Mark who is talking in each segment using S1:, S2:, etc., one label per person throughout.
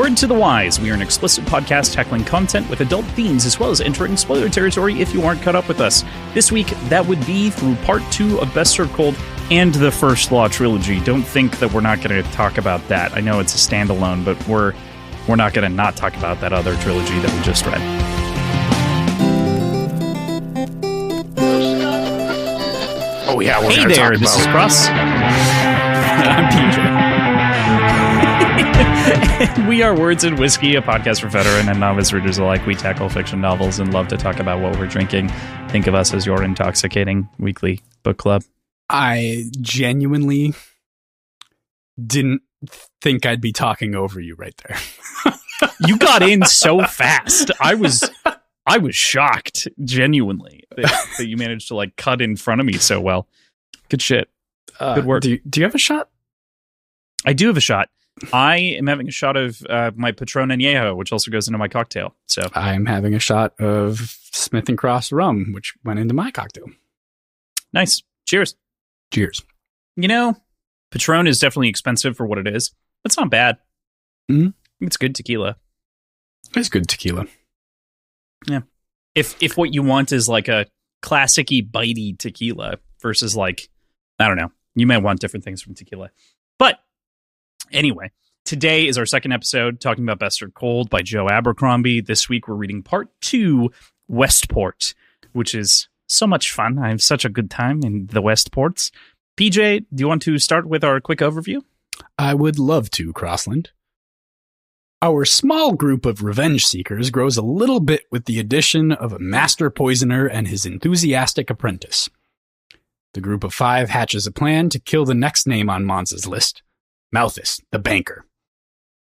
S1: Word to the wise, we are an explicit podcast tackling content with adult themes as well as entering spoiler territory if you aren't caught up with us. This week, that would be through part 2 of Best Served Cold and the First Law trilogy. Don't think that we're not going to talk about that. I know it's a standalone, but we're not going to not talk about that other trilogy that we just read.
S2: Oh yeah, we're
S1: hey there, this is Cross. And I'm PJ. And we are Words and Whiskey, a podcast for veteran and novice readers alike. We tackle fiction novels and love to talk about what we're drinking. Think of us as your intoxicating weekly book club.
S2: I genuinely didn't think I'd be talking over you right there.
S1: You got in so fast. I was shocked, genuinely, that you managed to like cut in front of me so well. Good shit. Good work.
S2: Do you have a shot?
S1: I do have a shot. I am having a shot of my Patron Añejo, which also goes into my cocktail. So
S2: I'm having a shot of Smith & Cross rum, which went into my cocktail.
S1: Nice. Cheers.
S2: Cheers.
S1: You know, Patron is definitely expensive for what it is. That's not bad.
S2: Mm-hmm.
S1: It's good tequila.
S2: It's good tequila.
S1: Yeah. If what you want is like a classic-y, bitey tequila versus like, I don't know, you may want different things from tequila. But anyway, today is our second episode talking about Best Served Cold by Joe Abercrombie. This week we're reading part 2, Westport, which is so much fun. I have such a good time in the Westports. PJ, do you want to start with our quick overview?
S2: I would love to, Crossland. Our small group of revenge seekers grows a little bit with the addition of a master poisoner and his enthusiastic apprentice. The group of 5 hatches a plan to kill the next name on Monza's list, Malthus, the banker.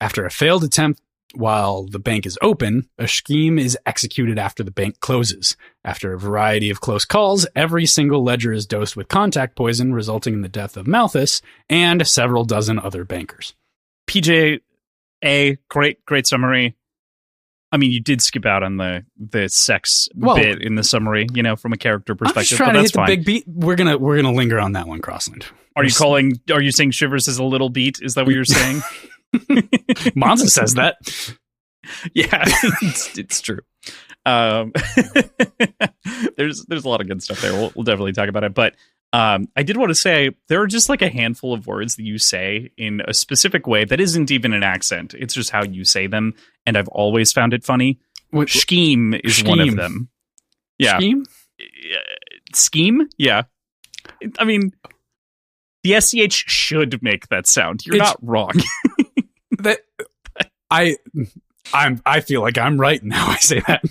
S2: After a failed attempt while the bank is open, a scheme is executed after the bank closes. After a variety of close calls, every single ledger is dosed with contact poison, resulting in the death of Malthus and several dozen other bankers.
S1: PJ, great summary. I mean, you did skip out on the sex bit in the summary, you know, from a character perspective. I'm just
S2: trying to hit
S1: fine.
S2: the big beat. We're gonna linger on that one, Crossland.
S1: Are you saying Shivers is a little beat? Is that what you're saying?
S2: Monza says that.
S1: Yeah, it's true. There's a lot of good stuff there. We'll definitely talk about it. But I did want to say there are just like a handful of words that you say in a specific way that isn't even an accent. It's just how you say them. And I've always found it funny. Scheme is one of them. Yeah.
S2: Scheme?
S1: Scheme? Yeah. I mean, the SCH should make that sound. You're not wrong.
S2: I feel like I'm right now. I say that.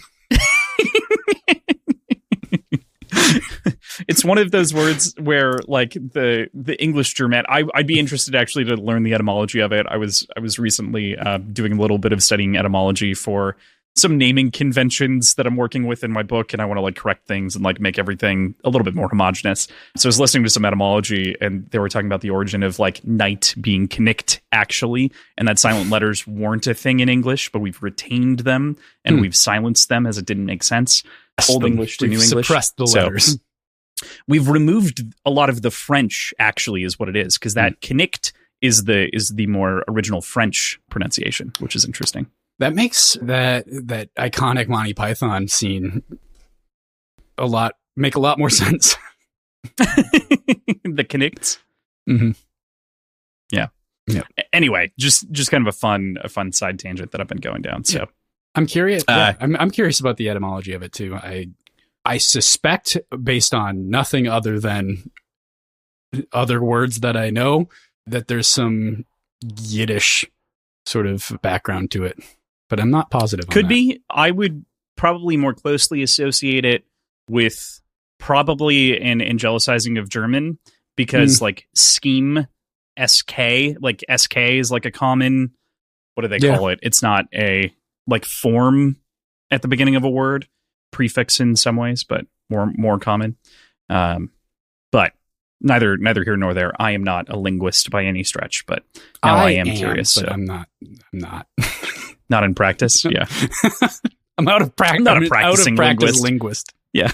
S1: It's one of those words where, like, the English German, I'd be interested actually to learn the etymology of it. I was recently doing a little bit of studying etymology for some naming conventions that I'm working with in my book, and I want to like correct things and like make everything a little bit more homogenous. So I was listening to some etymology, and they were talking about the origin of like night being knicht, actually, and that silent letters weren't a thing in English, but we've retained them and we've silenced them as it didn't make sense. Old English to New English.
S2: Suppressed the letters.
S1: We've removed a lot of the French, actually, is what it is, because that knicht is the more original French pronunciation, which is interesting.
S2: That makes that iconic Monty Python scene make a lot more sense.
S1: The knichts.
S2: Mm-hmm.
S1: Yeah. Anyway, just kind of a fun side tangent that I've been going down. So
S2: I'm curious. I'm curious about the etymology of it too. I suspect, based on nothing other than other words that I know, that there's some Yiddish sort of background to it, but I'm not positive.
S1: Could be. I would probably more closely associate it with probably an angelicizing of German, because like scheme, SK, like SK is like a common, what do they call it? It's not a like form at the beginning of a word, prefix in some ways, but more common. But neither here nor there. I am not a linguist by any stretch, but now I am curious.
S2: But
S1: so.
S2: I'm not.
S1: Not in practice. Yeah.
S2: I'm out of practice.
S1: Not a practicing
S2: linguist.
S1: Yeah.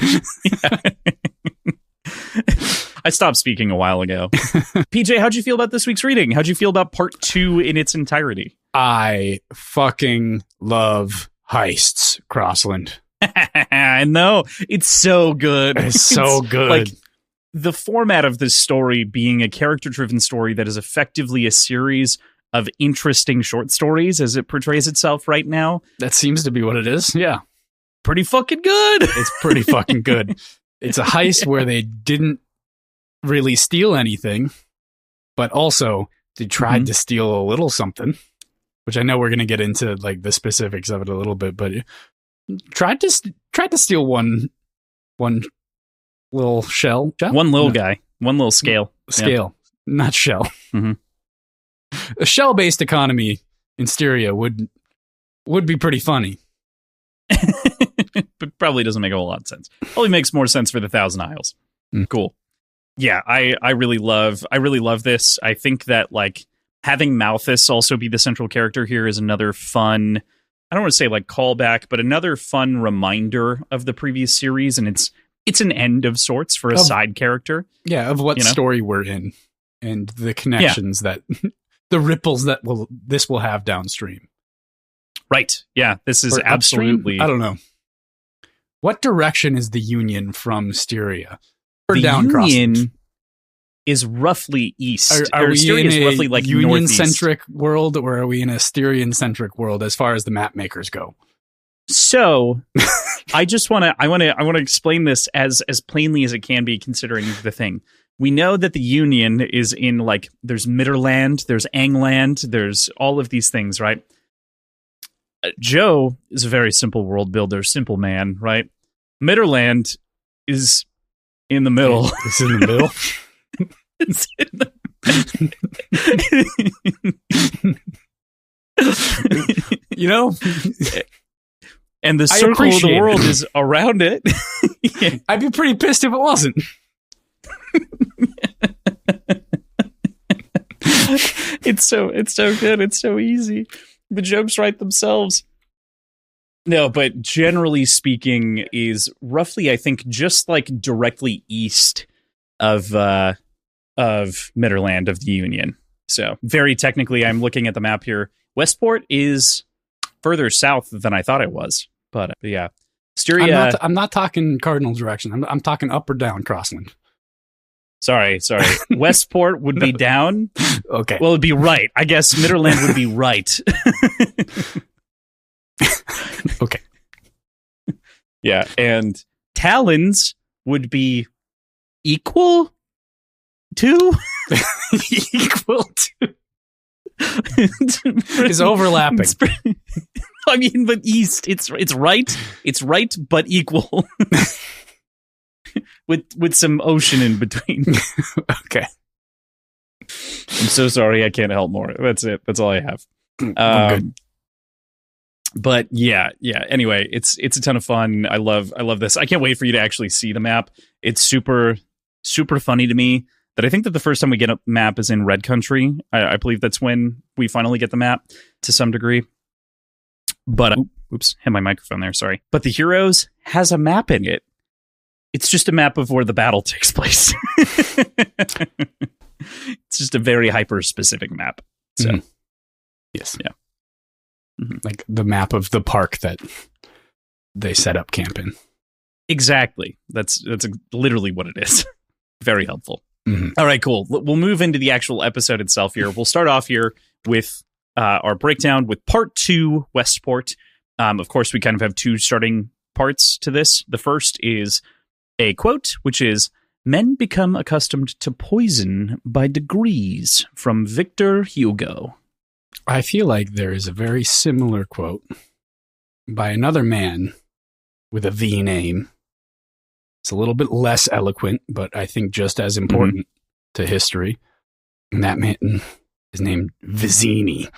S1: I stopped speaking a while ago. PJ, how'd you feel about this week's reading? How'd you feel about part 2 in its entirety?
S2: I fucking love heists, Crossland.
S1: I know. It's so good.
S2: It's so good.
S1: Like, the format of this story being a character-driven story that is effectively a series of interesting short stories as it portrays itself right now.
S2: That seems to be what it is. Yeah.
S1: Pretty fucking good.
S2: It's pretty fucking good. It's a heist where they didn't really steal anything, but also they tried to steal a little something, which I know we're going to get into like the specifics of it a little bit, but tried to steal one little shell.
S1: One little guy. One little scale.
S2: Not shell.
S1: Mm-hmm.
S2: A shell-based economy in Styria would be pretty funny.
S1: But probably doesn't make a whole lot of sense. Probably makes more sense for the Thousand Isles. Cool. Yeah, I really love this. I think that like having Malthus also be the central character here is another fun, I don't want to say like callback, but another fun reminder of the previous series, and it's an end of sorts for a side character.
S2: Yeah, of what story we're in and the connections that the ripples that this will have downstream.
S1: Right. Yeah, this is absolutely
S2: upstream? I don't know. What direction is the Union from Styria? Or
S1: the
S2: down
S1: Union is roughly east.
S2: Are we
S1: Styria
S2: in
S1: is
S2: a
S1: roughly like
S2: Union-centric world, or are we in a Styrian-centric world as far as the map makers go?
S1: So, I want to explain this as plainly as it can be, considering the thing. We know that the Union is in like there's Midderland, there's Angland, there's all of these things, right? Joe is a very simple world builder, simple man, right? Midderland is in the middle.
S2: It's in the middle.
S1: It's in the
S2: you know,
S1: and the circle of the world is around it.
S2: Yeah. I'd be pretty pissed if it wasn't.
S1: It's so good. It's so easy. The jokes write themselves. No, but generally speaking, is roughly, I think, just like directly east of Midderland of the Union. So very technically, I'm looking at the map here. Westport is further south than I thought it was, but yeah, Styria.
S2: I'm not talking cardinal direction. I'm talking up or down, Crossland.
S1: Sorry. Westport would be down.
S2: Okay.
S1: Well, it'd be right. I guess Midderland would be right.
S2: Okay.
S1: Yeah, and Talons would be equal to?
S2: Equal to? Is overlapping.
S1: I mean, but east. It's right. It's right, but equal. with some ocean in between.
S2: Okay.
S1: I'm so sorry. I can't help more. That's it. That's all I have.
S2: Good.
S1: But yeah. Anyway, it's a ton of fun. I love this. I can't wait for you to actually see the map. It's super, super funny to me that I think that the first time we get a map is in Red Country. I believe that's when we finally get the map to some degree. But oops, hit my microphone there. Sorry. But the Heroes has a map in it. It's just a map of where the battle takes place. It's just a very hyper specific map. So,
S2: yes,
S1: yeah.
S2: Like the map of the park that they set up camp in.
S1: Exactly. That's literally what it is. Very helpful.
S2: Mm-hmm.
S1: All right, cool. We'll move into the actual episode itself here. We'll start off here with our breakdown with part 2, Westport. Of course, we kind of have 2 starting parts to this. The first is a quote, which is, "Men become accustomed to poison by degrees," from Victor Hugo.
S2: I feel like there is a very similar quote by another man with a V name. It's a little bit less eloquent, but I think just as important to history. And that man is named Vizzini.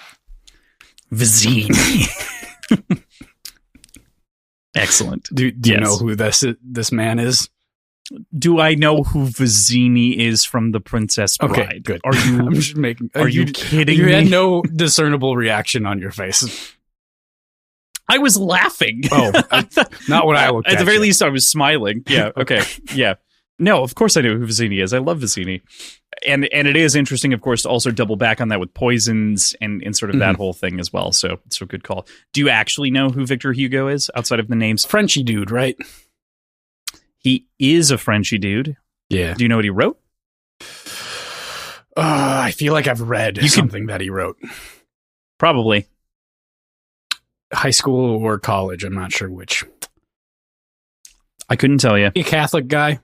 S1: Excellent.
S2: Do you know who this man is?
S1: Do I know who Vizzini is from The Princess Bride?
S2: Okay, good.
S1: Are you?
S2: I'm just making.
S1: Are you kidding me?
S2: You had no discernible reaction on your face.
S1: I was laughing.
S2: Oh, not what I looked at.
S1: At the very least, I was smiling. Yeah. Okay. Yeah. No, of course I know who Vizzini is. I love Vizzini. And it is interesting, of course, to also double back on that with poisons and sort of that whole thing as well. So good call. Do you actually know who Victor Hugo is outside of the names?
S2: Frenchy dude, right?
S1: He is a Frenchy dude.
S2: Yeah.
S1: Do you know what he wrote?
S2: I feel like I've read something that he wrote.
S1: Probably.
S2: High school or college, I'm not sure which.
S1: I couldn't tell you.
S2: A Catholic guy?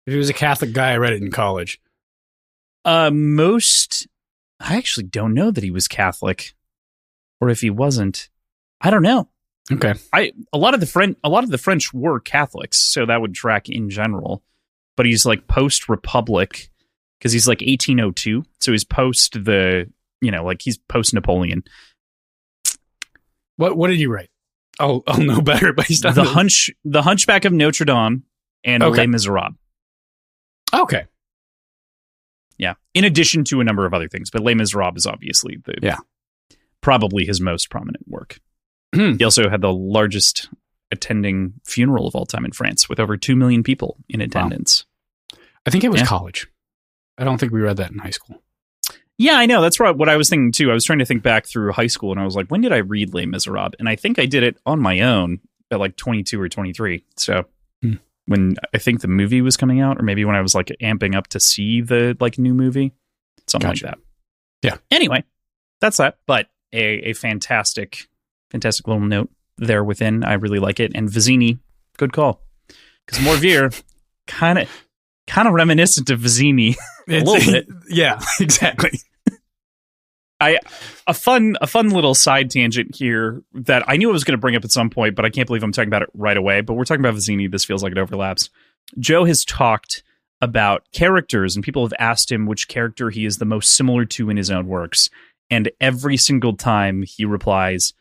S2: If he was a Catholic guy, I read it in college.
S1: I actually don't know that he was Catholic, or if he wasn't, I don't know.
S2: Okay.
S1: A lot of the French were Catholics, so that would track in general. But he's like post Republic because he's like 1802, so he's post he's post Napoleon.
S2: What did you write? I'll know better based on
S1: the Hunchback of Notre Dame and Les Miserables.
S2: Okay.
S1: Yeah. In addition to a number of other things, but Les Miserables is obviously probably his most prominent work. He also had the largest attending funeral of all time in France, with over 2 million people in attendance.
S2: Wow. I think it was college. I don't think we read that in high school.
S1: Yeah, I know. That's what I was thinking too. I was trying to think back through high school, and I was like, when did I read Les Miserables? And I think I did it on my own at like 22 or 23. So when I think the movie was coming out, or maybe when I was like amping up to see the like new movie, something like that.
S2: Yeah.
S1: Anyway, that's that. But a fantastic little note there within. I really like it. And Vizzini, good call. Because Morvier, kind of reminiscent of Vizzini a little bit.
S2: Yeah, exactly.
S1: A fun little side tangent here that I knew I was going to bring up at some point, but I can't believe I'm talking about it right away. But we're talking about Vizzini. This feels like it overlaps. Joe has talked about characters, and people have asked him which character he is the most similar to in his own works. And every single time he replies,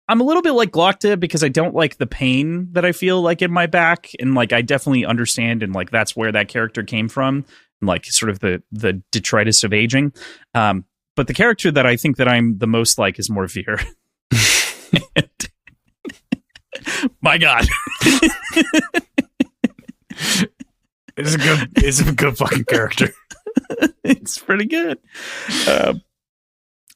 S1: I'm a little bit like Glockta because I don't like the pain that I feel like in my back. And like, I definitely understand. And like, that's where that character came from. And like sort of the detritus of aging. But the character that I think that I'm the most like is Morvier. My God.
S2: It's a good fucking character.
S1: It's pretty good.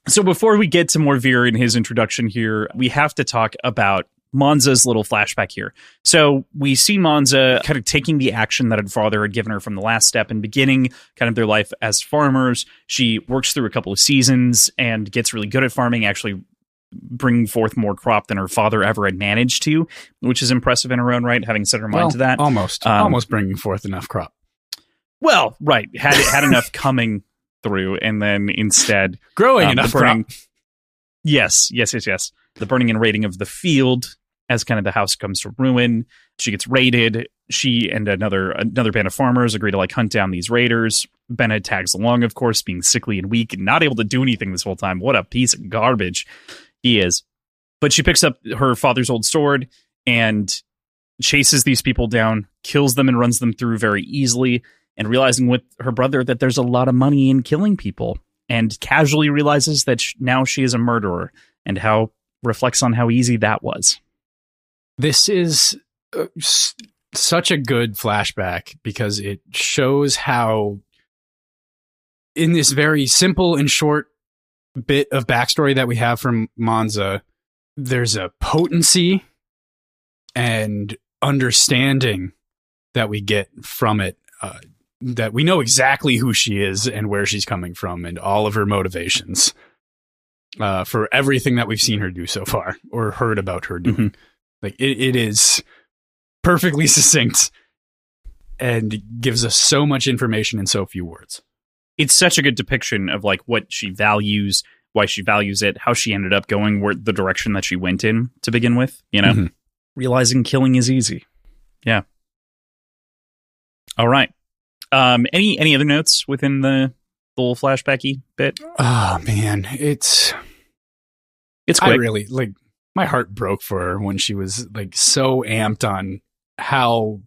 S1: So before we get to Morvier in his introduction here, we have to talk about Monza's little flashback here. So we see Monza kind of taking the action that her father had given her from the last step and beginning kind of their life as farmers. She works through a couple of seasons and gets really good at farming, actually bringing forth more crop than her father ever had managed to, which is impressive in her own right, having set her mind to that.
S2: Almost bringing forth enough crop.
S1: Well, right. Had enough coming through, and then instead
S2: growing enough crop.
S1: Yes. The burning and raiding of the field as kind of the house comes to ruin. She gets raided. She and another band of farmers agree to like hunt down these raiders. Bennett tags along, of course, being sickly and weak and not able to do anything this whole time. What a piece of garbage he is. But she picks up her father's old sword and chases these people down, kills them and runs them through very easily, and realizing with her brother that there's a lot of money in killing people, and casually realizes that now she is a murderer, and how reflects on how easy that was.
S2: This is such a good flashback because it shows how, in this very simple and short bit of backstory that we have from Monza, there's a potency and understanding that we get from it, that we know exactly who she is and where she's coming from and all of her motivations for everything that we've seen her do so far or heard about her doing. Mm-hmm. Like it is perfectly succinct and gives us so much information in so few words.
S1: It's such a good depiction of like what she values, why she values it, how she ended up going where the direction that she went in to begin with, you know, realizing killing is easy. Yeah. All right. Any other notes within the little flashbacky bit?
S2: Oh man, it's quick. I really like, my heart broke for her when she was like so amped on how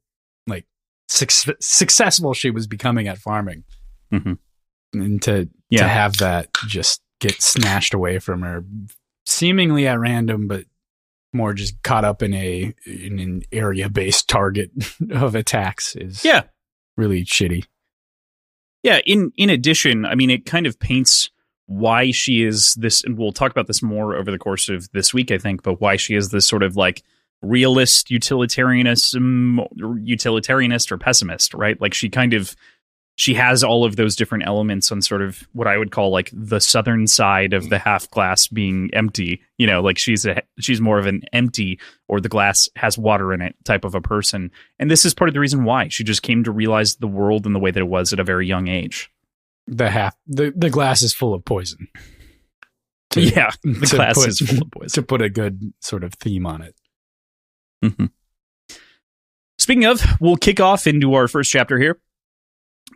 S2: like successful she was becoming at farming. Mm-hmm. And to have that just get snatched away from her seemingly at random, but more just caught up in an area based target of attacks is really shitty.
S1: Yeah, in addition, I mean, it kind of paints why she is this, and we'll talk about this more over the course of this week, I think, but why she is this sort of like realist utilitarianist or pessimist, right? Like she has all of those different elements on sort of what I would call like the southern side of the half glass being empty. You know, like she's more of an empty, or the glass has water in it type of a person. And this is part of the reason why she just came to realize the world in the way that it was at a very young age.
S2: The glass is full of poison.
S1: The glass is full of poison.
S2: To put a good sort of theme on it.
S1: Mm-hmm. Speaking of, we'll kick off into our first chapter here.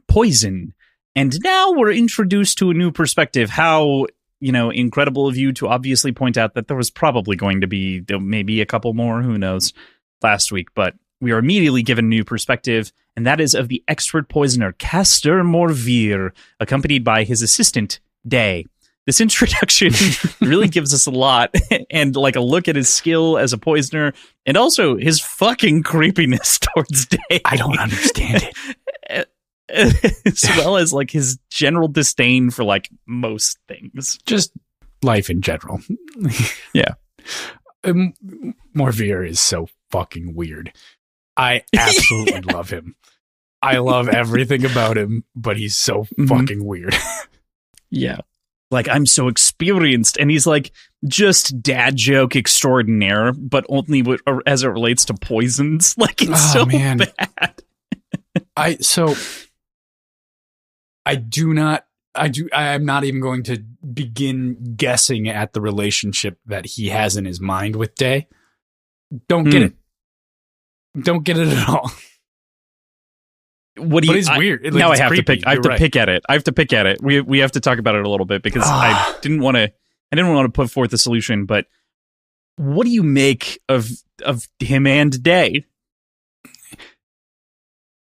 S1: Poison. And now we're introduced to a new perspective. How, incredible of you to obviously point out that there was probably going to be maybe a couple more, who knows, last week. But we are immediately given a new perspective, and that is of the expert poisoner, Castor Morvir, accompanied by his assistant, Day. This introduction really gives us a lot, and like a look at his skill as a poisoner, and also his fucking creepiness towards Day.
S2: I don't understand it.
S1: As well as like his general disdain for like most things,
S2: just life in general.
S1: Yeah.
S2: Morvir is so fucking weird. I absolutely love him. I love everything about him, but he's so fucking weird.
S1: Yeah. Like, I'm so experienced, and he's like just dad joke extraordinaire, but only as it relates to poisons. Like, it's bad. I'm not even going to begin guessing at the relationship that he has in his mind with Day. Don't get it. Don't get it at all. But it's weird. Now I have to pick. I have to pick at it. I have to pick at it. We have to talk about it a little bit, because I didn't want to put forth a solution. But what do you make of him and Day?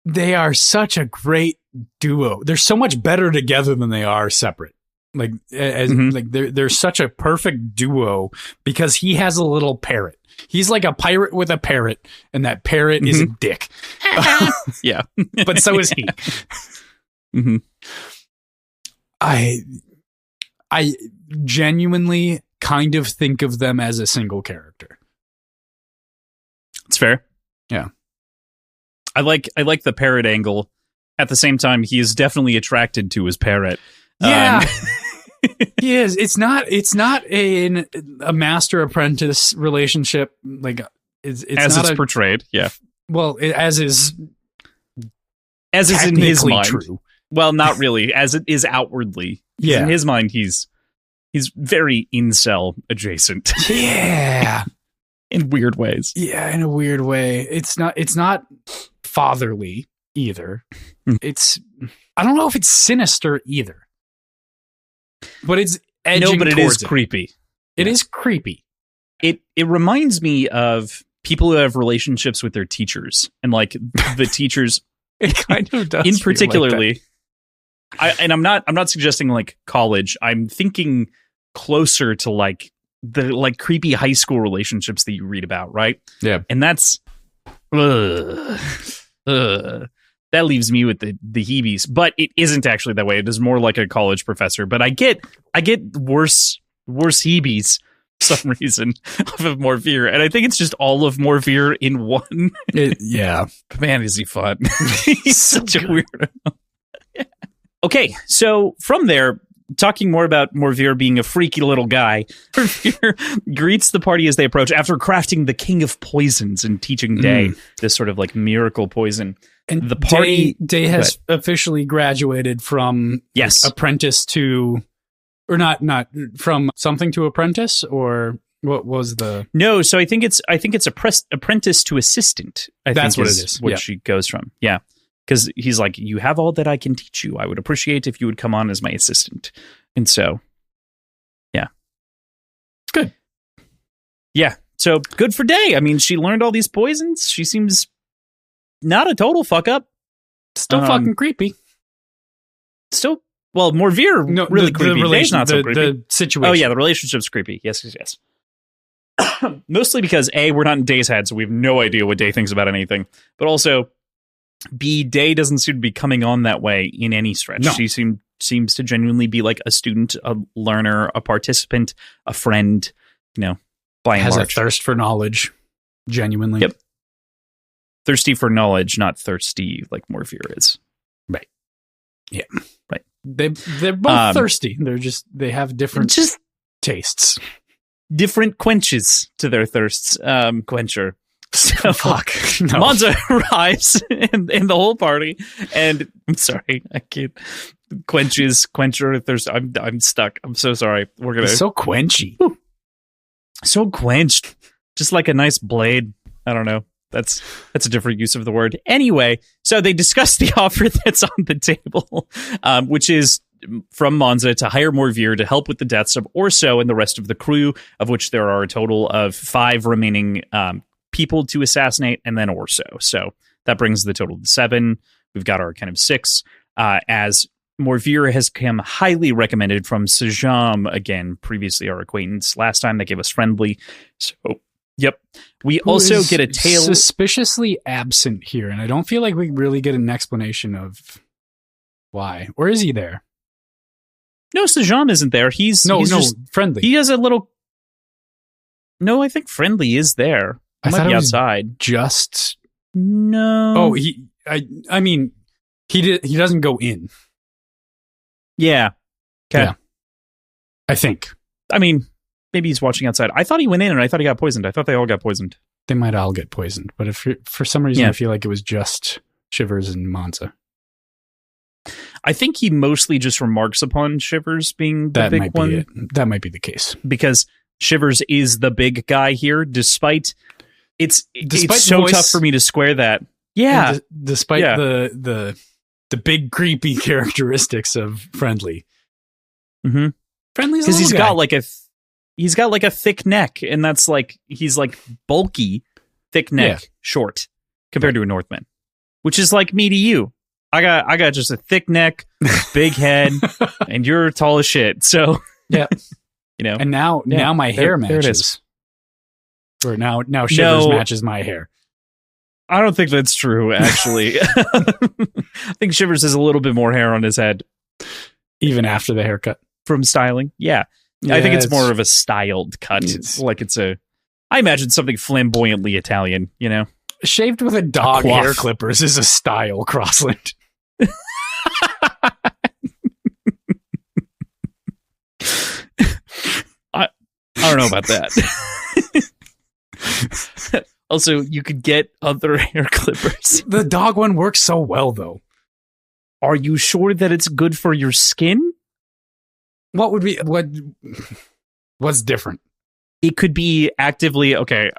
S2: They are such a great duo. They're so much better together than they are separate. Like, they're such a perfect duo, because he has a little parrot. He's like a pirate with a parrot, and that parrot is a dick.
S1: Yeah.
S2: But so is he.
S1: Mm-hmm.
S2: I genuinely kind of think of them as a single character.
S1: It's fair.
S2: Yeah.
S1: I like the parrot angle. At the same time, he is definitely attracted to his parrot.
S2: Yeah. He is. It's not a master apprentice relationship. Like, it's
S1: as
S2: not
S1: it's portrayed. Yeah.
S2: Well, as is
S1: in his mind.
S2: True.
S1: Well, not really. As it is outwardly.
S2: Yeah.
S1: In his mind, he's very incel adjacent.
S2: Yeah.
S1: In weird ways.
S2: Yeah, in a weird way. It's not fatherly either. I don't know if it's sinister either. But it's edging
S1: No, but it is
S2: towards
S1: creepy.
S2: It is creepy.
S1: It reminds me of people who have relationships with their teachers, and like the teachers.
S2: It kind of does.
S1: In particularly,
S2: like
S1: I'm not suggesting like college. I'm thinking closer to like the like creepy high school relationships that you read about, right?
S2: Yeah,
S1: and that's. That leaves me with the heebies, but it isn't actually that way. It is more like a college professor, but I get worse heebies for some reason of Morvir, and I think it's just all of Morvir in one.
S2: Yeah,
S1: man, is he fun? He's such a weirdo. Okay, so from there, talking more about Morvir being a freaky little guy, Morvir greets the party as they approach after crafting the king of poisons and teaching Day this sort of like miracle poison.
S2: And
S1: the party
S2: Day has officially graduated from apprentice to, or not from something to apprentice, or what was the?
S1: No, so I think it's apprentice to assistant.
S2: That's what it is.
S1: What she goes from. Yeah. Because he's like, you have all that I can teach you. I would appreciate if you would come on as my assistant. And so, yeah.
S2: Good.
S1: Yeah. So good for Day. I mean, she learned all these poisons. She seems not a total fuck up.
S2: Still fucking creepy.
S1: Still, well, Morvir, really creepy. Day's not so creepy.
S2: The situation.
S1: Oh, yeah, the relationship's creepy. Yes. Mostly because, A, we're not in Day's head, so we have no idea what Day thinks about anything. But also, B, Day doesn't seem to be coming on that way in any stretch.
S2: No.
S1: She seems to genuinely be like a student, a learner, a participant, a friend, by and
S2: Has
S1: large.
S2: a thirst for knowledge, genuinely.
S1: Yep. Thirsty for knowledge, not thirsty like Morveer is.
S2: Right. Yeah.
S1: Right.
S2: They're both thirsty. They have different tastes.
S1: Different quenches to their thirsts. Quencher. So
S2: Fuck. No.
S1: Monza arrives in the whole party, and I'm sorry, I can't. Quencher, thirst. I'm stuck. I'm so sorry. We're gonna.
S2: It's so quenchy.
S1: So quenched, just like a nice blade. I don't know. That's a different use of the word. Anyway, so they discuss the offer that's on the table, which is from Monza to hire Morveer to help with the deaths of Orso and the rest of the crew, of which there are a total of 5 remaining people to assassinate, and then Orso. So that brings the total to 7. We've got our kind of 6, as Morveer has come highly recommended from Sejam, again, previously our acquaintance. Last time they gave us friendly. So, yep. We also get a tale.
S2: Suspiciously absent here, and I don't feel like we really get an explanation of why. Or is he there?
S1: No, Sejam isn't there. He's just
S2: friendly.
S1: He has a little. No, I think friendly is there. I might be outside.
S2: Just
S1: no.
S2: Oh, I mean, he doesn't go in.
S1: Yeah. Okay.
S2: Yeah. I think.
S1: I mean, maybe he's watching outside. I thought he went in, and I thought he got poisoned. I thought they all got poisoned.
S2: They might all get poisoned, but if for some reason I feel like it was just Shivers and Monza.
S1: I think he mostly just remarks upon Shivers being the big one.
S2: Be it. That might be the case.
S1: Because Shivers is the big guy here, despite it's so
S2: voice,
S1: tough for me to square that. Yeah.
S2: Despite the big creepy characteristics of Friendly.
S1: Mm-hmm.
S2: Friendly's
S1: because he's got like a thick neck, and that's like he's like bulky, thick neck, short compared to a Northman, which is like me to you. I got just a thick neck, big head, and you're tall as shit. So
S2: yeah, And now my hair matches. There it is. Or now Shivers matches my hair.
S1: I don't think that's true, actually. I think Shivers has a little bit more hair on his head.
S2: Even after the haircut.
S1: From styling? Yeah. I think it's more of a styled cut. Like I imagine something flamboyantly Italian,
S2: Shaved with a dog hair clippers is a style, Crossland.
S1: I don't know about that. Also, you could get other hair clippers.
S2: The dog one works so well, though.
S1: Are you sure that it's good for your skin?
S2: What's different?
S1: It could be actively, okay,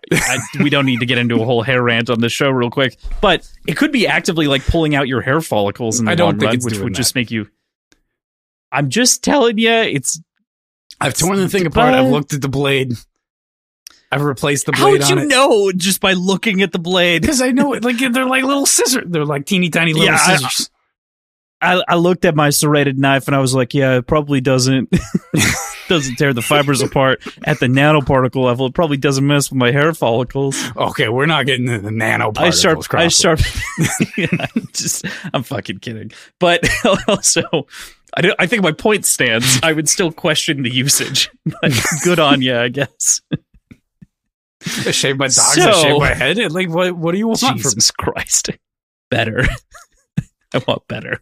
S1: we don't need to get into a whole hair rant on this show real quick, but it could be actively like pulling out your hair follicles in the long run, which would just make you... I'm just telling you,
S2: I've torn the thing apart, I've looked at the blade, I've replaced the blade on it.
S1: How would you know just by looking at the blade?
S2: Because I know it, like they're like little scissors, they're like teeny tiny little scissors.
S1: I looked at my serrated knife and I was like, yeah, it probably doesn't tear the fibers apart at the nanoparticle level. It probably doesn't mess with my hair follicles.
S2: Okay, we're not getting into the nanoparticles.
S1: I'm fucking kidding. But also, I think my point stands. I would still question the usage. But good on you, I guess.
S2: I shave my dogs, I shave my head. Like, what do you want from me?
S1: Jesus Christ. Better. I want better.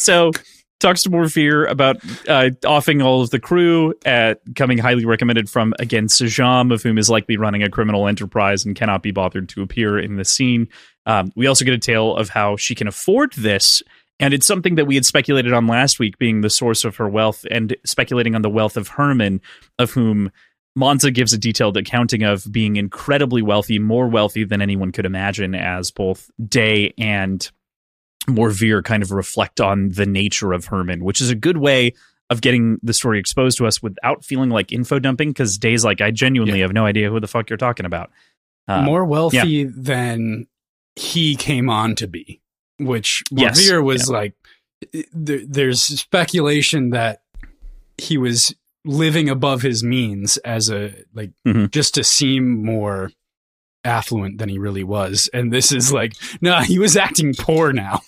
S1: So, talks to Morveer about offing all of the crew, coming highly recommended from, again, Sejam, of whom is likely running a criminal enterprise and cannot be bothered to appear in the scene. We also get a tale of how she can afford this, and it's something that we had speculated on last week, being the source of her wealth, and speculating on the wealth of Herman, of whom Monza gives a detailed accounting of being incredibly wealthy, more wealthy than anyone could imagine, as both Day and Morveer kind of reflect on the nature of Herman, which is a good way of getting the story exposed to us without feeling like info dumping, because Day's like, I genuinely have no idea who the fuck you're talking about.
S2: More wealthy than he came on to be, which Morveer was like, there's speculation that he was living above his means as just to seem more affluent than he really was. And this is like, no, he was acting poor now.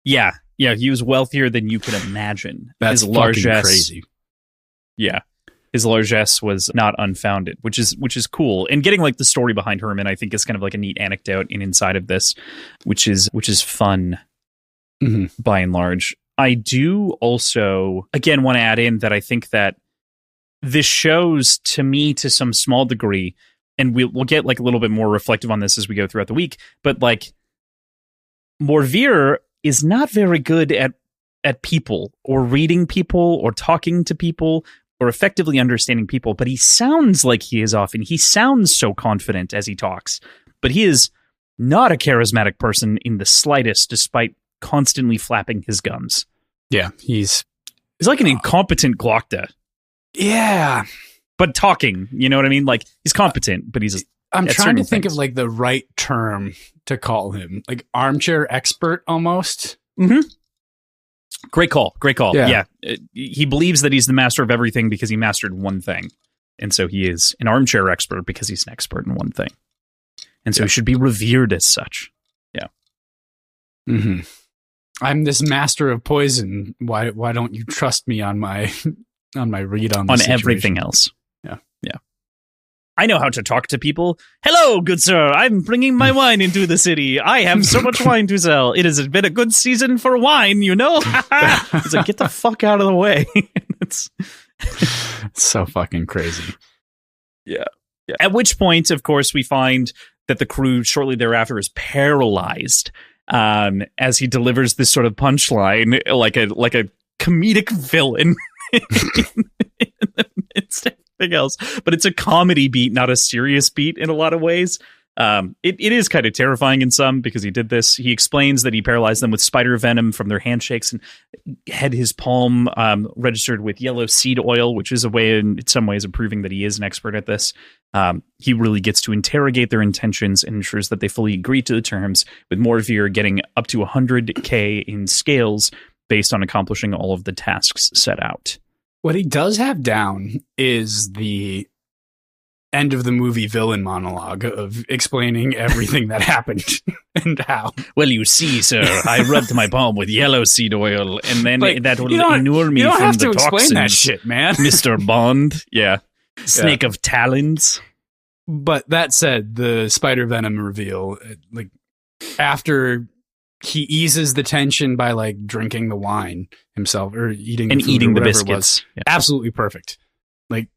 S1: Yeah, he was wealthier than you could imagine.
S2: That's
S1: his
S2: fucking crazy.
S1: Yeah, his largesse was not unfounded, which is cool. And getting like the story behind Herman, I think, is kind of like a neat anecdote inside of this, which is fun by and large. I do also, again, want to add in that I think that this shows, to me, to some small degree, and we'll get like a little bit more reflective on this as we go throughout the week, but like Morveer is not very good at people or reading people or talking to people or effectively understanding people, but he sounds like he is often. He sounds so confident as he talks, but he is not a charismatic person in the slightest, despite constantly flapping his gums.
S2: Yeah, he's
S1: like an incompetent Glockta.
S2: Yeah.
S1: But talking, you know what I mean? Like, he's competent, but he's...
S2: I'm trying to think of like the right term to call him. Like armchair expert almost.
S1: Mm-hmm. Great call.
S2: Yeah.
S1: He believes that he's the master of everything because he mastered one thing. And so he is an armchair expert because he's an expert in one thing. And so he should be revered as such. Yeah.
S2: Mm-hmm. I'm this master of poison. Why don't you trust me on my read on this
S1: situation? Everything else?
S2: Yeah.
S1: I know how to talk to people. Hello, good sir. I'm bringing my wine into the city. I have so much wine to sell. It has been a good season for wine, you know? It's like, get the fuck out of the way. It's
S2: so fucking crazy.
S1: Yeah. At which point, of course, we find that the crew shortly thereafter is paralyzed as he delivers this sort of punchline, like a comedic villain in the midst of everything else. But it's a comedy beat, not a serious beat in a lot of ways. It is kind of terrifying in some because he did this. He explains that he paralyzed them with spider venom from their handshakes and had his palm registered with yellow seed oil, which is a way in some ways of proving that he is an expert at this. He really gets to interrogate their intentions and ensures that they fully agree to the terms, with Morveer getting up to 100k in scales based on accomplishing all of the tasks set out.
S2: What he does have down is the end of the movie villain monologue of explaining everything that happened and how.
S1: Well, you see, sir, I rubbed my palm with yellow seed oil, and then that will inure me
S2: from the toxins. You don't have to explain that shit, man.
S1: Mr. Bond. Yeah. Snake of talons.
S2: But that said, the spider venom reveal, like after he eases the tension by like drinking the wine himself or eating
S1: and
S2: the food
S1: eating
S2: the
S1: biscuits.
S2: Yeah. Absolutely perfect. Like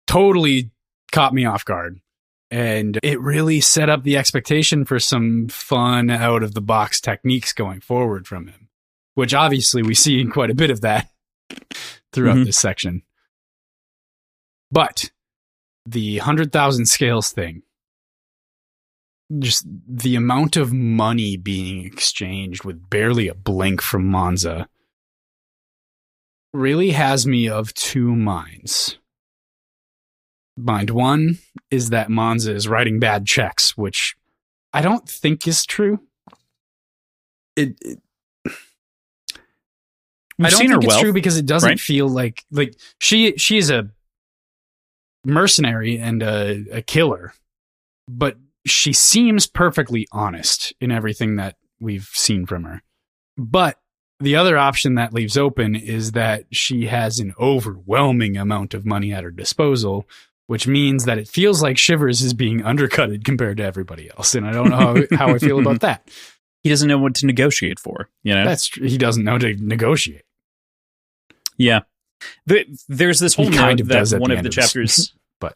S2: totally caught me off guard. And it really set up the expectation for some fun out of the box techniques going forward from him, which obviously we see quite a bit of that throughout this section. But the 100,000 scales thing, just the amount of money being exchanged with barely a blink from Monza really has me of two minds. Mind one is that Monza is writing bad checks, which I don't think is true. I don't think it's true because it doesn't feel like she is a mercenary and a killer, but she seems perfectly honest in everything that we've seen from her. But the other option that leaves open is that she has an overwhelming amount of money at her disposal, which means that it feels like Shivers is being undercutted compared to everybody else. And I don't know how I feel about that.
S1: He doesn't know what to negotiate for, you know?
S2: He doesn't know to negotiate.
S1: Yeah. There's this whole note that one of the chapters...
S2: But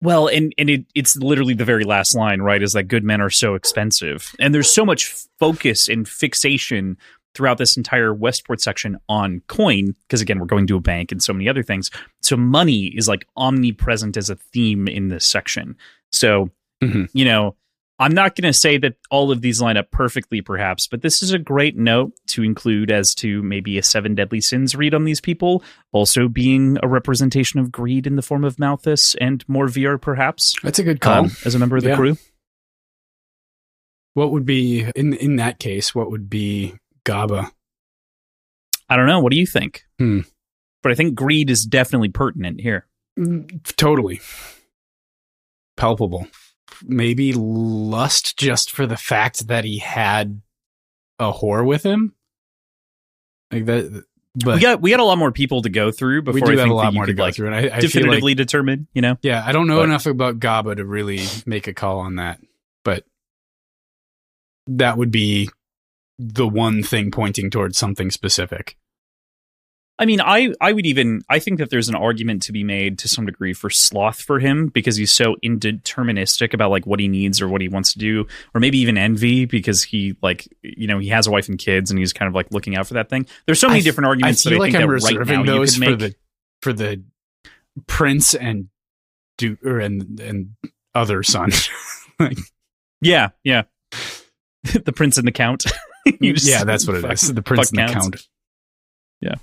S1: well, and it's literally the very last line, right? Is that good men are so expensive. And there's so much focus and fixation throughout this entire Westport section on coin, because again, we're going to a bank and so many other things. So money is like omnipresent as a theme in this section. So, you know, I'm not going to say that all of these line up perfectly, perhaps, but this is a great note to include as to maybe a 7 deadly sins read on these people, also being a representation of greed in the form of Malthus and Morveer, perhaps.
S2: That's a good call.
S1: As a member of the crew.
S2: What would be, in that case, what would be GABA?
S1: I don't know. What do you think? But I think greed is definitely pertinent here.
S2: Totally. palpable. Maybe lust just for the fact that he had a whore with him. Like that. But
S1: we got a lot more people to go through before
S2: we do
S1: I
S2: have
S1: think
S2: a lot
S1: that you
S2: more to
S1: could
S2: go
S1: like
S2: through, and I
S1: definitively
S2: feel like,
S1: determine, you know?
S2: Yeah, I don't know enough about GABA to really make a call on that, but that would be the one thing pointing towards something specific.
S1: I mean, I think that there's an argument to be made to some degree for sloth for him because he's so indeterministic about like what he needs or what he wants to do, or maybe even envy because he like, you know, he has a wife and kids and he's kind of like looking out for that thing. There's so many different arguments that I think
S2: I'm
S1: that
S2: reserving
S1: right now
S2: those
S1: you could make
S2: for the prince and and other son. Like,
S1: yeah. The prince and the count.
S2: Yeah, that's what it is. The prince and the count.
S1: Yeah.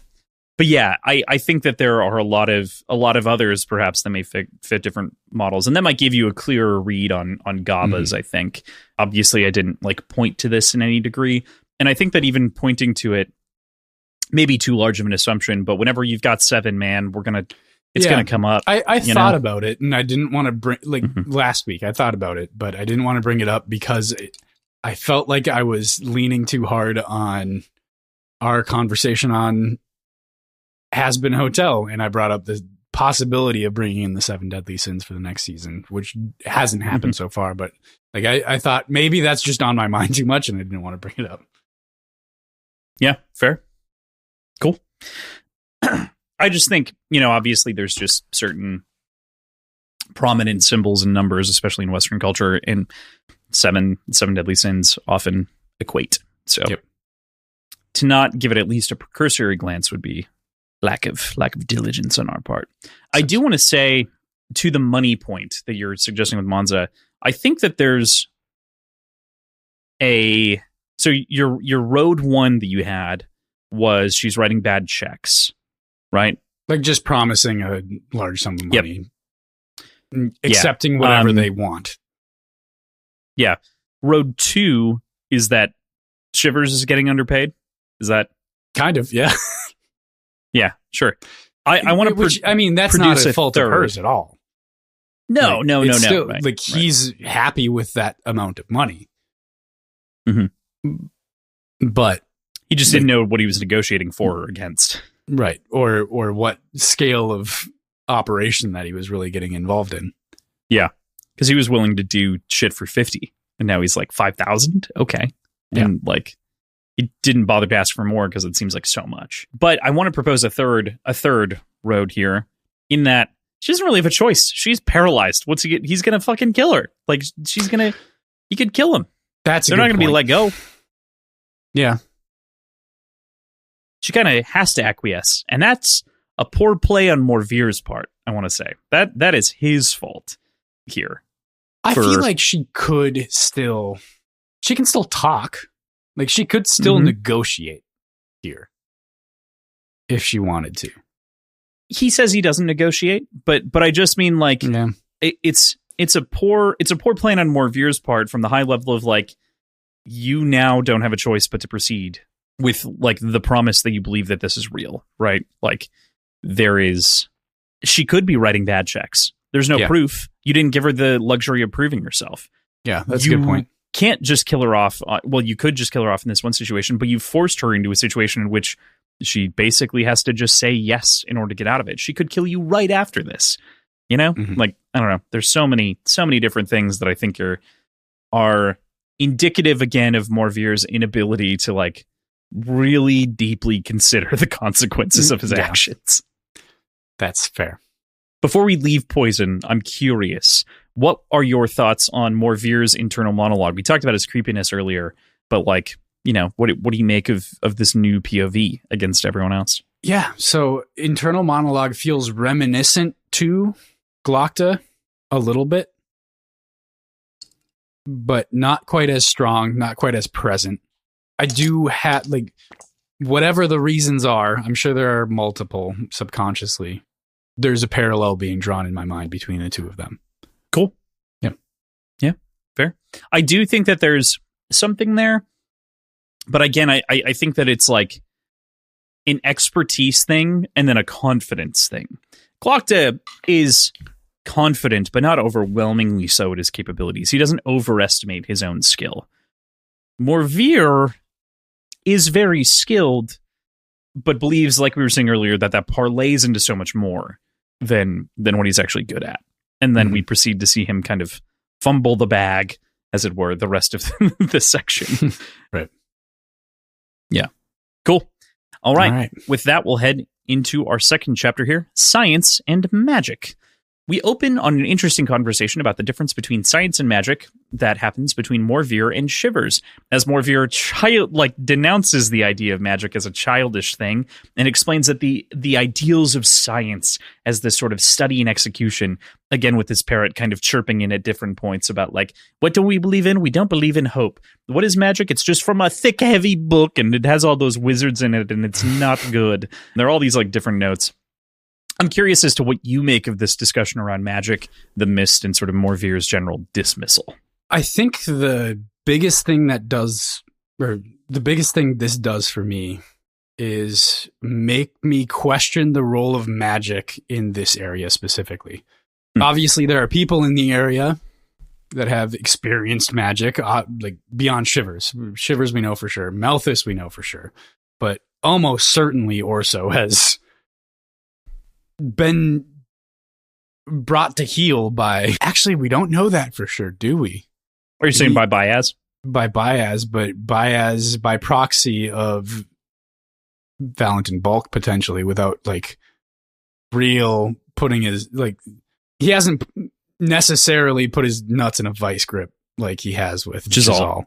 S1: But yeah, I think that there are a lot of others perhaps that may fit different models, and that might give you a clearer read on GABAs. I think obviously I didn't like point to this in any degree, and I think that even pointing to it may be too large of an assumption. But whenever you've got 7 man, it's gonna come up.
S2: I thought about it, and I didn't want to bring last week. I thought about it, but I didn't want to bring it up because I felt like I was leaning too hard on our conversation on Has-Been Hotel, and I brought up the possibility of bringing in the 7 deadly sins for the next season, which hasn't happened so far. But like I thought maybe that's just on my mind too much, and I didn't want to bring it up.
S1: Yeah, fair, cool. I just think, you know, obviously there's just certain prominent symbols and numbers, especially in Western culture, and seven deadly sins often equate. So to not give it at least a precursory glance would be lack of diligence on our part. I do want to say, to the money point that you're suggesting with Monza, I think that there's so your road one that you had was she's writing bad checks, right?
S2: Like just promising a large sum of money, accepting whatever they want.
S1: Yeah. Road 2 is that Shivers is getting underpaid. Is that
S2: kind of, yeah.
S1: Yeah, sure. I want to.
S2: I mean, that's not a fault of hers at all.
S1: No.
S2: Still,
S1: right,
S2: like he's happy with that amount of money, but
S1: he just didn't know what he was negotiating for or against,
S2: right? Or what scale of operation that he was really getting involved in.
S1: Yeah, because he was willing to do shit for 50, and now he's like 5,000. Okay, and like. He didn't bother to ask for more because it seems like so much. But I want to propose a third road here, in that she doesn't really have a choice. She's paralyzed. What's he get? He's gonna fucking kill her. Like he could kill him. They're not gonna be let go.
S2: Yeah.
S1: She kind of has to acquiesce, and that's a poor play on Morvere's part. I want to say that is his fault here.
S2: I feel like she can still talk. Like, she could still negotiate here if she wanted to.
S1: He says he doesn't negotiate, but I just mean, like, it's a poor plan on Morvere's part from the high level of, like, you now don't have a choice but to proceed with, like, the promise that you believe that this is real, right? Like, she could be writing bad checks. There's no proof. You didn't give her the luxury of proving yourself.
S2: Yeah, that's a good point.
S1: Can't just kill her off. Well, you could just kill her off in this one situation, but you forced her into a situation in which she basically has to just say yes in order to get out of it. She could kill you right after this. You know, like, I don't know. There's so many different things that I think are indicative again of Morvere's inability to like really deeply consider the consequences of his actions.
S2: That's fair.
S1: Before we leave Poison, I'm curious. What are your thoughts on Morvere's internal monologue? We talked about his creepiness earlier, but like, you know, what do you make of this new POV against everyone else?
S2: Yeah, so internal monologue feels reminiscent to Glokta a little bit, but not quite as strong, not quite as present. I do have, like, whatever the reasons are, I'm sure there are multiple subconsciously. There's a parallel being drawn in my mind between the two of them.
S1: Cool. Yeah, fair. I do think that there's something there, but again, I think that it's like an expertise thing and then a confidence thing. Glokta is confident, but not overwhelmingly so at his capabilities. He doesn't overestimate his own skill. Morveer is very skilled, but believes, like we were saying earlier, that parlays into so much more than what he's actually good at. And then we proceed to see him kind of fumble the bag, as it were, the rest of the section.
S2: Right.
S1: Yeah. Cool. All right. With that, we'll head into our second chapter here, Science and Magic. We open on an interesting conversation about the difference between science and magic that happens between Morveer and Shivers, as Morveer denounces the idea of magic as a childish thing and explains that the ideals of science as this sort of study and execution, again with this parrot kind of chirping in at different points about like, what do we believe in? We don't believe in hope. What is magic? It's just from a thick, heavy book, and it has all those wizards in it, and it's not good. There are all these like different notes. I'm curious as to what you make of this discussion around magic, the mist, and sort of Morveer's general dismissal.
S2: I think the biggest thing this does for me is make me question the role of magic in this area specifically. Obviously, there are people in the area that have experienced magic, like beyond Shivers. Shivers we know for sure. Malthus we know for sure. But almost certainly Orso has been brought to heel by... Actually, we don't know that for sure, do we?
S1: Are you saying by Baez?
S2: By Baez, but Baez by proxy of Valentin Bulk, potentially, without, like, real putting his... Like, he hasn't necessarily put his nuts in a vice grip like he has with Giselle.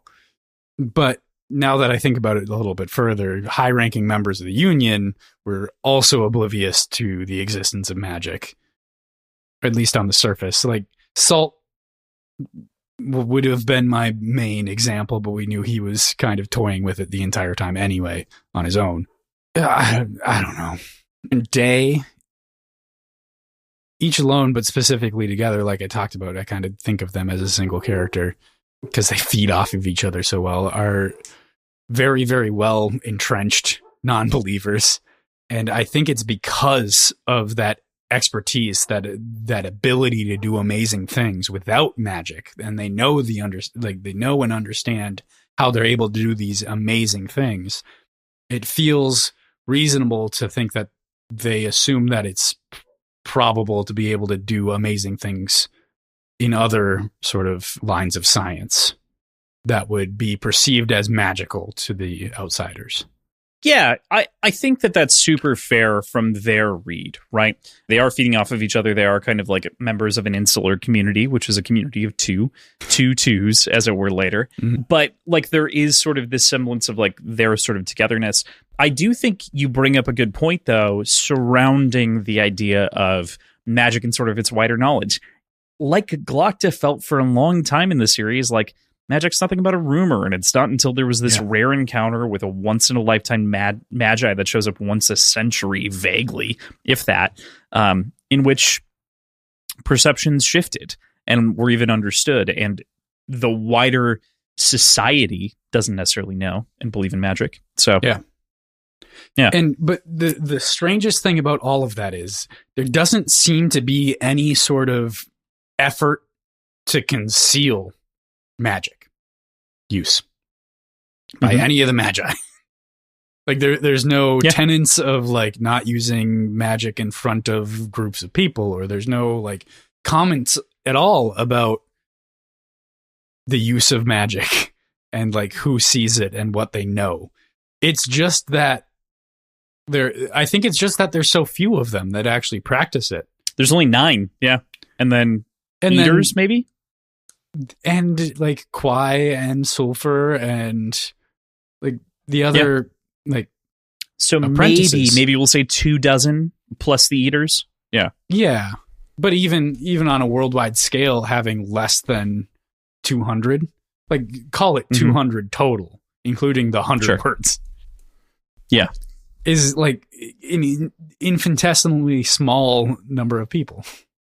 S2: But now that I think about it a little bit further, high-ranking members of the Union were also oblivious to the existence of magic, at least on the surface. Like, Salt would have been my main example, but we knew he was kind of toying with it the entire time anyway, on his own. I don't know. And Day, each alone, but specifically together, like I talked about, I kind of think of them as a single character because they feed off of each other so well, are very, very well entrenched non-believers. And I think it's because of that expertise, that ability to do amazing things without magic. And they know they know and understand how they're able to do these amazing things. It feels reasonable to think that they assume that it's probable to be able to do amazing things in other sort of lines of science that would be perceived as magical to the outsiders.
S1: Yeah, I think that's super fair from their read, right? They are feeding off of each other. They are kind of like members of an insular community, which is a community of two twos, as it were, later. Mm-hmm. But like there is sort of this semblance of like their sort of togetherness. I do think you bring up a good point, though, surrounding the idea of magic and sort of its wider knowledge. Like Glocta felt for a long time in the series, like magic's nothing but a rumor, and it's not until there was this rare encounter with a once-in-a-lifetime magi that shows up once a century, vaguely, if that, in which perceptions shifted and were even understood, and the wider society doesn't necessarily know and believe in magic. So yeah.
S2: But the strangest thing about all of that is there doesn't seem to be any sort of effort to conceal magic use by any of the magi. Like there's no tenets of like not using magic in front of groups of people, or there's no like comments at all about the use of magic and like who sees it and what they know. It's just that I think it's just that there's so few of them that actually practice it.
S1: There's only 9. Yeah. And then eaters, maybe?
S2: And like Kwai and Sulfur and like the other like
S1: so maybe we'll say 24 plus the eaters. Yeah.
S2: But even on a worldwide scale, having less than 200, like call it 200 total, including the 100 words.
S1: Yeah,
S2: is like an infinitesimally small number of people.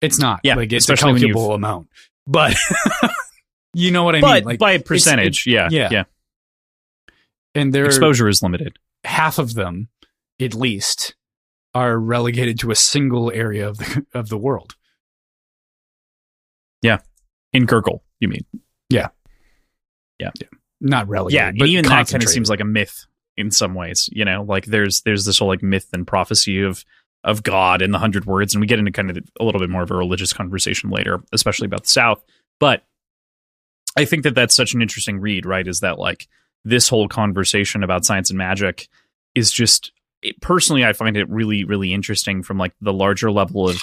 S2: It's not like it's a calculable amount. But you know what I mean? Like
S1: by a percentage, yeah. And their exposure is limited.
S2: Half of them, at least, are relegated to a single area of the world.
S1: Yeah. In Gurgle, you mean?
S2: Yeah.
S1: Yeah.
S2: Not relegated.
S1: Yeah, and
S2: but
S1: even that kind of
S2: concentrated.
S1: seems like a myth in some ways, you know, like there's this whole like myth and prophecy of God in the 100 words, and we get into kind of a little bit more of a religious conversation later, especially about the South. But I think that that's such an interesting read, right? Is that like this whole conversation about science and magic is just personally, I find it really, really interesting from like the larger level of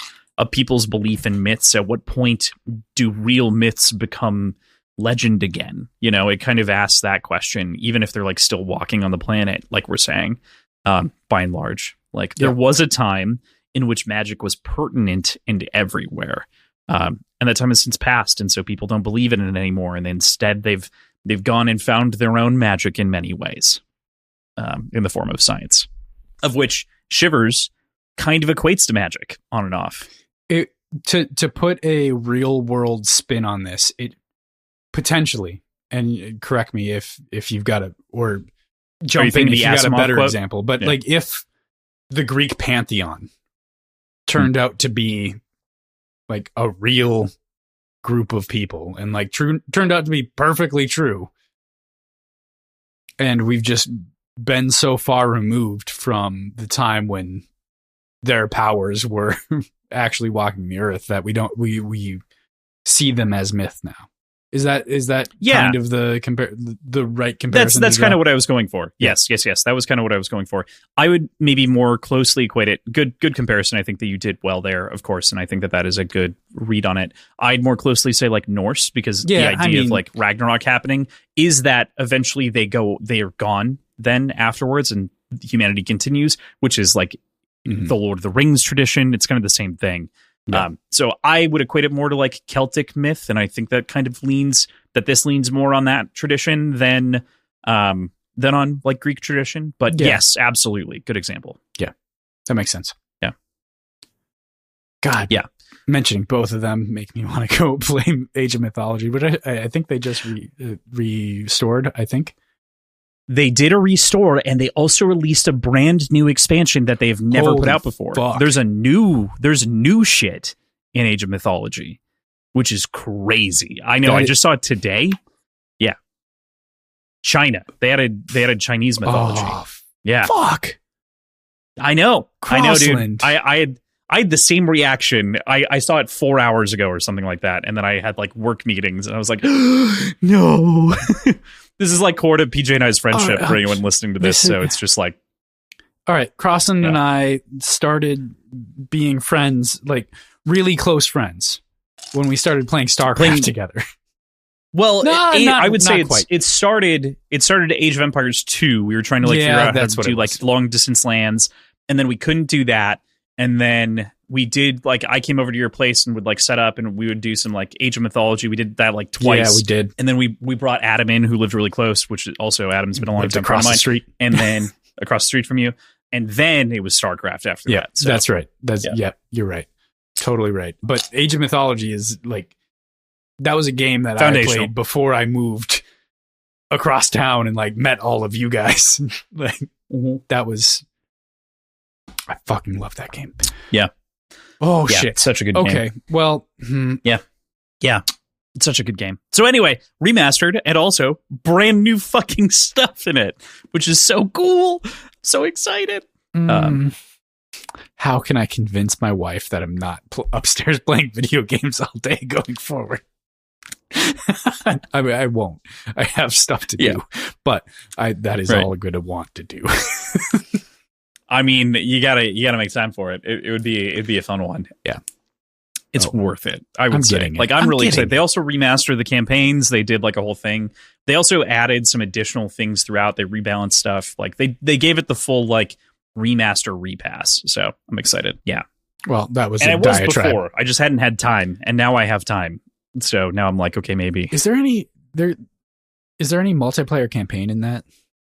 S1: people's belief in myths. At what point do real myths become legend again? You know, it kind of asks that question, even if they're like still walking on the planet, like we're saying, by and large. Like there was a time in which magic was pertinent and everywhere. And that time has since passed, and so people don't believe in it anymore. And instead, they've gone and found their own magic in many ways, in the form of science, of which Shivers kind of equates to magic on and off.
S2: To put a real world spin on this, it potentially, and correct me if you've got a or jump in if you got a better example, but like if the Greek pantheon turned out to be like a real group of people and like turned out to be perfectly true, and we've just been so far removed from the time when their powers were actually walking the earth that we see them as myth now. Is that kind of the right comparison?
S1: That's kind of what I was going for. Yes. That was kind of what I was going for. I would maybe more closely equate it. Good comparison. I think that you did well there, of course, and I think that is a good read on it. I'd more closely say like Norse, because the idea of like Ragnarok happening is that eventually they are gone then afterwards, and humanity continues, which is like the Lord of the Rings tradition. It's kind of the same thing. Yeah. So I would equate it more to like Celtic myth, and I think that kind of this leans more on that tradition than on like Greek tradition. But yes, absolutely, good example.
S2: Yeah, that makes sense.
S1: Yeah.
S2: God, yeah. Mentioning both of them make me want to go play Age of Mythology, but I think they just restored. I think
S1: they did a restore, and they also released a brand new expansion that they've never put out before.
S2: Fuck.
S1: There's new shit in Age of Mythology, which is crazy. I know. I just saw it today. Yeah, China. They added Chinese mythology.
S2: Oh,
S1: yeah.
S2: Fuck.
S1: I know.
S2: Crossland.
S1: I know, dude. I had the same reaction. I saw it 4 hours ago or something like that, and then I had like work meetings, and I was like, no. This is like core to PJ and I's friendship for anyone listening to this. So it's just like,
S2: all right, Crossland and I started being friends, like really close friends, when we started playing StarCraft together.
S1: Well, I would say it started Age of Empires 2. We were trying to like figure out how to do like long distance lands, and then we couldn't do that. And then we did like I came over to your place and would like set up, and we would do some like Age of Mythology. We did that like twice.
S2: Yeah, we did.
S1: And then we brought Adam in, who lived really close, which also Adam's been a long time
S2: across the street,
S1: and then across the street from you. And then it was StarCraft after that.
S2: So. That's right. You're right. Totally right. But Age of Mythology is like that was a game that I played before I moved across town and like met all of you guys. Like that was. I fucking love that game.
S1: Yeah.
S2: Oh, shit.
S1: Such a good game.
S2: Okay. Well,
S1: yeah. It's such a good game. So anyway, remastered and also brand new fucking stuff in it, which is so cool. So excited.
S2: How can I convince my wife that I'm not upstairs playing video games all day going forward? I mean, I won't. I have stuff to do, but that is all I'm going to want to do.
S1: I mean, you gotta make time for it. It'd be a fun one. Yeah, it's worth it. I would say. Like, I'm really excited. They also remastered the campaigns. They did like a whole thing. They also added some additional things throughout. They rebalanced stuff. Like they gave it the full like remaster repass. So I'm excited. Yeah.
S2: Well, that was
S1: it was before. I just hadn't had time, and now I have time. So now I'm like, okay, maybe.
S2: Is there any multiplayer campaign in that?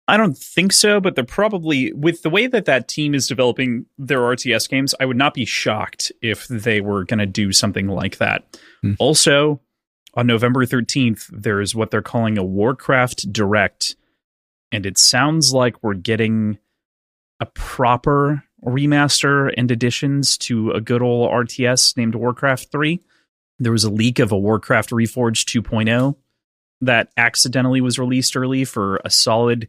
S1: I don't think so, but they're probably, with the way that team is developing their RTS games, I would not be shocked if they were going to do something like that. Also, on November 13th, there is what they're calling a Warcraft Direct, and it sounds like we're getting a proper remaster and additions to a good old RTS named Warcraft 3. there was a leak of a Warcraft Reforged 2.0 that accidentally was released early for a solid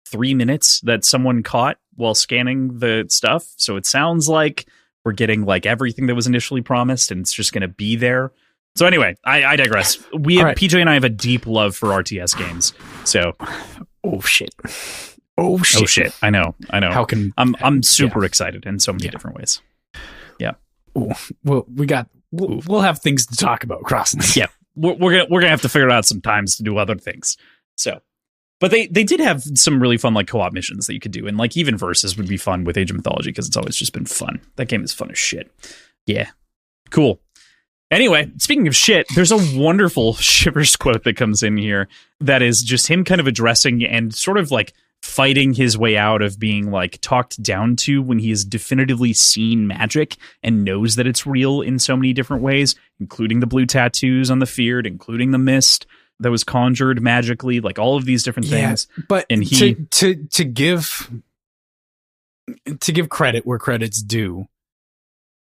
S1: 3 minutes that someone caught while scanning the stuff. So it sounds like we're getting like everything that was initially promised, and it's just going to be there. So anyway, I digress. PJ and I have a deep love for RTS games. So,
S2: oh shit.
S1: I know.
S2: How can
S1: I'm super excited in so many different ways. Yeah.
S2: Ooh. Well, we'll have things to talk about, Crossland.
S1: Yeah. We're gonna have to figure out some times to do other things. So, but they did have some really fun like co-op missions that you could do, and like even versus would be fun with Age of Mythology because it's always just been fun. That game is fun as shit. Yeah, cool. Anyway, speaking of shit, there's a wonderful Shivers quote that comes in here that is just him kind of addressing and sort of like fighting his way out of being like talked down to when he has definitively seen magic and knows that it's real in so many different ways, including the blue tattoos on the Feared, including the mist that was conjured magically, like all of these different things.
S2: But
S1: and he
S2: to give credit where credit's due,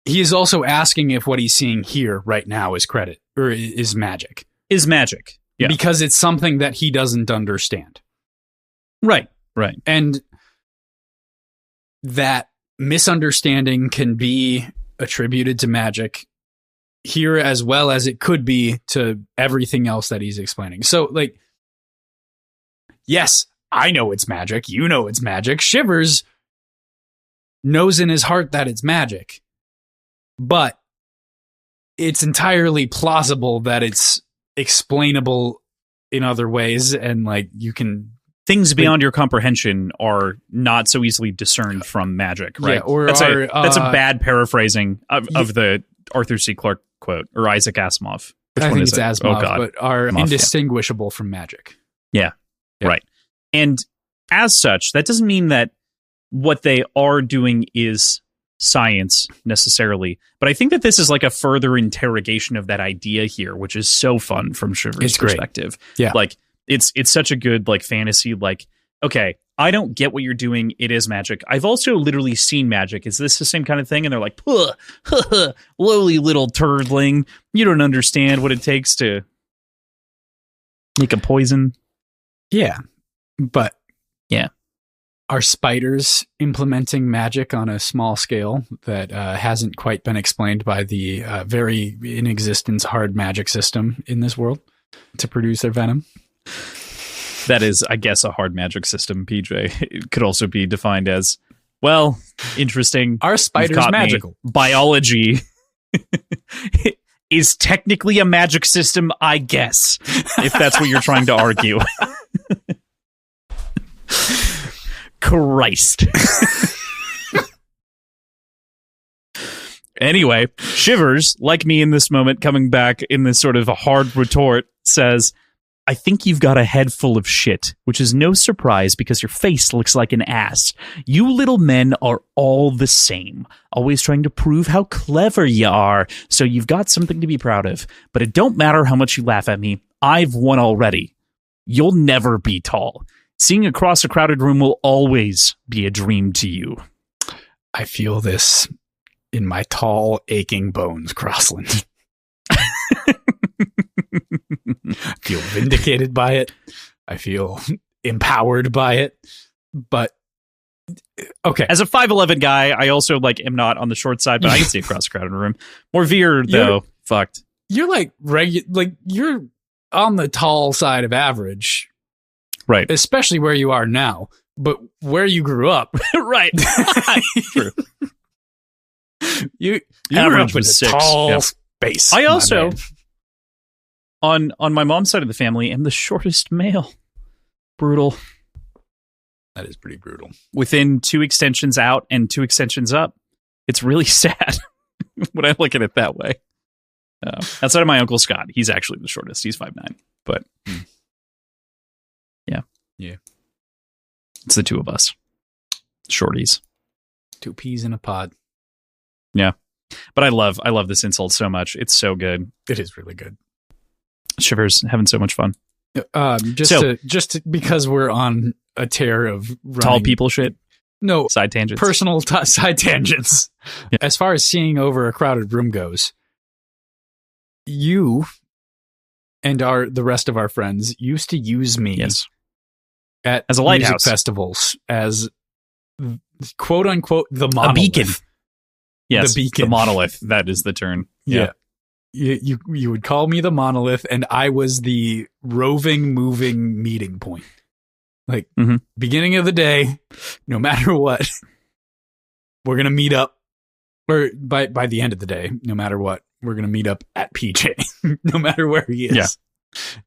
S2: he is also asking if what he's seeing here right now is credit or is magic.
S1: Is magic. Yeah.
S2: Because it's something that he doesn't understand.
S1: Right.
S2: And that misunderstanding can be attributed to magic here as well as it could be to everything else that he's explaining. So, like, yes, I know it's magic. You know it's magic. Shivers knows in his heart that it's magic. But it's entirely plausible that it's explainable in other ways, and like you can
S1: things beyond your comprehension are not so easily discerned from magic, right?
S2: Yeah, or
S1: that's a bad paraphrasing of the Arthur C. Clarke quote or Isaac Asimov.
S2: I think it's Asimov, but are indistinguishable from magic.
S1: Yeah, right. And as such, that doesn't mean that what they are doing is science necessarily, but I think that this is like a further interrogation of that idea here, which is so fun from Shivers' perspective.
S2: Yeah,
S1: like it's such a good like fantasy. Like, okay, I don't get what you're doing. It is magic. I've also literally seen magic. Is this the same kind of thing? And they're like, lowly little turdling. You don't understand what it takes to make a poison.
S2: Yeah, but
S1: yeah.
S2: Are spiders implementing magic on a small scale that hasn't quite been explained by the very in existence hard magic system in this world to produce their venom?
S1: That is, I guess, a hard magic system, PJ. It could also be defined as, well, interesting.
S2: Are spiders magical?
S1: Biology is technically a magic system, I guess, if that's what you're trying to argue. Christ. Anyway, Shivers, like me in this moment, coming back in this sort of a hard retort, says, I think you've got a head full of shit, which is no surprise because your face looks like an ass. You little men are all the same, always trying to prove how clever you are, so you've got something to be proud of. But it don't matter how much you laugh at me, I've won already. You'll never be tall. Seeing across a crowded room will always be a dream to you.
S2: I feel this in my tall, aching bones, Crossland. I feel vindicated by it. I feel empowered by it. But, okay.
S1: As a 5'11" guy, I also am not on the short side, but I can see across a crowded room. More veer, though, fucked.
S2: You're you're on the tall side of average.
S1: Right.
S2: Especially where you are now, but where you grew up.
S1: Right. True.
S2: You grew up with a tall space.
S1: I also, on my mom's side of the family, am the shortest male. Brutal.
S2: That is pretty brutal.
S1: Within 2 extensions out and 2 extensions up. It's really sad when I look at it that way. Outside of my Uncle Scott, he's actually the shortest. He's 5'9". But... Yeah. It's the 2 of us. Shorties.
S2: 2 peas in a pod.
S1: Yeah. But I love this insult so much. It's so good.
S2: It is really good.
S1: Shivers, having so much fun.
S2: Just because we're on a tear of
S1: tall people shit.
S2: No.
S1: Side tangents.
S2: Personal side tangents. Yeah. As far as seeing over a crowded room goes, you and the rest of our friends used to use me at
S1: as a
S2: music
S1: lighthouse
S2: festivals as quote unquote the monolith.
S1: A beacon. Yes,
S2: the beacon.
S1: The monolith. That is the term. Yeah.
S2: You would call me the monolith, and I was the roving, moving meeting point. Like, beginning of the day, no matter what, we're going to meet up. Or by the end of the day, no matter what, we're going to meet up at PJ, no matter where he is. Yeah.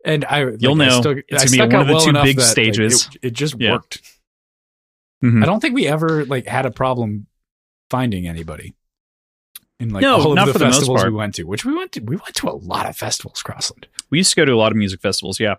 S2: And
S1: you'll know, it's going to be one of the two big stages.
S2: It just worked. I don't think we ever had a problem finding anybody in all of the festivals we went to, which we went to a lot of festivals, Crossland.
S1: We used to go to a lot of music festivals. Yeah.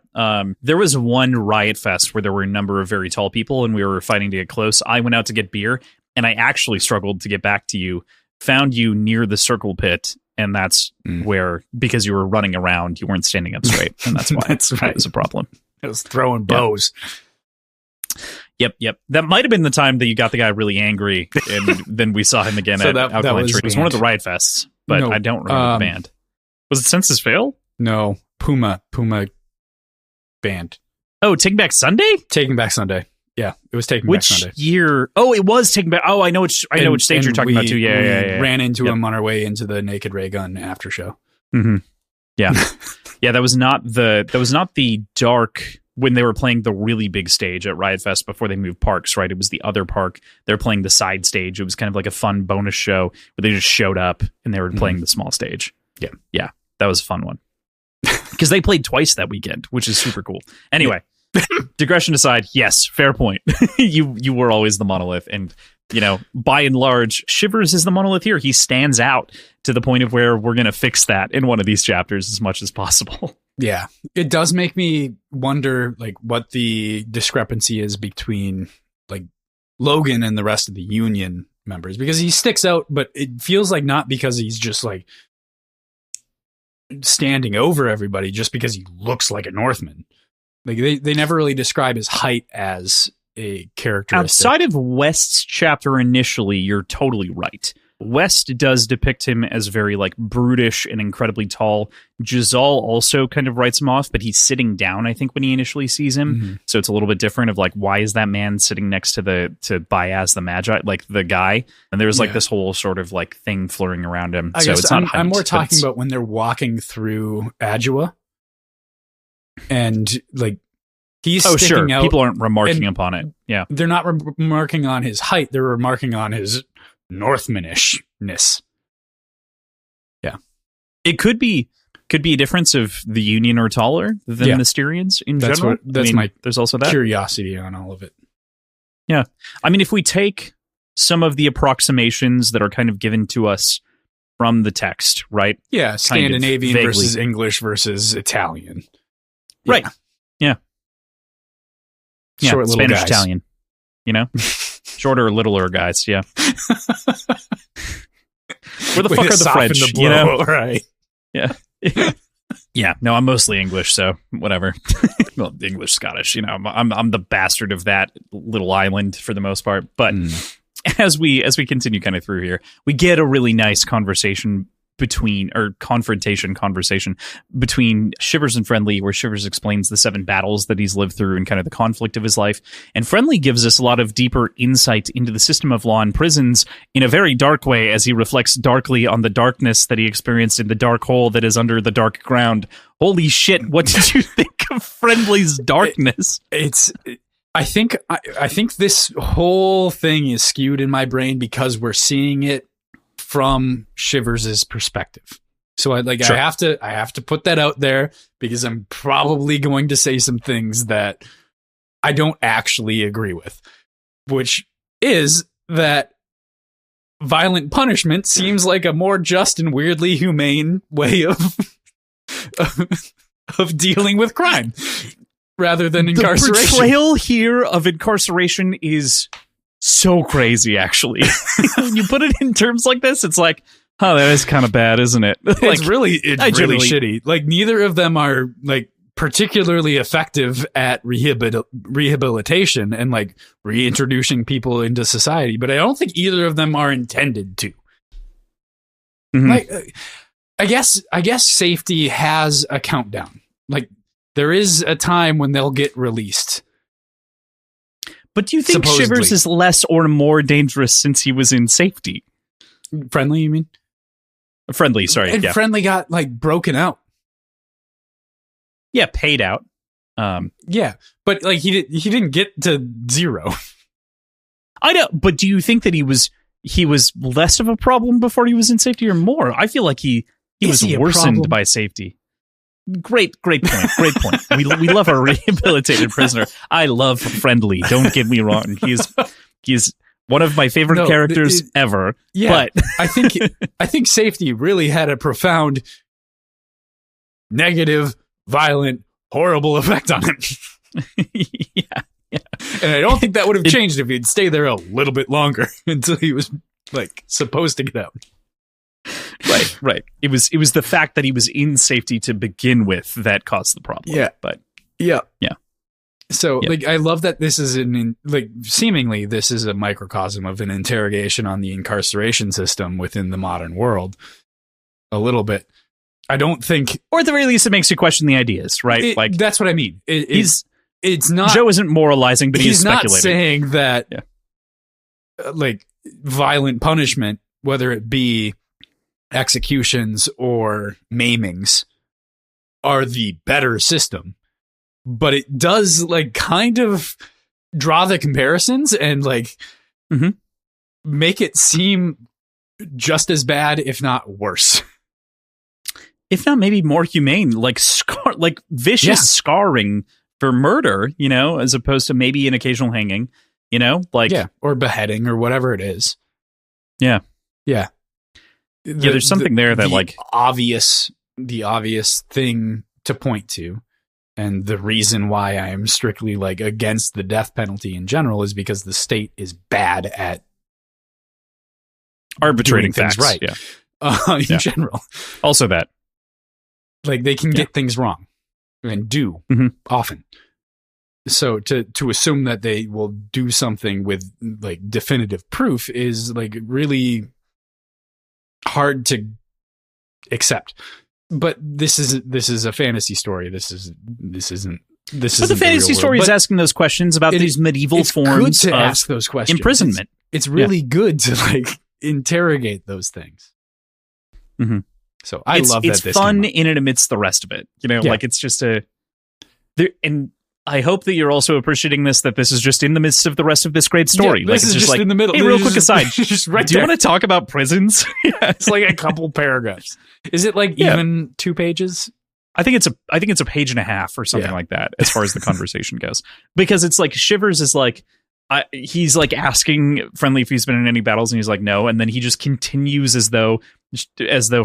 S1: There was one Riot Fest where there were a number of very tall people and we were fighting to get close. I went out to get beer and I actually struggled to get back to you, found you near the circle pit. And that's where, because you were running around, you weren't standing up straight. And that's why it was a problem.
S2: I was throwing bows.
S1: Yep. That might have been the time that you got the guy really angry, and then we saw him again at Alkaline Tree. It was one of the Riot Fests, but I don't remember the band. Was it Census Fail?
S2: No, Puma band.
S1: Oh, Taking Back Sunday?
S2: Taking Back Sunday. Yeah, it was Taking Back Sunday.
S1: Which year? Oh, it was Taking Back. Oh, I know which stage you're talking about too. Yeah,
S2: we ran into him on our way into the Naked Ray Gun after show.
S1: Yeah, yeah. That was not the dark when they were playing the really big stage at Riot Fest before they moved parks. Right, it was the other park. They're playing the side stage. It was kind of like a fun bonus show where they just showed up and they were playing the small stage. Yeah, that was a fun one because they played twice that weekend, which is super cool. Anyway. Digression aside, yes, fair point. You were always the monolith, and by and large, Shivers is the monolith here. He stands out to the point of where we're going to fix that in one of these chapters as much as possible.
S2: Yeah, it does make me wonder, what the discrepancy is between Logan and the rest of the Union members, because he sticks out, but it feels like not because he's just standing over everybody, just because he looks like a Northman. They never really describe his height as a characteristic.
S1: Outside of West's chapter initially, you're totally right. West does depict him as very brutish and incredibly tall. Giselle also kind of writes him off, but he's sitting down, I think, when he initially sees him. So it's a little bit different of why is that man sitting next to Baez the Magi, the guy? And there's this whole sort of thing flirting around him.
S2: I guess it's not height, I'm more talking about when they're walking through Adua. And he's sticking out.
S1: People aren't remarking upon it. Yeah,
S2: they're not remarking on his height. They're remarking on his Northmanishness. Yeah,
S1: it could be a difference of the Union are taller than the Styrians in general. There's also that
S2: curiosity on all of it.
S1: Yeah, I mean, if we take some of the approximations that are kind of given to us from the text, right?
S2: Yeah, Scandinavian versus English versus Italian.
S1: Right. Yeah.
S2: Short little
S1: Spanish
S2: guys.
S1: Italian. Shorter, littler guys. Yeah. Where the fuck are the French?
S2: Right.
S1: Yeah. Yeah. No, I'm mostly English, so whatever. Well, English, Scottish. I'm the bastard of that little island for the most part. But as we continue kind of through here, we get a really nice confrontation between Shivers and Friendly, where Shivers explains the 7 battles that he's lived through and kind of the conflict of his life. And Friendly gives us a lot of deeper insight into the system of law and prisons in a very dark way, as he reflects darkly on the darkness that he experienced in the dark hole that is under the dark ground. Holy shit, what did you think of Friendly's darkness?
S2: I think this whole thing is skewed in my brain because we're seeing it from Shivers' perspective. So I have to put that out there because I'm probably going to say some things that I don't actually agree with, which is that violent punishment seems like a more just and weirdly humane way of dealing with crime rather than incarceration.
S1: The portrayal here of incarceration is so crazy, actually. When you put it in terms like this, it's that is kind of bad, isn't it?
S2: It's really shitty. Neither of them are particularly effective at rehabilitation and reintroducing people into society, but I don't think either of them are intended to. I guess safety has a countdown. Like, there is a time when they'll get released.
S1: But do you think
S2: Supposedly.
S1: Shivers is less or more dangerous since he was in safety?
S2: Friendly, you mean?
S1: Friendly, sorry.
S2: And
S1: Yeah.
S2: Friendly got, like, broken out.
S1: Yeah, paid out.
S2: Yeah, but, like, he didn't get to 0.
S1: I know, but do you think that he was less of a problem before he was in safety or more? I feel like he was worsened by safety. Great point. Great point. We love our rehabilitated prisoner. I love Friendly. Don't get me wrong. He's one of my favorite characters ever.
S2: Yeah,
S1: but
S2: I think safety really had a profound negative, violent, horrible effect on him.
S1: Yeah.
S2: And I don't think that would have changed if he'd stayed there a little bit longer until he was, like, supposed to get out.
S1: Right. It was the fact that he was in safety to begin with that caused the problem.
S2: Yeah.
S1: But
S2: yeah. So,
S1: Yeah.
S2: like, I love that this is seemingly this is a microcosm of an interrogation on the incarceration system within the modern world. A little bit. I don't think,
S1: or at the very least, it makes you question the ideas, right?
S2: that's what I mean. It's not.
S1: Joe isn't moralizing, but he's
S2: not
S1: speculating.
S2: saying that, like, violent punishment, whether it be executions or maimings, are the better system. But it does, like, kind of draw the comparisons and, like, make it seem just as bad, if not worse.
S1: If not maybe more humane, like vicious scarring for murder, as opposed to maybe an occasional hanging,
S2: or beheading or whatever it is.
S1: Yeah.
S2: Yeah.
S1: There's something there that, like,
S2: the obvious thing to point to, and the reason why I am strictly, like, against the death penalty in general is because the state is bad at
S1: arbitrating
S2: things
S1: facts,
S2: right.
S1: Yeah.
S2: In general.
S1: Also that.
S2: Like, they can get things wrong and do often. So to assume that they will do something with, like, definitive proof is, like, really hard to accept. But this is a fantasy story. This isn't. But
S1: the fantasy story is asking those questions about these medieval forms
S2: good to
S1: of
S2: ask those questions.
S1: Imprisonment.
S2: It's really good to, like, interrogate those things.
S1: Mm-hmm.
S2: So I love that.
S1: It's fun in and amidst the rest of it. Like, it's just and I hope that you're also appreciating that this is just in the midst of the rest of this great story.
S2: Yeah, this is just like, in the middle.
S1: Hey, real quick aside,
S2: just right
S1: do you want to talk about prisons?
S2: It's like a couple paragraphs. Is it, like, even 2 pages?
S1: I think it's a page and a half or something like that, as far as the conversation goes. Because it's like Shivers is like, he's, like, asking Friendly if he's been in any battles, and he's like, no, and then he just continues as though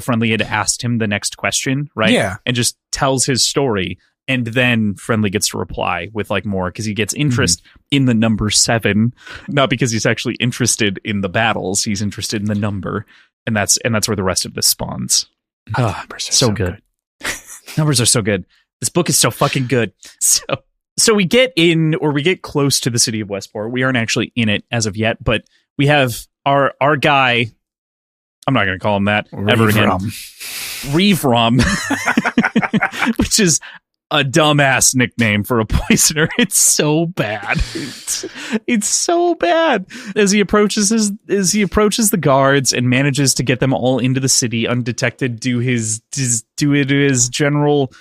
S1: Friendly had asked him the next question, right?
S2: Yeah,
S1: and just tells his story, and then Friendly gets to reply with, like, more, because he gets interest in the number 7, not because he's actually interested in the battles. He's interested in the number, and that's where the rest of this spawns.
S2: Numbers are
S1: so good. Numbers are so good. This book is so fucking good. So we get close to the city of Westport. We aren't actually in it as of yet, but we have our guy. I'm not going to call him that ever again. Reverom, which is a dumbass nickname for a poisoner. It's so bad. It's so bad. As he approaches the guards and manages to get them all into the city undetected, do his general.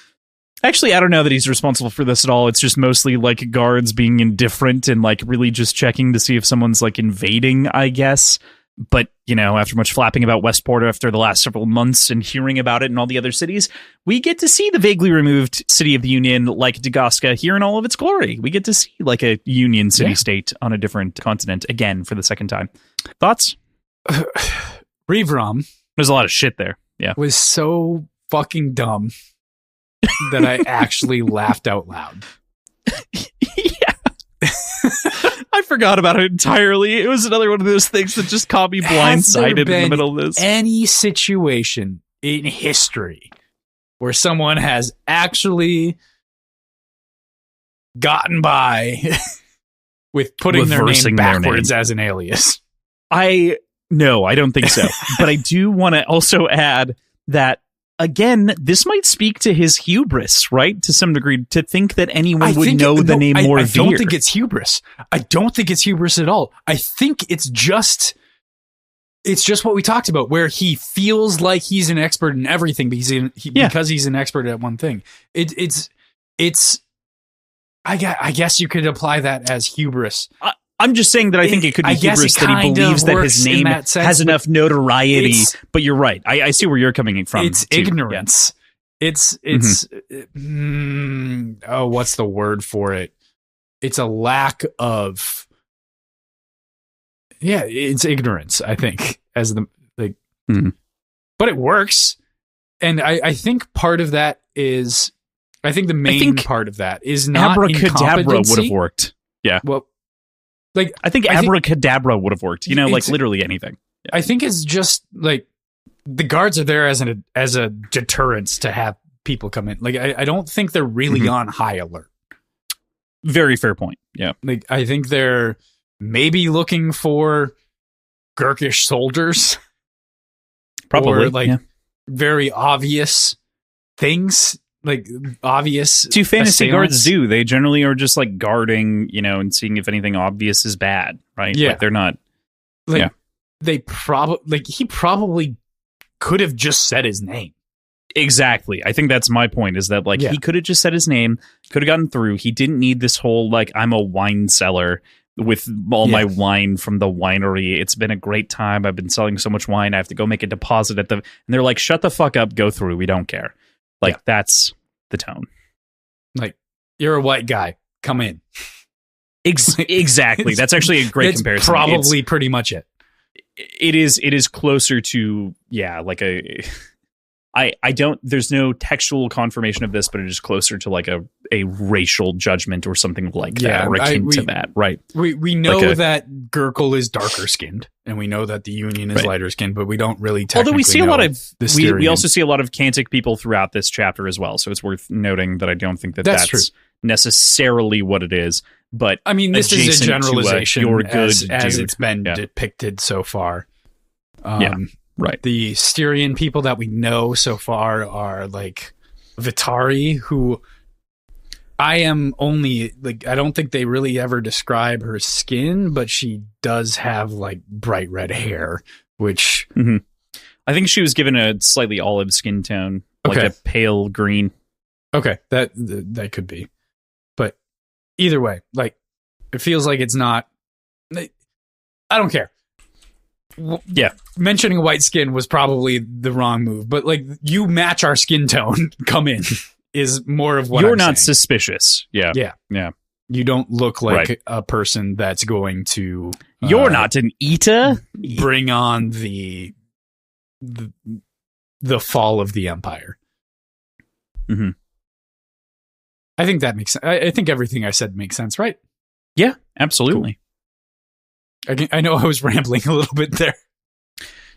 S1: Actually, I don't know that he's responsible for this at all. It's just mostly, like, guards being indifferent and, like, really just checking to see if someone's, like, invading, I guess. But, after much flapping about Westport after the last several months and hearing about it in all the other cities, we get to see the vaguely removed city of the Union, like Dagaska, here in all of its glory. We get to see, like, a Union city-state on a different continent again for the second time. Thoughts?
S2: Reverom.
S1: There's a lot of shit there. Yeah.
S2: Was so fucking dumb that I actually laughed out loud.
S1: Yeah. I forgot about it entirely. It was another one of those things that just caught me blindsided in the middle of this.
S2: Any situation in history where someone has actually gotten by with putting their name backwards as an alias?
S1: No, I don't think so. But I do want to also add that again, this might speak to his hubris, right? To some degree, to think that anyone would know the name Morveer.
S2: I don't think it's hubris. I don't think it's hubris at all. I think it's just what we talked about, where he feels like he's an expert in everything, because he's an expert at one thing. I guess you could apply that as hubris.
S1: I'm just saying that I think it could be hubris that he believes that his name has enough notoriety. But you're right. I see where you're coming from.
S2: It's ignorance. Yeah. It's what's the word for it? It's a lack of. Yeah, it's ignorance, I think, as the but it works. And I think part of that is, I think the main part of that is not
S1: abracadabra would have worked. Yeah.
S2: Well,
S1: I think abracadabra would have worked, literally anything. Yeah.
S2: I think it's just like the guards are there as a deterrence to have people come in. Like, I don't think they're really on high alert.
S1: Very fair point. Yeah.
S2: Like, I think they're maybe looking for Gurkish soldiers.
S1: Probably.
S2: Or very obvious things. Like, obvious.
S1: Do fantasy guards do? They generally are just like guarding, and seeing if anything obvious is bad, right?
S2: Yeah.
S1: Like, they're not.
S2: He probably could have just said his name.
S1: Exactly. I think that's my point, is that he could have just said his name, could have gotten through. He didn't need this whole, I'm a wine seller with all my wine from the winery. It's been a great time. I've been selling so much wine. I have to go make a deposit at and they're like, shut the fuck up, go through. We don't care. That's the tone. Like,
S2: you're a white guy. Come in.
S1: Exactly. That's actually a great comparison.
S2: Probably pretty much it.
S1: It is closer to, there's no textual confirmation of this, but it is closer to a racial judgment or something like that, or akin to that, right?
S2: We know that Gurkle is darker skinned, and we know that the Union is lighter skinned, but we don't really technically
S1: Although we see a lot of,
S2: we
S1: we also see a lot of Kantic people throughout this chapter as well, so it's worth noting that I don't think that's necessarily what it is, but
S2: I mean, this is a generalization as
S1: dude.
S2: It's been depicted so far.
S1: Right.
S2: The Styrian people that we know so far are Vitari, who I am only I don't think they really ever describe her skin, but she does have bright red hair, which
S1: I think she was given a slightly olive skin tone, like a pale green.
S2: Okay, that could be, but either way, it feels like it's not. I don't care.
S1: Yeah,
S2: mentioning white skin was probably the wrong move, but you match our skin tone. Come in is more of what
S1: you're
S2: I'm
S1: not
S2: saying.
S1: Suspicious. Yeah.
S2: You don't look like a person that's going to.
S1: You're not an Eta.
S2: Bring on the fall of the empire. I think that makes sense. I think everything I said makes sense, right?
S1: Yeah, absolutely.
S2: Cool. I know I was rambling a little bit there.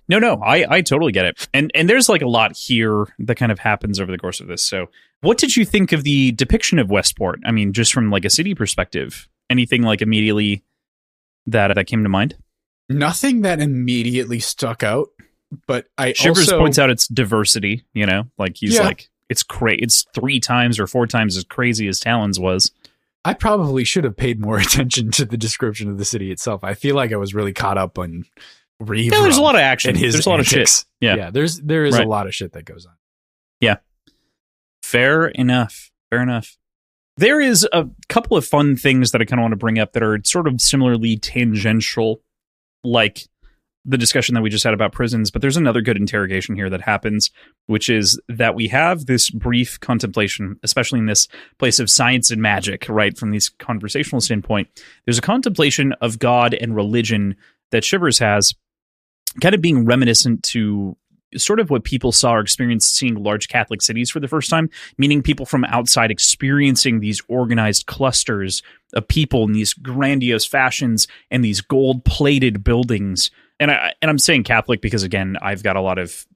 S1: No, I totally get it. And there's a lot here that kind of happens over the course of this. So what did you think of the depiction of Westport? I mean, just from a city perspective, anything immediately that came to mind?
S2: Nothing that immediately stuck out, but
S1: Shivers points out its diversity, he's it's crazy. It's 3 times or 4 times as crazy as Talon's was.
S2: I probably should have paid more attention to the description of the city itself. I feel like I was really caught up on Reeve.
S1: Yeah, there's a lot of action. There's a lot of shit.
S2: Yeah, there is a lot of shit that goes on.
S1: Yeah. Fair enough. There is a couple of fun things that I kind of want to bring up that are sort of similarly tangential, like the discussion that we just had about prisons, but there's another good interrogation here that happens, which is that we have this brief contemplation, especially in this place of science and magic, right? From this conversational standpoint, there's a contemplation of God and religion that Shivers has, kind of being reminiscent to sort of what people saw or experienced seeing large Catholic cities for the first time, meaning people from outside experiencing these organized clusters of people in these grandiose fashions and these gold-plated buildings. And I'm saying Catholic because, again, I've got a lot of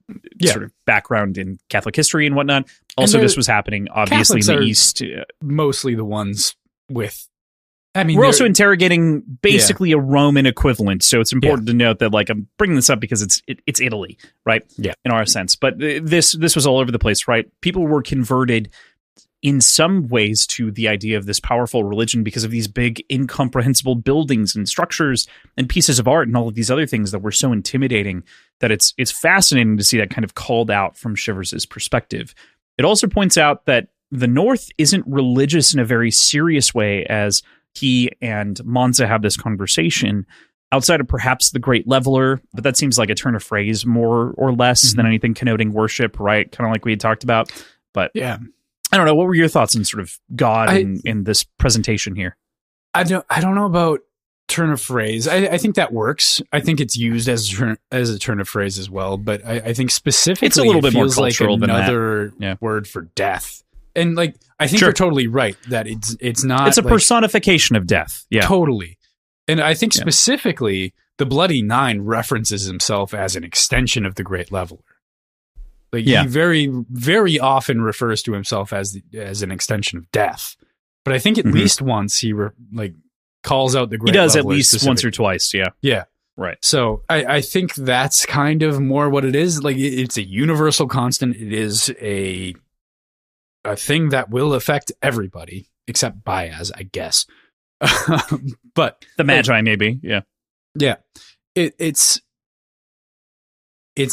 S1: sort of background in Catholic history and whatnot. Also, this was happening, obviously,
S2: Catholics
S1: in the East.
S2: Mostly the ones with I mean,
S1: we're also interrogating basically a Roman equivalent, so it's important to note that, like, I'm bringing this up because it's Italy, right?
S2: Yeah.
S1: In our sense, but this was all over the place, right? People were converted in some ways to the idea of this powerful religion because of these big, incomprehensible buildings and structures and pieces of art and all of these other things that were so intimidating that it's fascinating to see that kind of called out from Shivers' perspective. It also points out that the North isn't religious in a very serious way, as he and Monza have this conversation outside of perhaps the Great Leveler, but that seems like a turn of phrase more or less than anything connoting worship, right? Kind of like we had talked about. But
S2: yeah,
S1: I don't know. What were your thoughts on sort of God in this presentation here?
S2: I don't know about turn of phrase. I think that works. I think it's used as a turn of phrase as well. But I think specifically,
S1: it's a little bit more cultural
S2: like
S1: than
S2: another word for death. And like, I think you're totally right that it's not.
S1: It's a personification of death. Yeah,
S2: totally. And I think specifically, the Bloody Nine references himself as an extension of the Great Leveler. Like he very, very often refers to himself as an extension of death. But I think at least once he calls out the Great Leveler. He does at least
S1: once or twice. Yeah.
S2: Yeah.
S1: Right.
S2: So I think that's kind of more what it is. Like it's a universal constant. It is a thing that will affect everybody except Baez, I guess. But
S1: the Magi, maybe. Yeah.
S2: Yeah. It's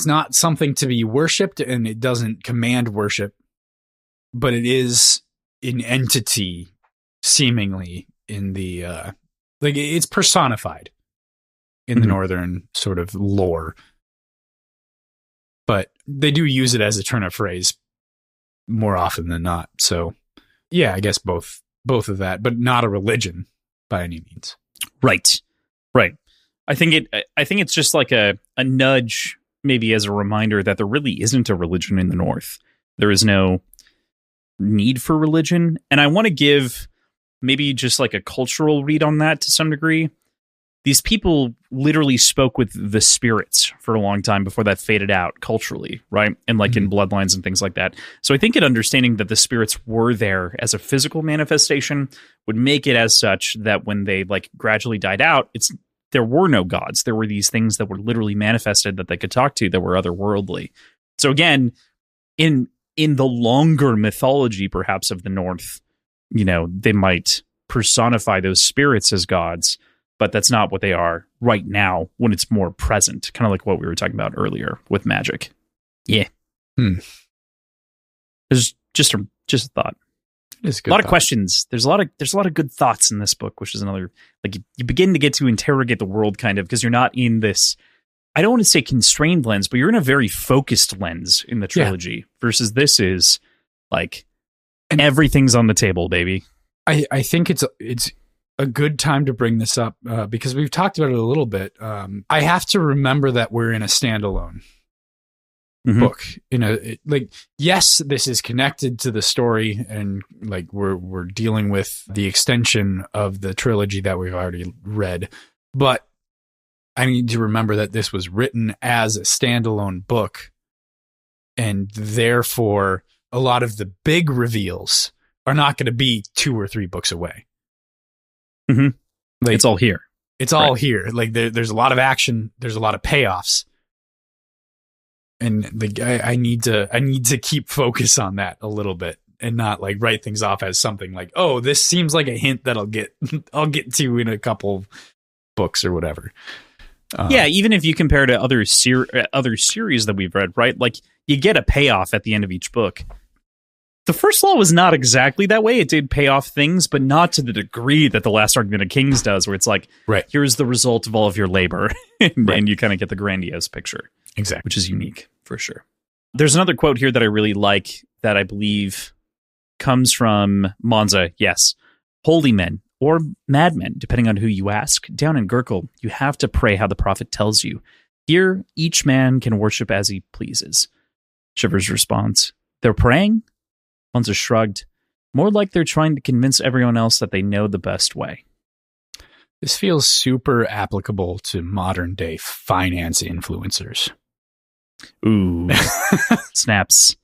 S2: not something to be worshipped, and it doesn't command worship, but it is an entity seemingly in the it's personified in the Northern sort of lore. But they do use it as a turn of phrase more often than not. So yeah, I guess both of that, but not a religion by any means.
S1: Right. I think it's just like a nudge, maybe as a reminder that there really isn't a religion in the North. There is no need for religion. And I want to give maybe just like a cultural read on that to some degree. These people literally spoke with the spirits for a long time before that faded out culturally, right? And like in bloodlines and things like that. So I think an understanding that the spirits were there as a physical manifestation would make it as such that when they like gradually died out, there were no gods. There were these things that were literally manifested that they could talk to that were otherworldly. So again, in the longer mythology, perhaps of the North, they might personify those spirits as gods, but that's not what they are right now when it's more present, kind of like what we were talking about earlier with magic. Yeah. There's just a thought.
S2: It's
S1: a lot of questions. There's a lot of good thoughts in this book, which is another, like, you begin to get to interrogate the world kind of, because you're not in this, I don't want to say constrained lens, but you're in a very focused lens in the trilogy versus this is like everything's on the table, baby.
S2: I think it's a good time to bring this up because we've talked about it a little bit. I have to remember that we're in a standalone book. Yes, this is connected to the story, and like we're dealing with the extension of the trilogy that we've already read. But I need to remember that this was written as a standalone book, and therefore a lot of the big reveals are not going to be 2 or 3 books away.
S1: It's all here.
S2: It's all here. Like there's a lot of action. There's a lot of payoffs, and like I need to keep focus on that a little bit and not like write things off as something like, oh, this seems like a hint that I'll get to in a couple books or whatever.
S1: Even if you compare to other series that we've read, right? Like you get a payoff at the end of each book. The First Law was not exactly that way. It did pay off things, but not to the degree that The Last Argument of Kings does, where it's like, here's the result of all of your labor, and you kind of get the grandiose picture.
S2: Exactly.
S1: Which is unique, for sure. There's another quote here that I really like that I believe comes from Monza. Yes. Holy men, or madmen, depending on who you ask, down in Gurkle, you have to pray how the prophet tells you. Here, each man can worship as he pleases. Shivers responds, they're praying? Monza shrugged, more like they're trying to convince everyone else that they know the best way.
S2: This feels super applicable to modern day finance influencers.
S1: Ooh. Snaps.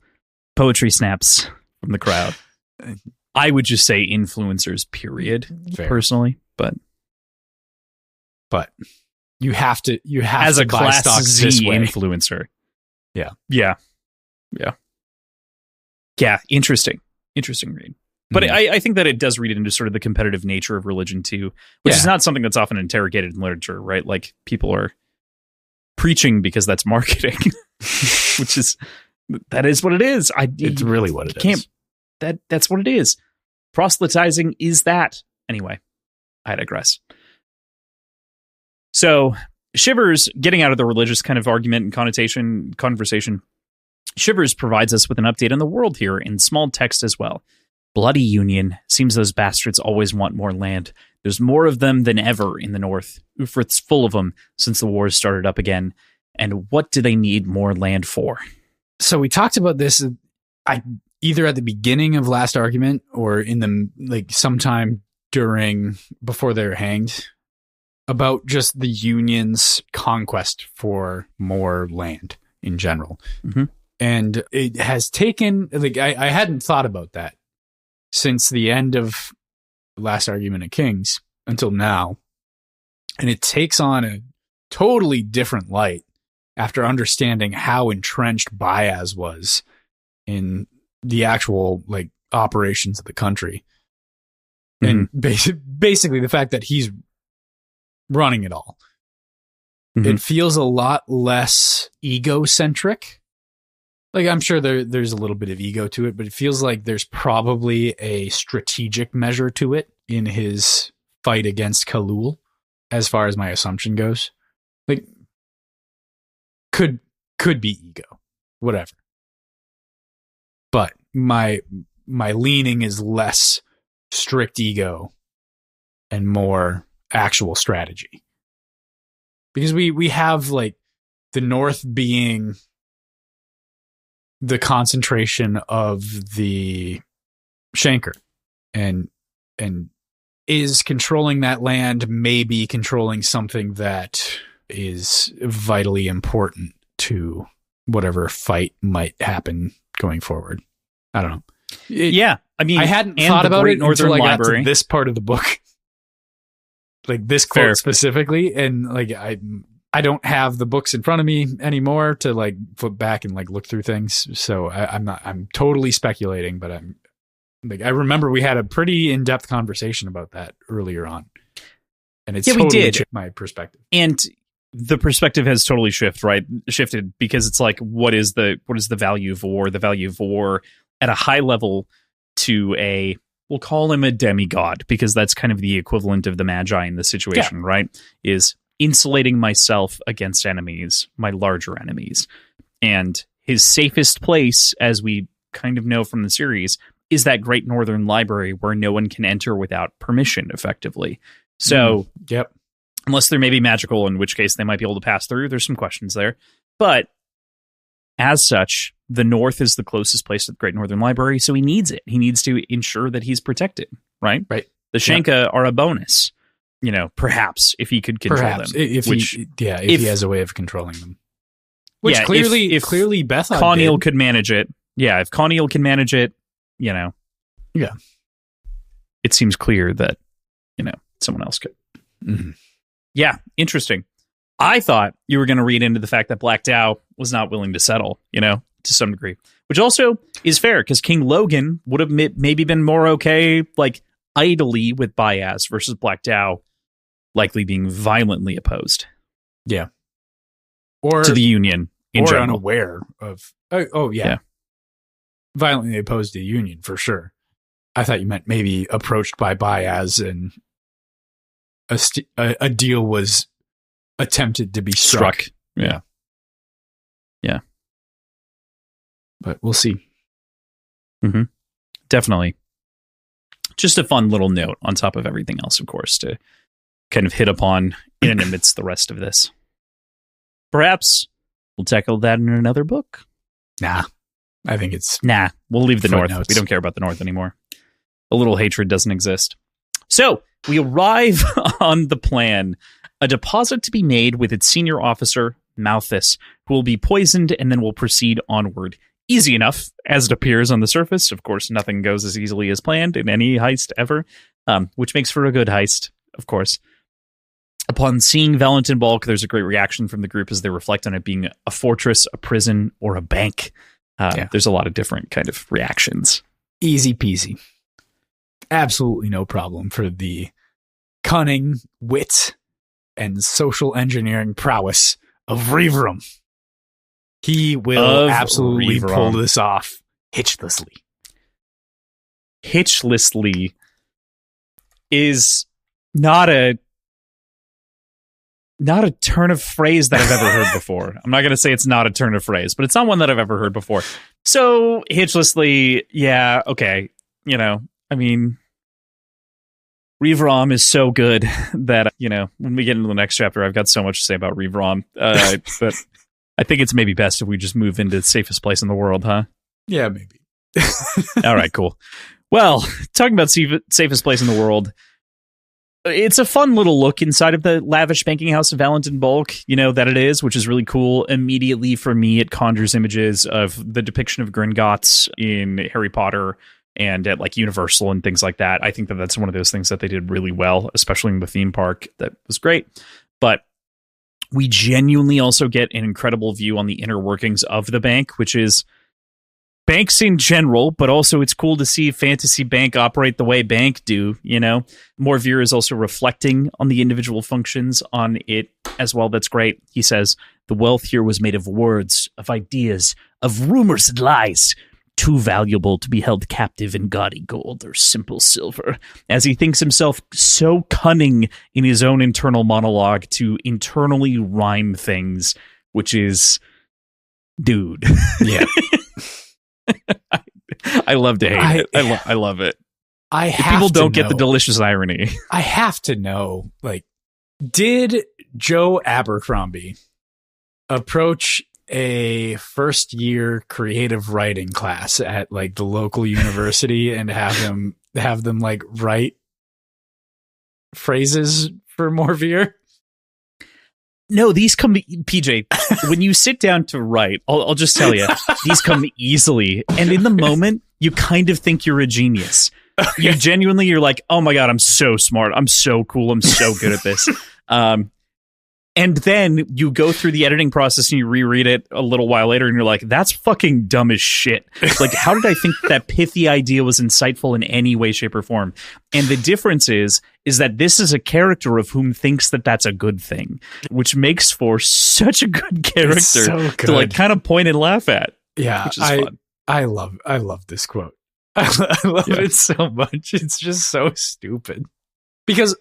S1: Poetry snaps from the crowd. I would just say influencers, period, personally. but
S2: you have to
S1: as
S2: to
S1: a
S2: buy
S1: Class
S2: stocks
S1: Z
S2: this way.
S1: influencer.
S2: Yeah.
S1: Interesting read. But I think that it does read into sort of the competitive nature of religion too, which is not something that's often interrogated in literature, right? Like people are preaching because that's marketing, that is what it is.
S2: It's really what it is.
S1: That's what it is. Proselytizing is that. Anyway, I digress. So Shivers, getting out of the religious kind of argument and conversation, Shivers provides us with an update on the world here in small text as well. Bloody Union. Seems those bastards always want more land. There's more of them than ever in the north. Ufrith's full of them since the wars started up again. And what do they need more land for?
S2: So we talked about this either at the beginning of last argument or in the sometime before they're hanged, about just the Union's conquest for more land in general.
S1: Mm-hmm.
S2: And it has taken, I hadn't thought about that since the end of last argument of Kings until now. And it takes on a totally different light after understanding how entrenched Baez was in the actual operations of the country. And basically the fact that he's running it all. It feels a lot less egocentric. I'm sure there's a little bit of ego to it, but it feels like there's probably a strategic measure to it in his fight against Khalul, as far as my assumption goes. Could be ego, whatever. But my leaning is less strict ego and more actual strategy. Because we have the North being the concentration of the Shanker and is controlling that land, maybe controlling something that is vitally important to whatever fight might happen going forward. I don't know.
S1: I
S2: hadn't thought about it until I got to this part of the book. This quote specifically, and I don't have the books in front of me anymore to flip back and look through things. So I'm totally speculating, but I remember we had a pretty in-depth conversation about that earlier on. And it's totally changed my perspective.
S1: And the perspective has totally shifted because it's what is the value of war? The value of war at a high level to we'll call him a demigod, because that's kind of the equivalent of the Magi in this situation, right? Is insulating myself against enemies, my larger enemies. And his safest place, as we kind of know from the series, is that Great Northern Library where no one can enter without permission, effectively. So, unless they're maybe magical, in which case they might be able to pass through. There's some questions there. But as such, the North is the closest place to the Great Northern Library, so he needs it. He needs to ensure that he's protected, right?
S2: Right.
S1: The Shanka are a bonus, perhaps, if he could control them.
S2: If he has a way of controlling them. Which clearly Bethod
S1: Conneal could manage it. Yeah, if Conneal can manage it,
S2: Yeah.
S1: It seems clear that, someone else could.
S2: Mm-hmm.
S1: Yeah, interesting. I thought you were going to read into the fact that Black Dow was not willing to settle, to some degree, which also is fair because King Logan would have maybe been more okay, idly with Baez versus Black Dow likely being violently opposed.
S2: Yeah. Or
S1: to the Union in general.
S2: Unaware of, violently opposed to the Union for sure. I thought you meant maybe approached by Baez and a deal was attempted to be struck.
S1: Yeah.
S2: But we'll see.
S1: Mm-hmm. Definitely. Just a fun little note on top of everything else, of course, to kind of hit upon in and amidst the rest of this. Perhaps we'll tackle that in another book.
S2: Nah. I think it's...
S1: Nah, we'll leave the North.
S2: Notes.
S1: We don't care about the North anymore. A little hatred doesn't exist. So, we arrive on the plan. A deposit to be made with its senior officer, Malthus, who will be poisoned and then will proceed onward. Easy enough, as it appears on the surface. Of course, nothing goes as easily as planned in any heist ever, which makes for a good heist. of course. Upon seeing Valentin Bulk, there's a great reaction from the group as they reflect on it being a fortress, a prison, or a bank. There's a lot of different kind of reactions.
S2: Easy peasy. Absolutely no problem for the cunning, wit, and social engineering prowess of Reverum. He will absolutely pull this off hitchlessly.
S1: Hitchlessly is not a turn of phrase that I've ever heard before. I'm not going to say it's not a turn of phrase, but it's not one that I've ever heard before. So hitchlessly, yeah, okay. You know, I mean, Reverum is so good that, you know, when we get into the next chapter, I've got so much to say about Reverum. But I think it's maybe best if we just move into the safest place in the world, huh?
S2: Yeah, maybe.
S1: All right, cool. Well, talking about safest place in the world, it's a fun little look inside of the lavish banking house of Valentin Bulk, you know, that it is, which is really cool. Immediately for me, it conjures images of the depiction of Gringotts in Harry Potter and at like Universal and things like that. I think that that's one of those things that they did really well, especially in the theme park. That was great. But we genuinely also get an incredible view on the inner workings of the bank, which is banks in general, but also it's cool to see Fantasy Bank operate the way bank do, you know. Morveer is also reflecting on the individual functions on it as well. That's great. He says, the wealth here was made of words, of ideas, of rumors and lies, too valuable to be held captive in gaudy gold or simple silver, as he thinks himself so cunning in his own internal monologue to internally rhyme things, which is, dude.
S2: Yeah.
S1: I love to hate it. I love it. People don't get the delicious irony.
S2: I have to know, like, did Joe Abercrombie approach a first year creative writing class at like the local university and have them like write phrases for Morveer?
S1: No, these come, PJ, when you sit down to write, I'll just tell you, these come easily. And in the moment, you kind of think you're a genius. Okay. You're like, oh my God, I'm so smart. I'm so cool. I'm so good at this. And then you go through the editing process and you reread it a little while later and you're like, that's fucking dumb as shit. Like, how did I think that pithy idea was insightful in any way, shape, or form? And the difference is that this is a character of whom thinks that that's a good thing, which makes for such a good character to like kind of point and laugh at.
S2: Yeah,
S1: which is fun.
S2: I love this quote. I love it so much. It's just so stupid. Because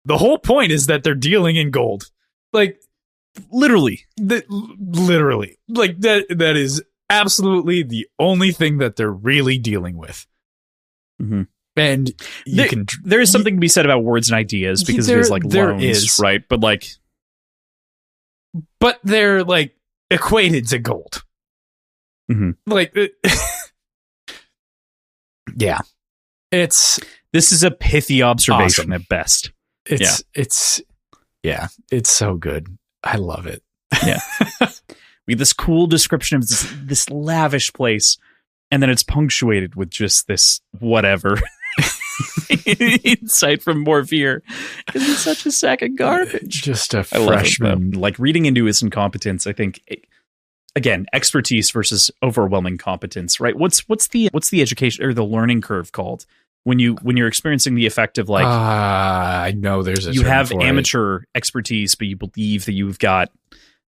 S2: the whole point is that they're dealing in gold. Like,
S1: literally.
S2: Like, that is absolutely the only thing that they're really dealing with.
S1: Mm-hmm.
S2: And
S1: there is something to be said about words and ideas, because there's like loans, right? But
S2: they're like equated to gold.
S1: Mm-hmm.
S2: Like, yeah. This
S1: is a pithy observation at best.
S2: It's so good. I love it.
S1: Yeah. We have this cool description of this lavish place, and then it's punctuated with just this whatever insight from Morveer, because he's such a sack of garbage.
S2: Just a freshman.
S1: Like, reading into his incompetence, I think, again, expertise versus overwhelming competence, right? What's the education or the learning curve called? When you're experiencing the effect of like,
S2: I know there's a
S1: you have amateur expertise, but you believe that you've got,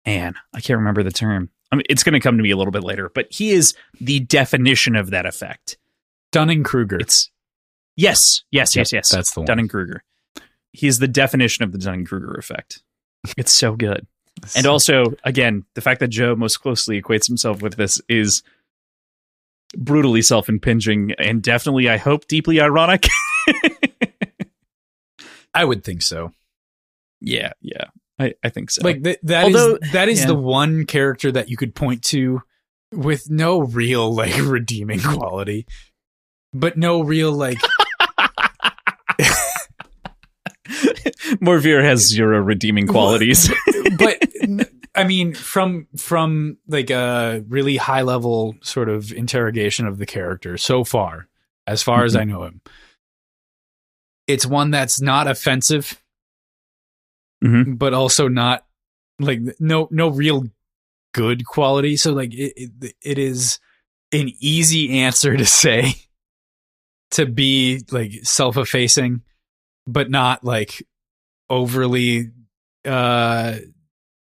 S1: man, I can't remember the term. I mean, it's going to come to me a little bit later, but he is the definition of that effect.
S2: Dunning-Kruger.
S1: Yes.
S2: That's the one.
S1: Dunning-Kruger. He is the definition of the Dunning-Kruger effect. It's so good. And also, again, the fact that Joe most closely equates himself with this is brutally self-impinging and definitely, I hope, deeply ironic.
S2: I would think so.
S1: Yeah. I think so.
S2: Like that is the one character that you could point to with no real like redeeming quality, but no real like.
S1: Morveer has zero redeeming qualities,
S2: but I mean, from like a really high level sort of interrogation of the character so far, as I know him, it's one that's not offensive, but also not like no real good quality. So like it is an easy answer to say, to be like self-effacing, but not like overly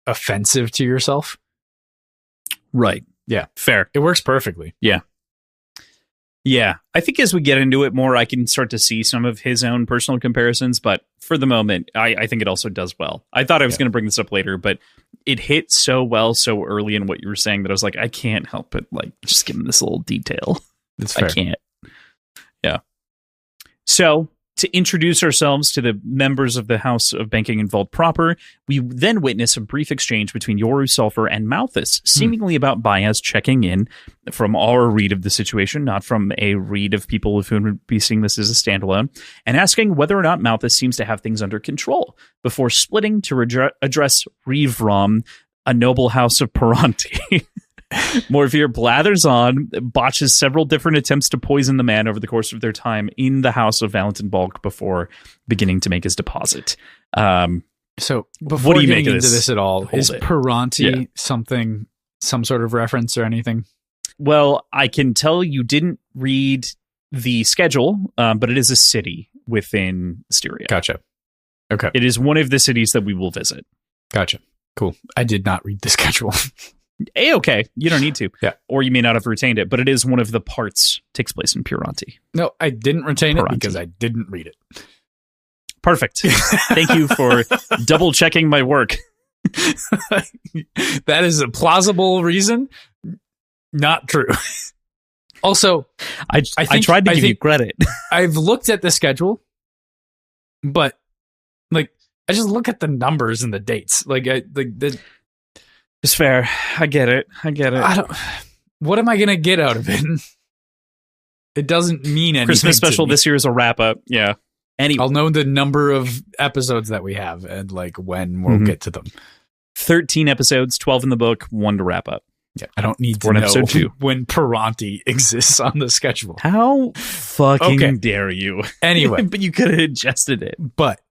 S2: offensive to yourself.
S1: Right.
S2: Yeah.
S1: Fair.
S2: It works perfectly.
S1: Yeah. Yeah. I think as we get into it more, I can start to see some of his own personal comparisons, but for the moment, I think it also does well. I thought I was going to bring this up later, but it hit so well so early in what you were saying that I was like, I can't help but like just give him this little detail.
S2: That's fair.
S1: I can't. Yeah. So to introduce ourselves to the members of the House of Banking and Vault proper, we then witness a brief exchange between Yoru Sulfur and Malthus, seemingly about Baez checking in from our read of the situation, not from a read of people of whom would be seeing this as a standalone, and asking whether or not Malthus seems to have things under control, before splitting to address Rivram, a noble house of Peranti. Morvier blathers on, botches several different attempts to poison the man over the course of their time in the house of Valentin Bulk before beginning to make his deposit.
S2: So before
S1: what do you
S2: getting
S1: make of
S2: into this at all, is
S1: it?
S2: Peranti some sort of reference or anything?
S1: Well, I can tell you didn't read the schedule, but it is a city within Styria.
S2: Gotcha. Okay.
S1: It is one of the cities that we will visit.
S2: Gotcha. Cool. I did not read the schedule.
S1: Okay, you don't need to.
S2: Yeah.
S1: Or you may not have retained it, but it is one of the parts takes place in Peranti.
S2: No, I didn't retain
S1: Peranti.
S2: it because I didn't read it.
S1: Perfect. Thank you for double checking my work.
S2: That is a plausible reason. Not true. Also,
S1: I tried to give you credit.
S2: I've looked at the schedule, but like I just look at the numbers and the dates.
S1: It's fair. I get it.
S2: What am I gonna get out of it? It doesn't mean anything.
S1: Christmas special this year is a wrap up. Yeah. Anyway,
S2: I'll know the number of episodes that we have and like when we'll get to them.
S1: 13 episodes, 12 in the book, 1 to wrap up.
S2: Yeah, I don't need to know
S1: episode 2
S2: when Peranti exists on the schedule.
S1: How fucking dare you?
S2: Anyway,
S1: but you could have adjusted it.
S2: But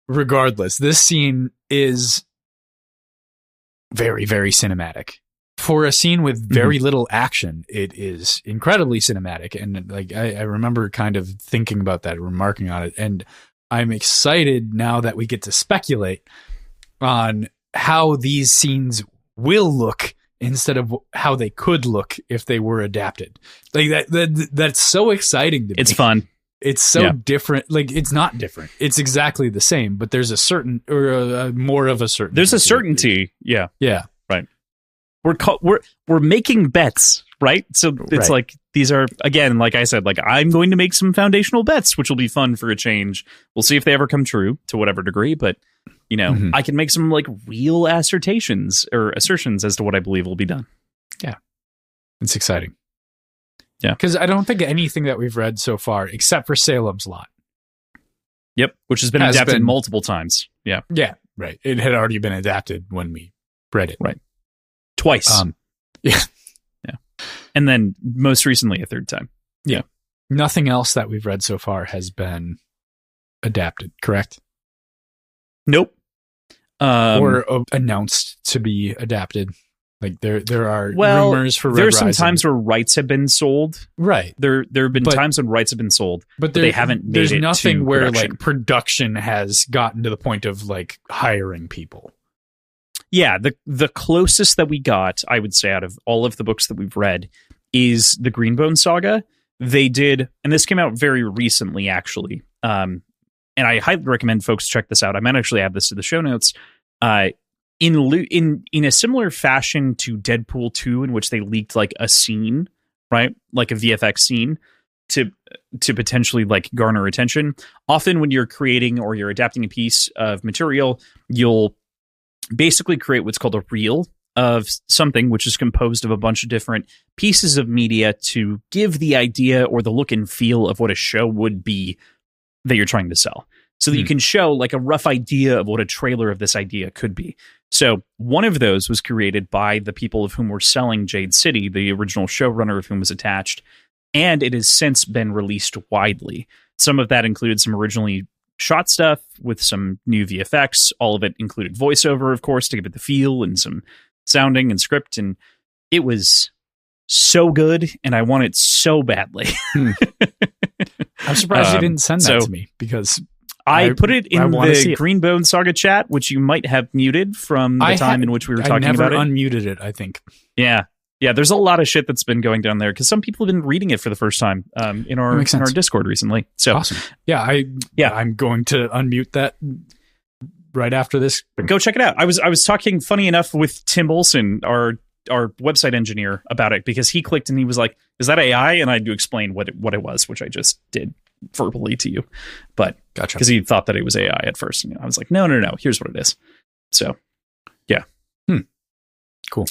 S2: regardless, this scene is very, very cinematic. For a scene with very little action, it is incredibly cinematic. And like I remember kind of thinking about that, remarking on it. And I'm excited now that we get to speculate on how these scenes will look instead of how they could look if they were adapted. Like that's so exciting to me.
S1: It's fun.
S2: It's so different. Like it's not different. It's exactly the same, but there's a certain or more of a certainty.
S1: There's a certainty. Yeah.
S2: Yeah.
S1: Right. We're making bets, right? So it's like these are, again, like I said, like I'm going to make some foundational bets, which will be fun for a change. We'll see if they ever come true to whatever degree, but you know, I can make some like real assertions as to what I believe will be done.
S2: Yeah. It's exciting.
S1: Yeah.
S2: Because I don't think anything that we've read so far, except for Salem's Lot.
S1: Yep. Which has been adapted multiple times. Yeah.
S2: Yeah. Right. It had already been adapted when we read it.
S1: Right. Twice.
S2: Yeah.
S1: Yeah. And then most recently a third time.
S2: Yeah. Nothing else that we've read so far has been adapted, correct?
S1: Nope.
S2: Or announced to be adapted. Like there are rumors for Red
S1: there are
S2: Rising.
S1: some times where rights have been sold.
S2: Right.
S1: There have been times when rights have been sold, but they haven't made
S2: there's
S1: it
S2: nothing
S1: to
S2: where
S1: production.
S2: like production has gotten to the point of like hiring people.
S1: Yeah, the closest that we got, I would say, out of all of the books that we've read is the Greenbone Saga. They did, and this came out very recently, actually. And I highly recommend folks check this out. I might actually add this to the show notes. In a similar fashion to Deadpool 2, in which they leaked like a scene, right? Like a VFX scene to potentially like garner attention. Often when you're creating or you're adapting a piece of material, you'll basically create what's called a reel of something, which is composed of a bunch of different pieces of media to give the idea or the look and feel of what a show would be that you're trying to sell. So that you can show like a rough idea of what a trailer of this idea could be. So one of those was created by the people of whom were selling Jade City, the original showrunner of whom was attached, and it has since been released widely. Some of that included some originally shot stuff with some new VFX. All of it included voiceover, of course, to give it the feel and some sounding and script. And it was so good, and I want it so badly.
S2: I'm surprised you didn't send that to me, because
S1: I put it in the Greenbone Saga chat, which you might have muted from the time in which we were talking about it.
S2: I never unmuted it, I think.
S1: Yeah. Yeah, there's a lot of shit that's been going down there because some people have been reading it for the first time in our Discord recently. So
S2: awesome. Yeah, I'm going to unmute that right after this.
S1: Go check it out. I was talking, funny enough, with Tim Olson, our website engineer, about it, because he clicked and he was like, "Is that AI?" And I had to explain what it was, which I just did verbally to you. But
S2: gotcha,
S1: because he thought that it was AI at first. And I was like, no, here's what it is. So yeah.
S2: Cool.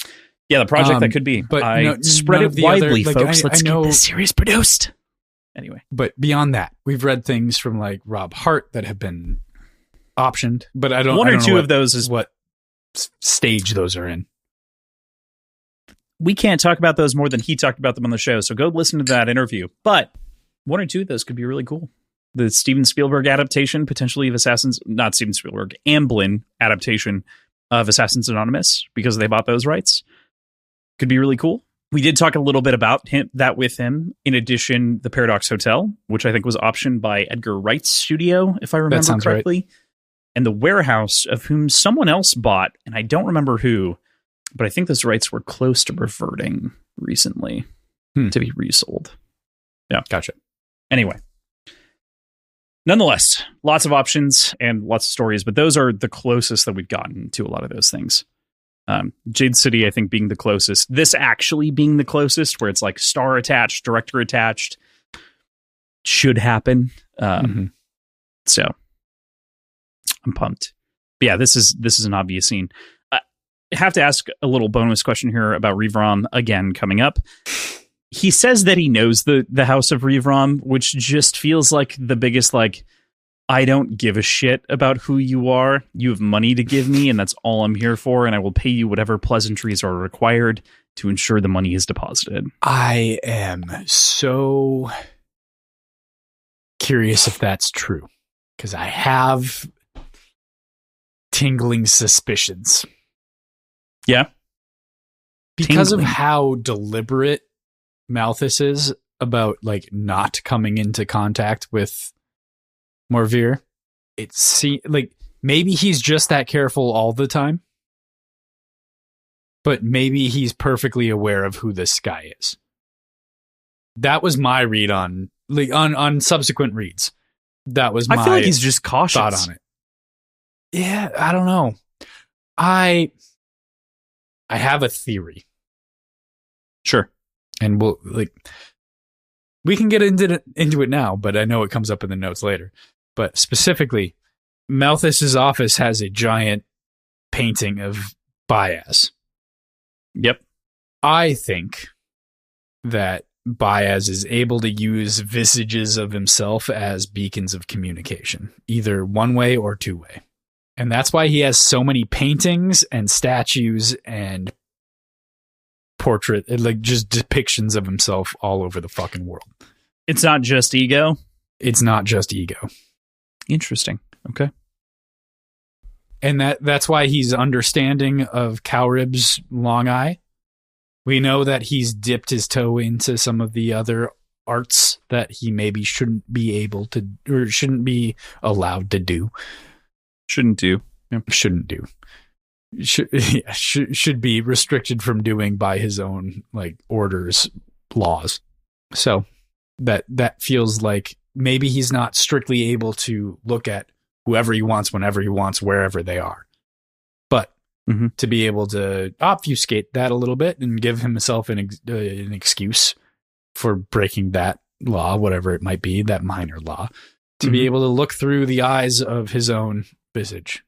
S1: Yeah, the project that could be. But I spread it widely, folks. Let's get this series produced. Anyway.
S2: But beyond that, we've read things from like Rob Hart that have been optioned, but I don't know
S1: two of those is
S2: what stage those are in.
S1: We can't talk about those more than he talked about them on the show, so go listen to that interview. But 1 or 2 of those could be really cool. The Steven Spielberg adaptation, potentially, of not Steven Spielberg, Amblin adaptation of Assassins Anonymous, because they bought those rights, could be really cool. We did talk a little bit about that with him. In addition, the Paradox Hotel, which I think was optioned by Edgar Wright's studio, if I remember correctly. Right. And the Warehouse, of whom someone else bought, and I don't remember who, but I think those rights were close to reverting recently to be resold. Yeah.
S2: Gotcha.
S1: Anyway. Nonetheless, lots of options and lots of stories, but those are the closest that we've gotten to a lot of those things. Jade City, I think, being the closest. This actually being the closest, where it's like star attached, director attached, should happen. So I'm pumped. But yeah, this is an obvious scene. I have to ask a little bonus question here about Rivram again coming up. He says that he knows the House of Rivram, which just feels like the biggest, like, I don't give a shit about who you are. You have money to give me, and that's all I'm here for, and I will pay you whatever pleasantries are required to ensure the money is deposited.
S2: I am so curious if that's true, because I have tingling suspicions.
S1: Yeah?
S2: Because of how deliberate Malthus is about, like, not coming into contact with Morvir. It seems like maybe he's just that careful all the time, but maybe he's perfectly aware of who this guy is. That was my read on subsequent reads. That was my
S1: I feel like he's just cautious
S2: thought on it. Yeah, I don't know. I have a theory.
S1: Sure.
S2: And we can get into it now, but I know it comes up in the notes later. But specifically, Malthus's office has a giant painting of Baez.
S1: Yep.
S2: I think that Baez is able to use visages of himself as beacons of communication, either one way or two way. And that's why he has so many paintings and statues and portrait, like just depictions of himself all over the fucking world.
S1: It's not just ego.
S2: It's not just ego.
S1: Interesting. Okay.
S2: And that's why he's understanding of Cowrib's long eye. We know that he's dipped his toe into some of the other arts that he maybe shouldn't be able to, or shouldn't be allowed to do.
S1: Shouldn't do.
S2: Yep. Shouldn't do. Should be restricted from doing by his own, like, orders, laws. So that feels like maybe he's not strictly able to look at whoever he wants, whenever he wants, wherever they are. But to be able to obfuscate that a little bit and give himself an excuse for breaking that law, whatever it might be, that minor law, to be able to look through the eyes of his own visage.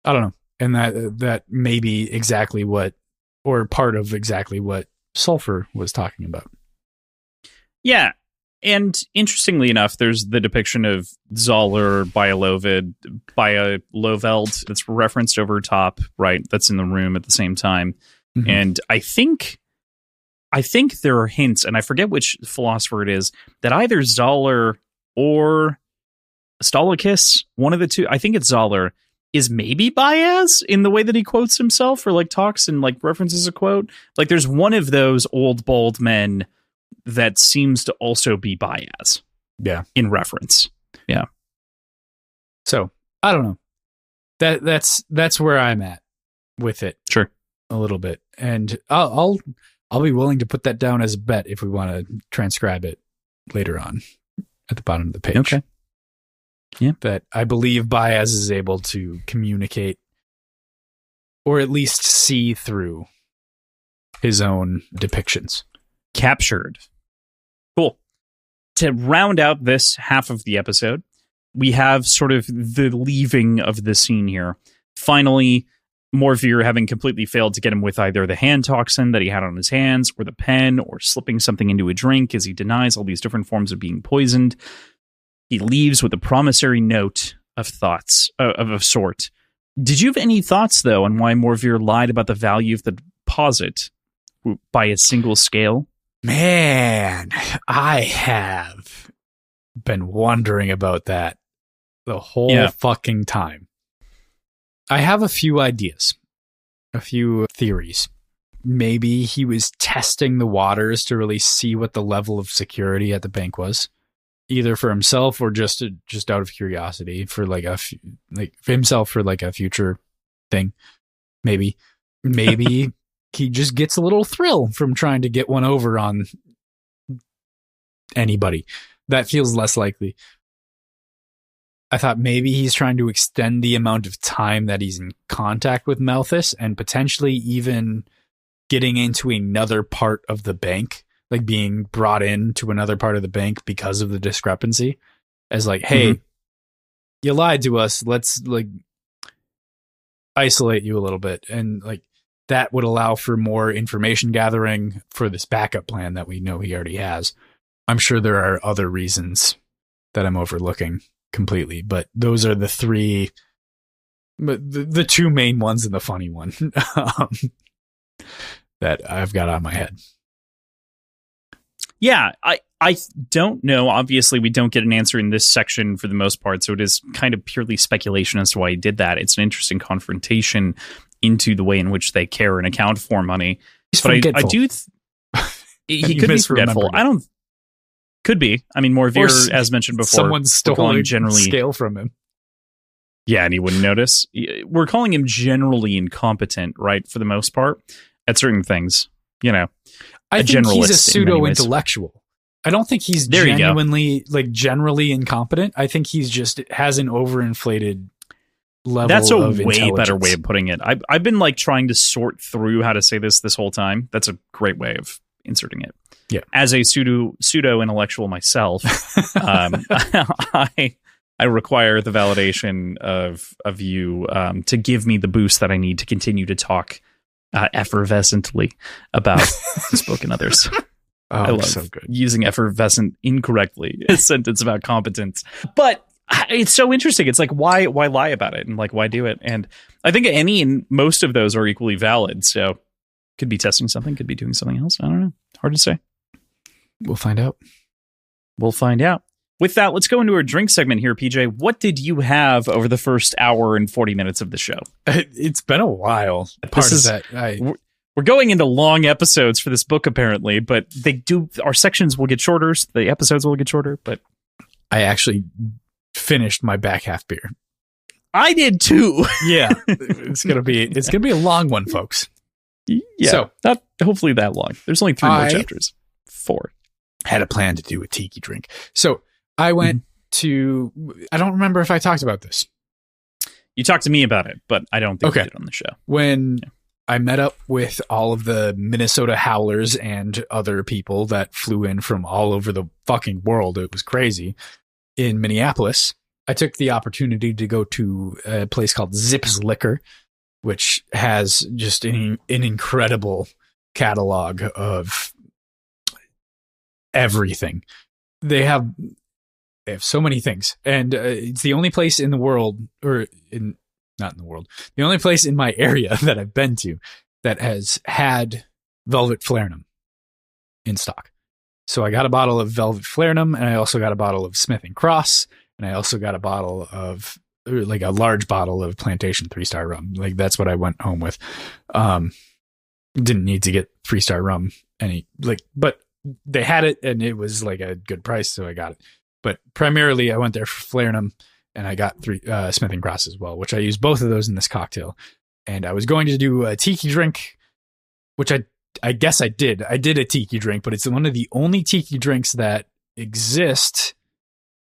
S2: I don't know. And that may be exactly what, or part of exactly what Sulfur was talking about. Yeah.
S1: And interestingly enough, there's the depiction of Zoller Bioloveld that's referenced over top, right? That's in the room at the same time. And I think there are hints, and I forget which philosopher it is, that either Zoller or Staulikis, one of the two, I think it's Zoller, is maybe Baez in the way that he quotes himself or like talks and like references a quote. Like there's one of those old bald men that seems to also be Baez.
S2: Yeah.
S1: In reference. Yeah.
S2: So I don't know. That's where I'm at with it.
S1: Sure.
S2: A little bit. And I'll be willing to put that down as a bet if we want to transcribe it later on at the bottom of the page.
S1: Okay. Yeah.
S2: That I believe Baez is able to communicate or at least see through his own depictions.
S1: Captured. Cool. To round out this half of the episode, we have sort of the leaving of the scene here. Finally, Morveer having completely failed to get him with either the hand toxin that he had on his hands or the pen or slipping something into a drink as he denies all these different forms of being poisoned. He leaves with a promissory note of thoughts of a sort. Did you have any thoughts, though, on why Morveer lied about the value of the deposit by a single scale?
S2: Man, I have been wondering about that the whole fucking time. I have a few ideas, a few theories. Maybe he was testing the waters to really see what the level of security at the bank was, either for himself or just out of curiosity for like for himself for like a future thing. Maybe he just gets a little thrill from trying to get one over on anybody. That feels less likely. I thought maybe he's trying to extend the amount of time that he's in contact with Malthus and potentially even getting into another part of the bank, like being brought in to another part of the bank because of the discrepancy, as like, hey, you lied to us. Let's like isolate you a little bit. And like that would allow for more information gathering for this backup plan that we know he already has. I'm sure there are other reasons that I'm overlooking completely, but those are the three, the two main ones and the funny one that I've got on my head.
S1: Yeah, I don't know. Obviously, we don't get an answer in this section for the most part, so it is kind of purely speculation as to why he did that. It's an interesting confrontation into the way in which they care and account for money.
S2: He's
S1: but
S2: forgetful.
S1: I do... he could be forgetful. I don't... Could be. I mean, Morveer, as mentioned before,
S2: someone stole a scale from him.
S1: Yeah, and he wouldn't notice. We're calling him generally incompetent, right? For the most part, at certain things, you know.
S2: I think he's a pseudo-intellectual. I don't think he's genuinely, like, generally incompetent. I think he's just has an overinflated level. That's a
S1: way better way of putting it. I've been like trying to sort through how to say this whole time. That's a great way of inserting it.
S2: Yeah.
S1: As a pseudo intellectual myself, I require the validation of you to give me the boost that I need to continue to talk effervescently about this book and others. I love so good using effervescent incorrectly. A sentence about competence, but it's so interesting. It's like why lie about it and like why do it? And I think any and most of those are equally valid. So could be testing something, could be doing something else. I don't know. Hard to say.
S2: We'll find out.
S1: We'll find out. With that, let's go into our drink segment here, PJ. What did you have over the first hour and 40 minutes of the show?
S2: It's been a while.
S1: We're going into long episodes for this book, apparently, but our sections will get shorter, so the episodes will get shorter, but
S2: I actually finished my back half beer.
S1: I did too.
S2: Yeah. It's gonna be a long one, folks.
S1: Yeah. So not hopefully that long. There's only 3 more chapters. 4.
S2: Had a plan to do a tiki drink. So I went to, I don't remember if I talked about this.
S1: You talked to me about it, but I don't think we did on the show.
S2: When I met up with all of the Minnesota Howlers and other people that flew in from all over the fucking world, it was crazy, in Minneapolis, I took the opportunity to go to a place called Zips Liquor, which has just an incredible catalog of everything. They have so many things, and it's the only place in the world, not in the world, the only place in my area that I've been to that has had Velvet Flarenum in stock. So I got a bottle of Velvet Flarenum, and I also got a bottle of Smith & Cross, and I also got a large bottle of Plantation 3-star rum. Like that's what I went home with. Didn't need to get 3-star rum but they had it and it was like a good price, so I got it. But primarily I went there for Flarenham, and I got 3 Smith & Cross as well, which I used both of those in this cocktail. And I was going to do a tiki drink, which I guess I did. I did a tiki drink, but it's one of the only tiki drinks that exist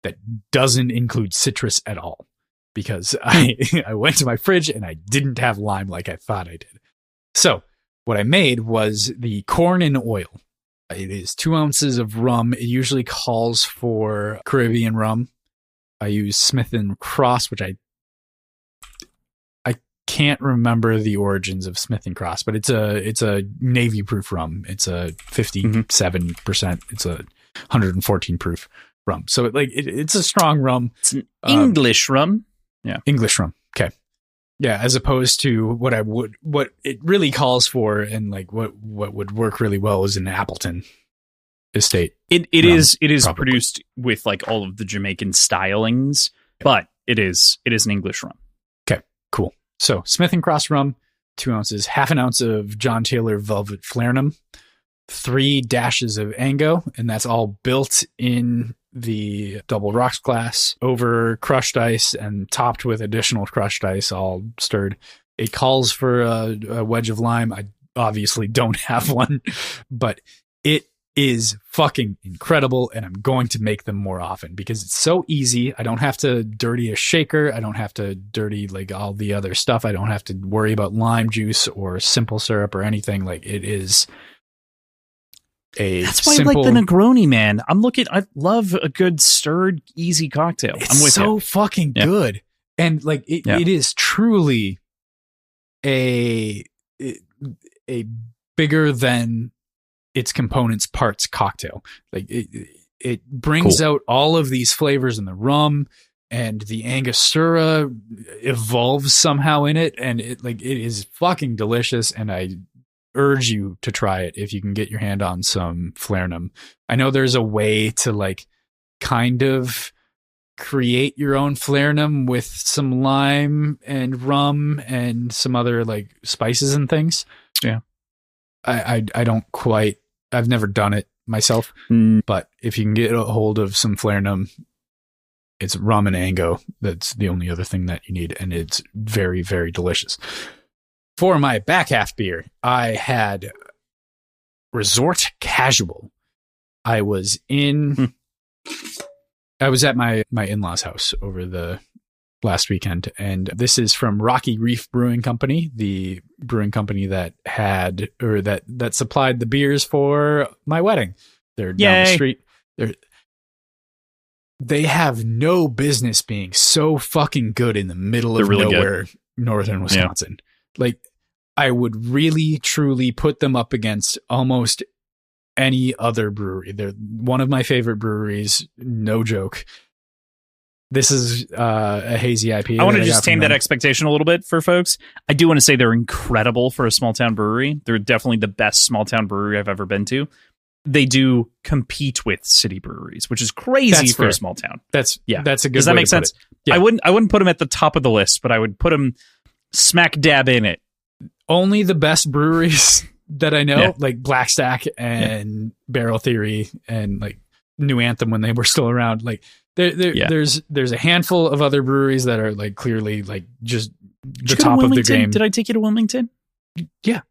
S2: that doesn't include citrus at all, because I went to my fridge and I didn't have lime like I thought I did. So what I made was the corn in oil. It is 2 ounces of rum. It usually calls for Caribbean rum. I use Smith & Cross, which I can't remember the origins of Smith & Cross, but it's a Navy proof rum. It's a 57%. It's a 114 proof rum. So it's a strong rum.
S1: It's an English rum. Yeah.
S2: English rum. Okay. Yeah. As opposed to what it really calls for, and like what would work really well is an Appleton estate.
S1: It is probably produced with like all of the Jamaican stylings, but it is an English rum.
S2: Okay, cool. So Smith & Cross rum, 2 ounces, half an ounce of John Taylor Velvet Flarenham, 3 dashes of Ango, and that's all built in the double rocks glass over crushed ice and topped with additional crushed ice, all stirred. It calls for a wedge of lime. I obviously don't have one, but it is fucking incredible, and I'm going to make them more often because it's so easy. I don't have to dirty a shaker. I don't have to dirty like all the other stuff. I don't have to worry about lime juice or simple syrup or anything. Like it is
S1: that's why I like the Negroni, man. I love a good stirred, easy cocktail. I'm with
S2: so
S1: you.
S2: Fucking good. And like it is truly a bigger than its components parts cocktail. Like it brings out all of these flavors in the rum, and the Angostura evolves somehow in it, and it is fucking delicious. And I urge you to try it if you can get your hand on some Flarenham. I know there's a way to like kind of create your own Flarenham with some lime and rum and some other like spices and things.
S1: Yeah.
S2: I don't quite, I've never done it myself, but if you can get a hold of some Flarenham, it's rum and Ango. That's the only other thing that you need. And it's very, very delicious. For my back half beer, I had Resort Casual. I was at my in-laws' house over the last weekend, and this is from Rocky Reef Brewing Company, the brewing company that that supplied the beers for my wedding. They're down the street. They have no business being so fucking good in the middle of nowhere, northern Wisconsin. Yeah. Like, I would really, truly put them up against almost any other brewery. They're one of my favorite breweries, no joke. This is a hazy IPA.
S1: I want to just tame that expectation a little bit for folks. I do want to say they're incredible for a small town brewery. They're definitely the best small town brewery I've ever been to. They do compete with city breweries, which is crazy for a small town.
S2: That's a good.
S1: Does that make sense? Yeah. I wouldn't put them at the top of the list, but I would put them smack dab in it.
S2: Only the best breweries that I know, like Black Stack and Barrel Theory and like New Anthem when they were still around. Like there's a handful of other breweries that are like clearly like just the top of the game.
S1: Did I take you to Wilmington?
S2: Yeah.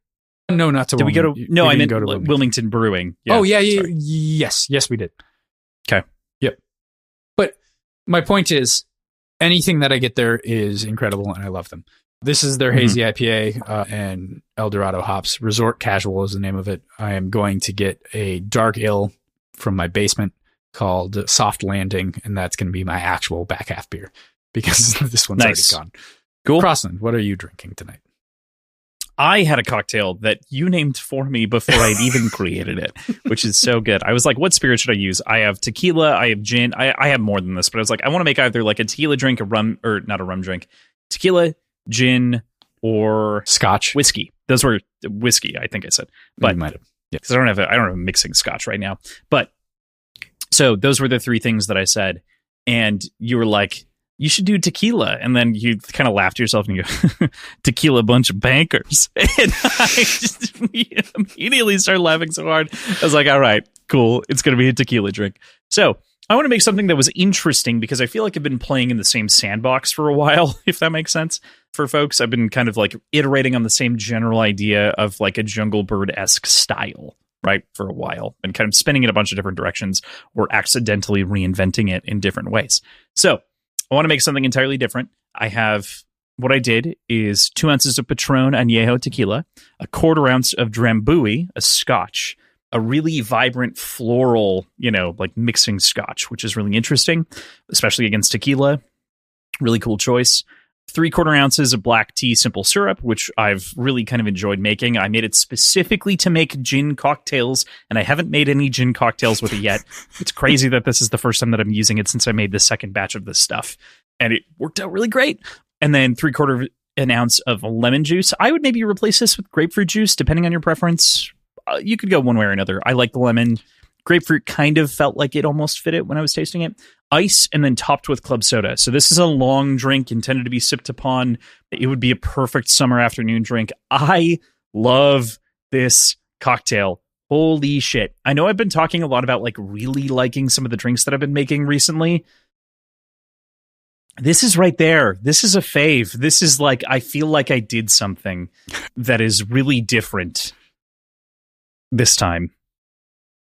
S2: No, not to
S1: Wilmington. Did we go to? No, I meant
S2: go to
S1: Wilmington Brewing. Yeah,
S2: oh yeah, yes, we did.
S1: Okay.
S2: Yep. But my point is, anything that I get there is incredible, and I love them. This is their hazy IPA and Eldorado hops. Resort Casual is the name of it. I am going to get a dark ale from my basement called Soft Landing, and that's going to be my actual back half beer because this one's already gone.
S1: Cool.
S2: Crossland, what are you drinking tonight?
S1: I had a cocktail that you named for me before I'd even created it, which is so good. I was like, what spirit should I use? I have tequila, I have gin. I have more than this, but I was like, I want to make either like a tequila drink, or not a rum drink, tequila, gin, or
S2: scotch,
S1: whiskey. Those were whiskey, I think I said, but
S2: you might have,
S1: because I don't have mixing scotch right now. But so those were the three things that I said, and you were like, you should do tequila. And then you kind of laughed to yourself and you go, tequila bunch of bankers. And I just immediately started laughing so hard. I was like, all right, cool. It's going to be a tequila drink. So I want to make something that was interesting because I feel like I've been playing in the same sandbox for a while, if that makes sense for folks. I've been kind of like iterating on the same general idea of like a Jungle Bird-esque style, right, for a while, and kind of spinning it a bunch of different directions or accidentally reinventing it in different ways. So I want to make something entirely different. What I did is 2 ounces of Patron Añejo tequila, a 1/4 ounce of Drambuie, a scotch, a really vibrant floral, like mixing scotch, which is really interesting, especially against tequila. Really cool choice. 3/4 ounces of black tea simple syrup, which I've really kind of enjoyed making. I made it specifically to make gin cocktails, and I haven't made any gin cocktails with it yet. It's crazy that this is the first time that I'm using it since I made the second batch of this stuff, and it worked out really great. And then 3/4 an ounce of lemon juice. I would maybe replace this with grapefruit juice, depending on your preference. You could go one way or another. I like the lemon. Grapefruit kind of felt like it almost fit it when I was tasting it. Ice, and then topped with club soda. So this is a long drink intended to be sipped upon. It would be a perfect summer afternoon drink. I love this cocktail. Holy shit. I know I've been talking a lot about like really liking some of the drinks that I've been making recently. This is right there. This is a fave. This is like, I feel like I did something that is really different this time.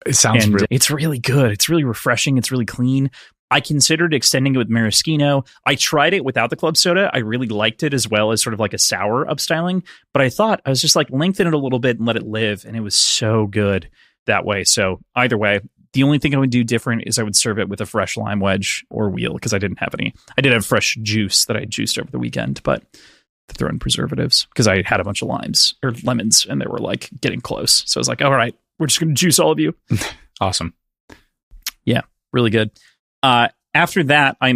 S2: It sounds
S1: and it's really good. It's really refreshing. It's really clean. I considered extending it with maraschino. I tried it without the club soda. I really liked it as well as sort of like a sour upstyling. But I thought I was just like lengthen it a little bit and let it live. And it was so good that way. So either way, the only thing I would do different is I would serve it with a fresh lime wedge or wheel because I didn't have any. I did have fresh juice that I juiced over the weekend, but to throw in preservatives because I had a bunch of limes or lemons and they were like getting close. So I was like, all right, we're just going to juice all of you.
S2: Awesome.
S1: Yeah, really good. After that, I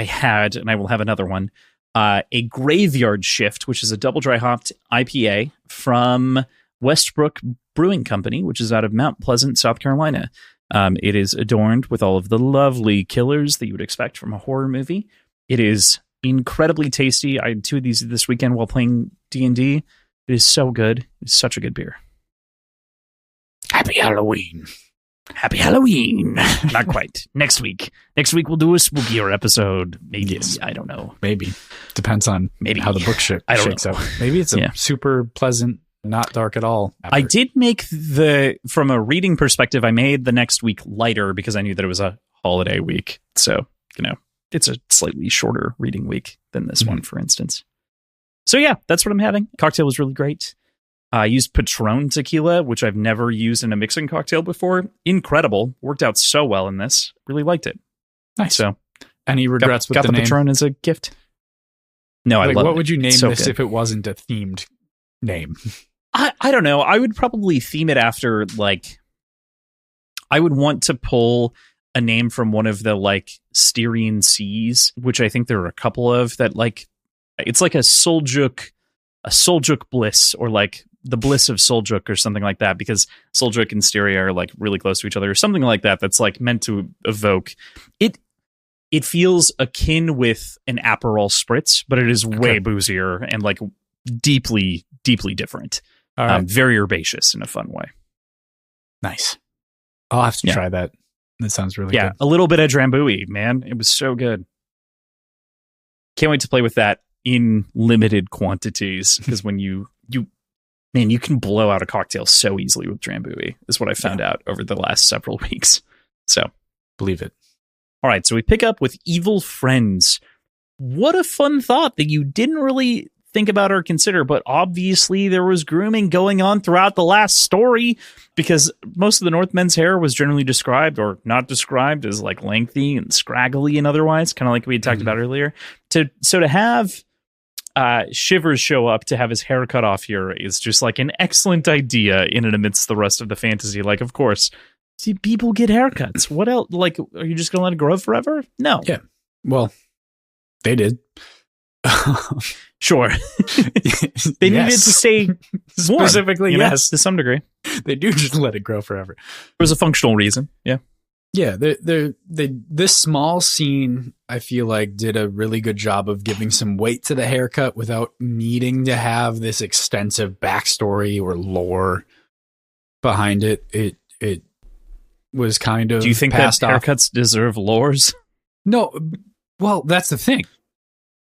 S1: had, and I will have another one, a Graveyard Shift, which is a double dry hopped IPA from Westbrook Brewing Company, which is out of Mount Pleasant, South Carolina. It is adorned with all of the lovely killers that you would expect from a horror movie. It is incredibly tasty. I had 2 of these this weekend while playing D&D. It is so good. It's such a good beer.
S2: Happy Halloween.
S1: Happy Halloween. Not quite. Next week. Next week we'll do a spookier episode. Maybe. Yes. I don't know.
S2: Maybe. Depends on how the book shakes out. Maybe it's a super pleasant, not dark at all.
S1: I did make from a reading perspective, I made the next week lighter because I knew that it was a holiday week. So, it's a slightly shorter reading week than this one, for instance. So yeah, that's what I'm having. Cocktail was really great. I used Patron tequila, which I've never used in a mixing cocktail before. Incredible. Worked out so well in this. Really liked it.
S2: Nice.
S1: So,
S2: any regrets with
S1: got
S2: the name?
S1: Patron as a gift? No, I love it.
S2: What would you name
S1: so
S2: this
S1: good.
S2: if it wasn't a themed name?
S1: I don't know. I would probably theme it after, like, I would want to pull a name from one of the, like, Styrian seas, which I think there are a couple of that, like, it's like a Soljuk bliss, or like the bliss of Soljuk or something like that, because Soljuk and Styria are like really close to each other or something like that. That's like meant to evoke it. It feels akin with an Aperol spritz, but it is way boozier and like deeply, deeply different. Very herbaceous in a fun way.
S2: Nice. I'll have to try that. That sounds really good.
S1: Yeah, a little bit of Drambuie, man. It was so good. Can't wait to play with that in limited quantities, because when you can blow out a cocktail so easily with Drambuie, is what I found out over the last several weeks. So
S2: believe it.
S1: All right, so we pick up with Evil Friends. What a fun thought that you didn't really think about or consider, but obviously there was grooming going on throughout the last story, because most of the Northmen's hair was generally described or not described as like lengthy and scraggly and otherwise, kind of like we had talked about earlier. So to have Shivers show up to have his hair cut off here is just like an excellent idea in and amidst the rest of the fantasy. Like, of course, see, people get haircuts. What else? Like, are you just going to let it grow forever? No.
S2: Yeah. Well, they did.
S1: Sure. They needed to stay warm,
S2: specifically, yes,
S1: to some degree.
S2: They do just let it grow forever.
S1: There was a functional reason. Yeah.
S2: Yeah, this small scene, I feel like, did a really good job of giving some weight to the haircut without needing to have this extensive backstory or lore behind it. It was kind of.
S1: Do you think that
S2: passed off.
S1: haircuts deserve lores?
S2: No, well, that's the thing.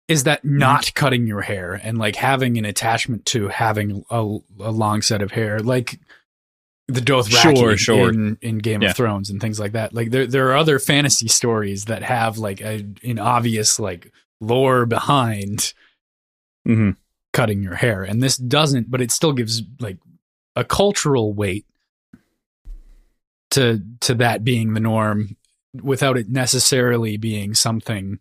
S2: Is that not cutting your hair and like having an attachment to having a long set of hair, like the Dothraki in Game of Thrones and things like that. Like there are other fantasy stories that have like an obvious like lore behind cutting your hair, and this doesn't, but it still gives like a cultural weight to that being the norm without it necessarily being something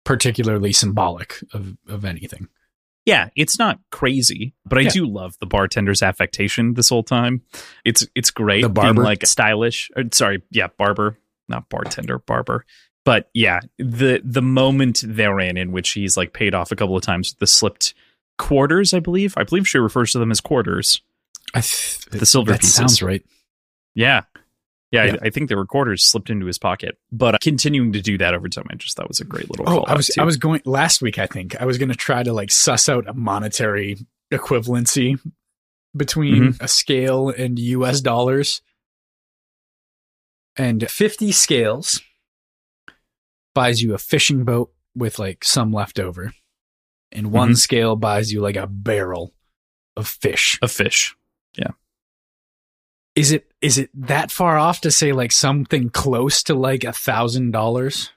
S2: particularly symbolic of anything.
S1: Yeah, it's not crazy, but I do love the bartender's affectation this whole time. It's great.
S2: The barber,
S1: being like stylish. Barber, not bartender, barber. But yeah, the moment they're in which he's like paid off a couple of times with the slipped quarters, I believe she refers to them as quarters. The silver pieces.
S2: Sounds right.
S1: Yeah. Yeah, I think there were quarters slipped into his pocket, but continuing to do that over time, I just thought was a great little call.
S2: I was going last week. I think I was going to try to like suss out a monetary equivalency between a scale and US dollars, and 50 scales buys you a fishing boat with like some left over, and one scale buys you like a barrel of fish. Yeah. Is it that far off to say like something close to like $1,000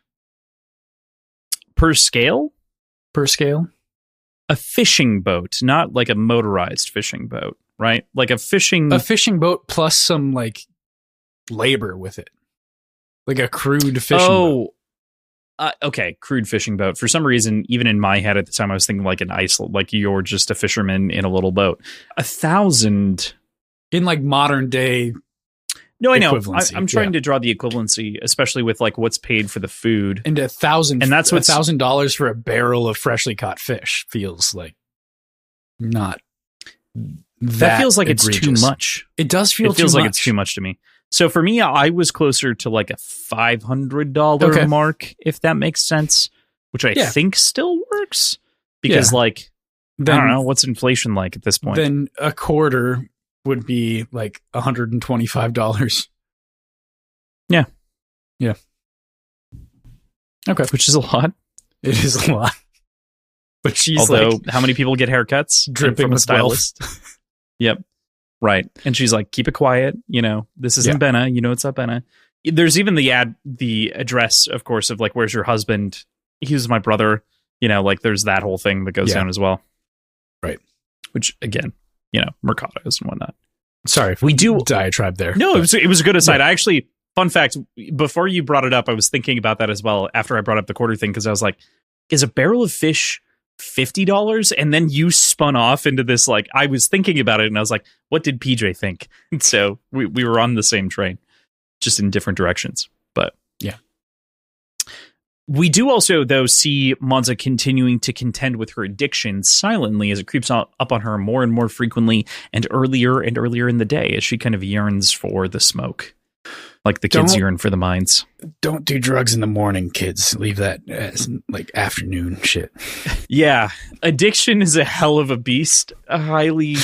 S1: per scale?
S2: Per scale?
S1: A fishing boat, not like a motorized fishing boat, right? Like a fishing boat
S2: plus some like labor with it, like a crude fishing boat.
S1: Okay, crude fishing boat. For some reason, even in my head at the time, I was thinking like an Iceland, like you're just a fisherman in a little boat. 1,000.
S2: In like modern day.
S1: No, I know. I'm trying to draw the equivalency, especially with like what's paid for the food.
S2: And $1,000,
S1: and that's what's
S2: $1,000 for a barrel of freshly caught fish feels like not.
S1: That feels like egregious. It's too much.
S2: It does feel.
S1: It feels like it's too much to me. So for me, I was closer to like a $500 mark, if that makes sense, which I think still works because like then, I don't know what's inflation like at this point.
S2: Then a quarter would be like $125.
S1: Yeah.
S2: Okay.
S1: Which is a lot.
S2: It is a lot. But she's
S1: although, how many people get haircuts?
S2: Dripping
S1: from a stylist. Yep. Right. And she's like, keep it quiet. You know, this isn't Benna. You know, it's not Benna. There's even the address, of course, of like, where's your husband? He was my brother. You know, like there's that whole thing that goes down as well.
S2: Right.
S1: Which again, you know, Mercados and whatnot.
S2: Sorry,
S1: we do
S2: diatribe there.
S1: No, it was a good aside. I actually, fun fact, before you brought it up, I was thinking about that as well after I brought up the quarter thing, because I was like, is a barrel of fish $50? And then you spun off into this, like, I was thinking about it and I was like, what did PJ think? And so we were on the same train, just in different directions. But
S2: yeah.
S1: We do also, though, see Monza continuing to contend with her addiction silently as it creeps up on her more and more frequently and earlier in the day as she kind of yearns for the smoke. Like the kids yearn for the mines.
S2: Don't do drugs in the morning, kids. Leave that as like afternoon shit.
S1: Yeah. Addiction is a hell of a beast. I highly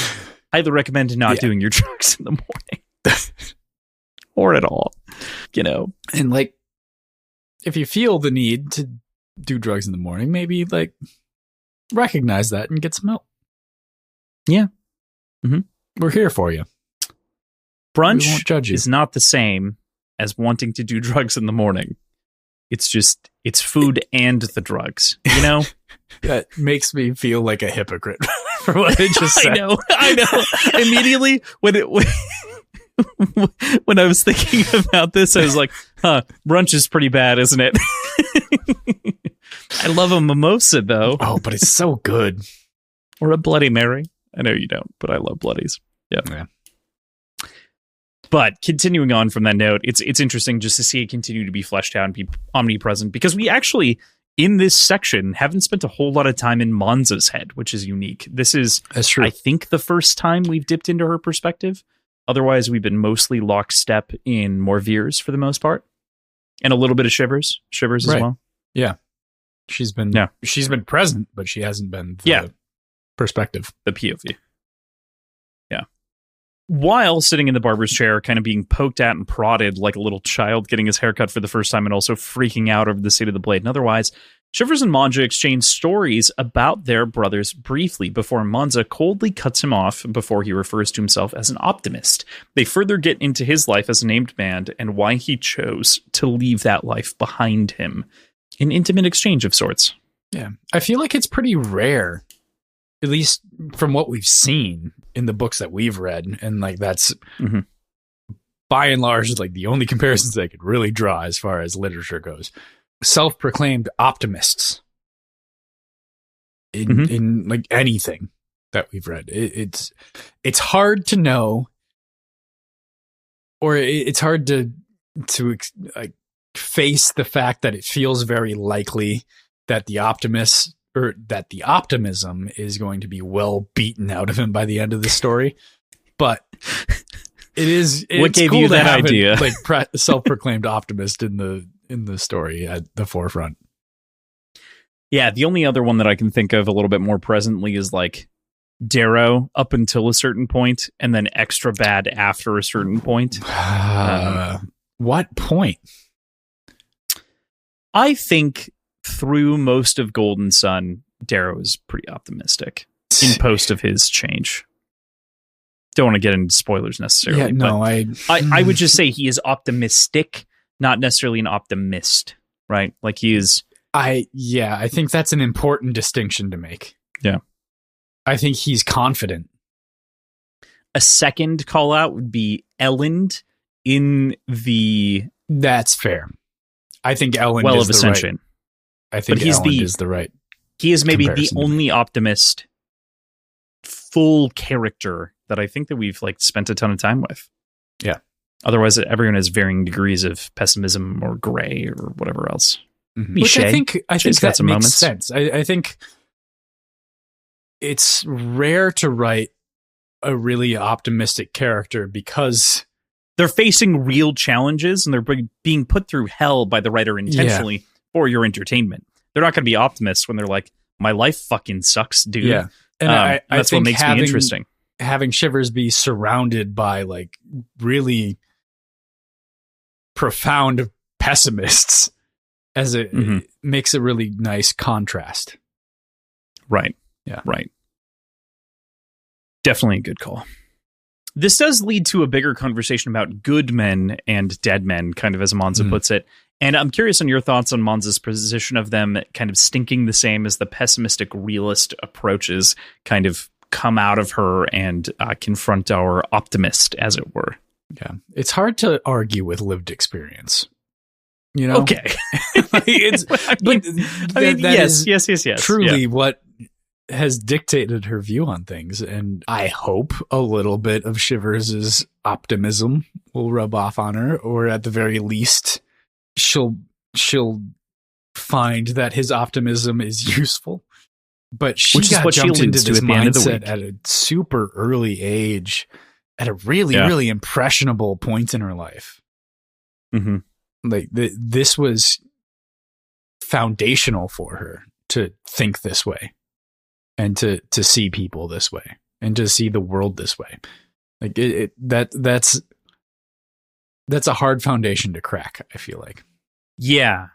S1: recommend not doing your drugs in the morning. Or at all. You know.
S2: And like, if you feel the need to do drugs in the morning, maybe like recognize that and get some help.
S1: Yeah.
S2: We're here for you.
S1: Brunch
S2: we won't judge you.
S1: Is not the same as wanting to do drugs in the morning. It's just, it's food and the drugs, you know?
S2: That makes me feel like a hypocrite for what I just said.
S1: I know. Immediately when I was thinking about this, I was like, brunch is pretty bad, isn't it? I love a mimosa, though.
S2: Oh, but it's so good.
S1: Or a Bloody Mary. I know you don't, but I love Bloodies. Yeah. But continuing on from that note, it's interesting just to see it continue to be fleshed out and be omnipresent, because we actually, in this section, haven't spent a whole lot of time in Monza's head, which is unique. This is,
S2: that's true.
S1: I think, the first time we've dipped into her perspective. Otherwise, we've been mostly lockstep in more Veers for the most part, and a little bit of Shivers as well.
S2: Yeah, she's been present, but she hasn't been the perspective,
S1: the POV. Yeah. While sitting in the barber's chair, kind of being poked at and prodded like a little child getting his haircut for the first time, and also freaking out over the state of the blade and otherwise, Shivers and Manja exchange stories about their brothers briefly before Manja coldly cuts him off before he refers to himself as an optimist. They further get into his life as a named man and why he chose to leave that life behind him. An intimate exchange of sorts.
S2: Yeah. I feel like it's pretty rare, at least from what we've seen in the books that we've read. And like that's by and large like the only comparisons I could really draw as far as literature goes. Self-proclaimed optimists in like anything that we've read. It's hard to know, or it's hard to like face the fact that it feels very likely that the optimism is going to be well beaten out of him by the end of the story. But it's
S1: what gave
S2: cool
S1: you
S2: to
S1: that
S2: have
S1: idea?
S2: Like self-proclaimed optimist in the story at the forefront.
S1: Yeah, the only other one that I can think of a little bit more presently is like Darrow up until a certain point, and then extra bad after a certain point.
S2: What point?
S1: I think through most of Golden Sun, Darrow is pretty optimistic in post of his change. Don't want to get into spoilers necessarily.
S2: Yeah, no,
S1: I would just say he is optimistic, not necessarily an optimist, right? Like he is.
S2: I think that's an important distinction to make.
S1: Yeah.
S2: I think he's confident.
S1: A second call out would be Elend in the.
S2: That's fair. I think Elend
S1: Well
S2: is
S1: of Ascension.
S2: Right. I think Elend is the right.
S1: He is maybe the only optimist full character that I think that we've like spent a ton of time with.
S2: Yeah.
S1: Otherwise, everyone has varying degrees of pessimism or gray or whatever else.
S2: Mm-hmm. Which I think that makes sense. I think it's rare to write a really optimistic character because
S1: they're facing real challenges and they're being put through hell by the writer intentionally for your entertainment. They're not going to be optimists when they're like, my life fucking sucks, dude.
S2: Yeah. And
S1: that's what makes me interesting.
S2: Having Shivers be surrounded by like really profound pessimists as it makes a really nice contrast.
S1: Right.
S2: Yeah.
S1: Right. Definitely a good call. This does lead to a bigger conversation about good men and dead men, kind of as Monza puts it. And I'm curious on your thoughts on Monza's position of them kind of stinking the same as the pessimistic realist approaches kind of come out of her and confront our optimist, as it were.
S2: Yeah. It's hard to argue with lived experience. You know?
S1: Okay.
S2: Yes. Truly what has dictated her view on things. And I hope a little bit of Shivers' optimism will rub off on her, or at the very least, she'll find that his optimism is useful. But she got jumped into this mindset at a super early age, at a really impressionable point in her life.
S1: Mm-hmm.
S2: Like this was foundational for her to think this way, and to see people this way, and to see the world this way. Like that's a hard foundation to crack, I feel like.
S1: Yeah.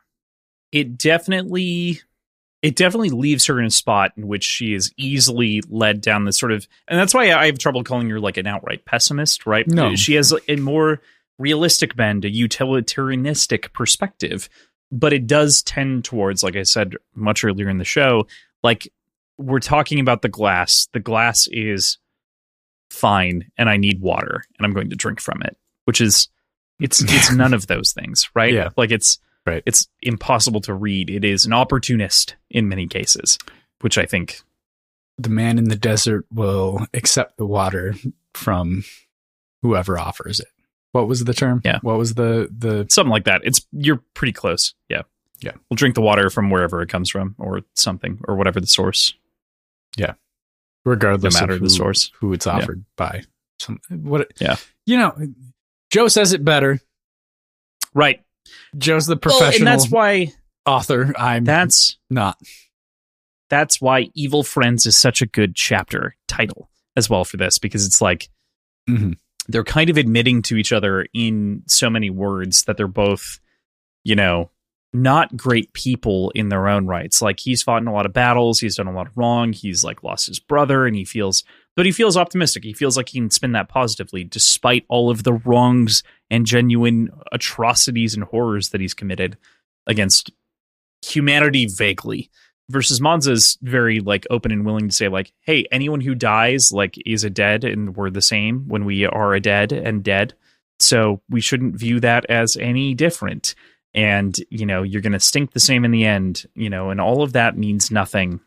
S1: It definitely leaves her in a spot in which she is easily led down this sort of, and that's why I have trouble calling her like an outright pessimist, right?
S2: No.
S1: She has a more realistic bend, a utilitarianistic perspective, but it does tend towards, like I said much earlier in the show, like we're talking about the glass. The glass is fine, and I need water, and I'm going to drink from it, which is, it's none of those things, right?
S2: Yeah.
S1: Like it's
S2: It's
S1: impossible to read. It is an opportunist in many cases, which I think
S2: the man in the desert will accept the water from whoever offers it. What was the term?
S1: Yeah.
S2: What was the
S1: something like that. You're pretty close. Yeah.
S2: Yeah.
S1: We'll drink the water from wherever it comes from, or something, or whatever the source.
S2: Yeah. Regardless
S1: no matter
S2: of
S1: the source,
S2: who it's offered by.
S1: Yeah.
S2: Joe says it better.
S1: Right.
S2: Joe's the professional
S1: and that's why
S2: author.
S1: That's
S2: not.
S1: That's why Evil Friends is such a good chapter title as well for this, because it's like they're kind of admitting to each other in so many words that they're both, not great people in their own rights. Like, he's fought in a lot of battles, he's done a lot of wrong, he's like lost his brother, and he feels optimistic. He feels like he can spin that positively despite all of the wrongs and genuine atrocities and horrors that he's committed against humanity vaguely. Versus Monza's very like open and willing to say like, hey, anyone who dies like is a dead, and we're the same when we are a dead and dead. So we shouldn't view that as any different. And, you're going to stink the same in the end, and all of that means nothing.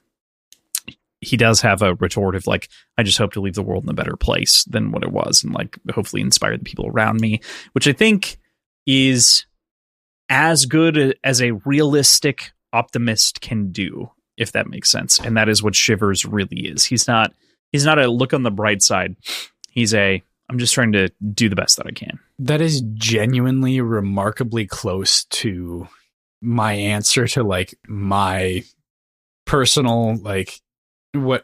S1: He does have a retort of like, I just hope to leave the world in a better place than what it was, and like hopefully inspire the people around me, which I think is as good as a realistic optimist can do, if that makes sense. And that is what Shivers really is. He's not a look on the bright side. I'm just trying to do the best that I can.
S2: That is genuinely remarkably close to my answer to like my personal, like what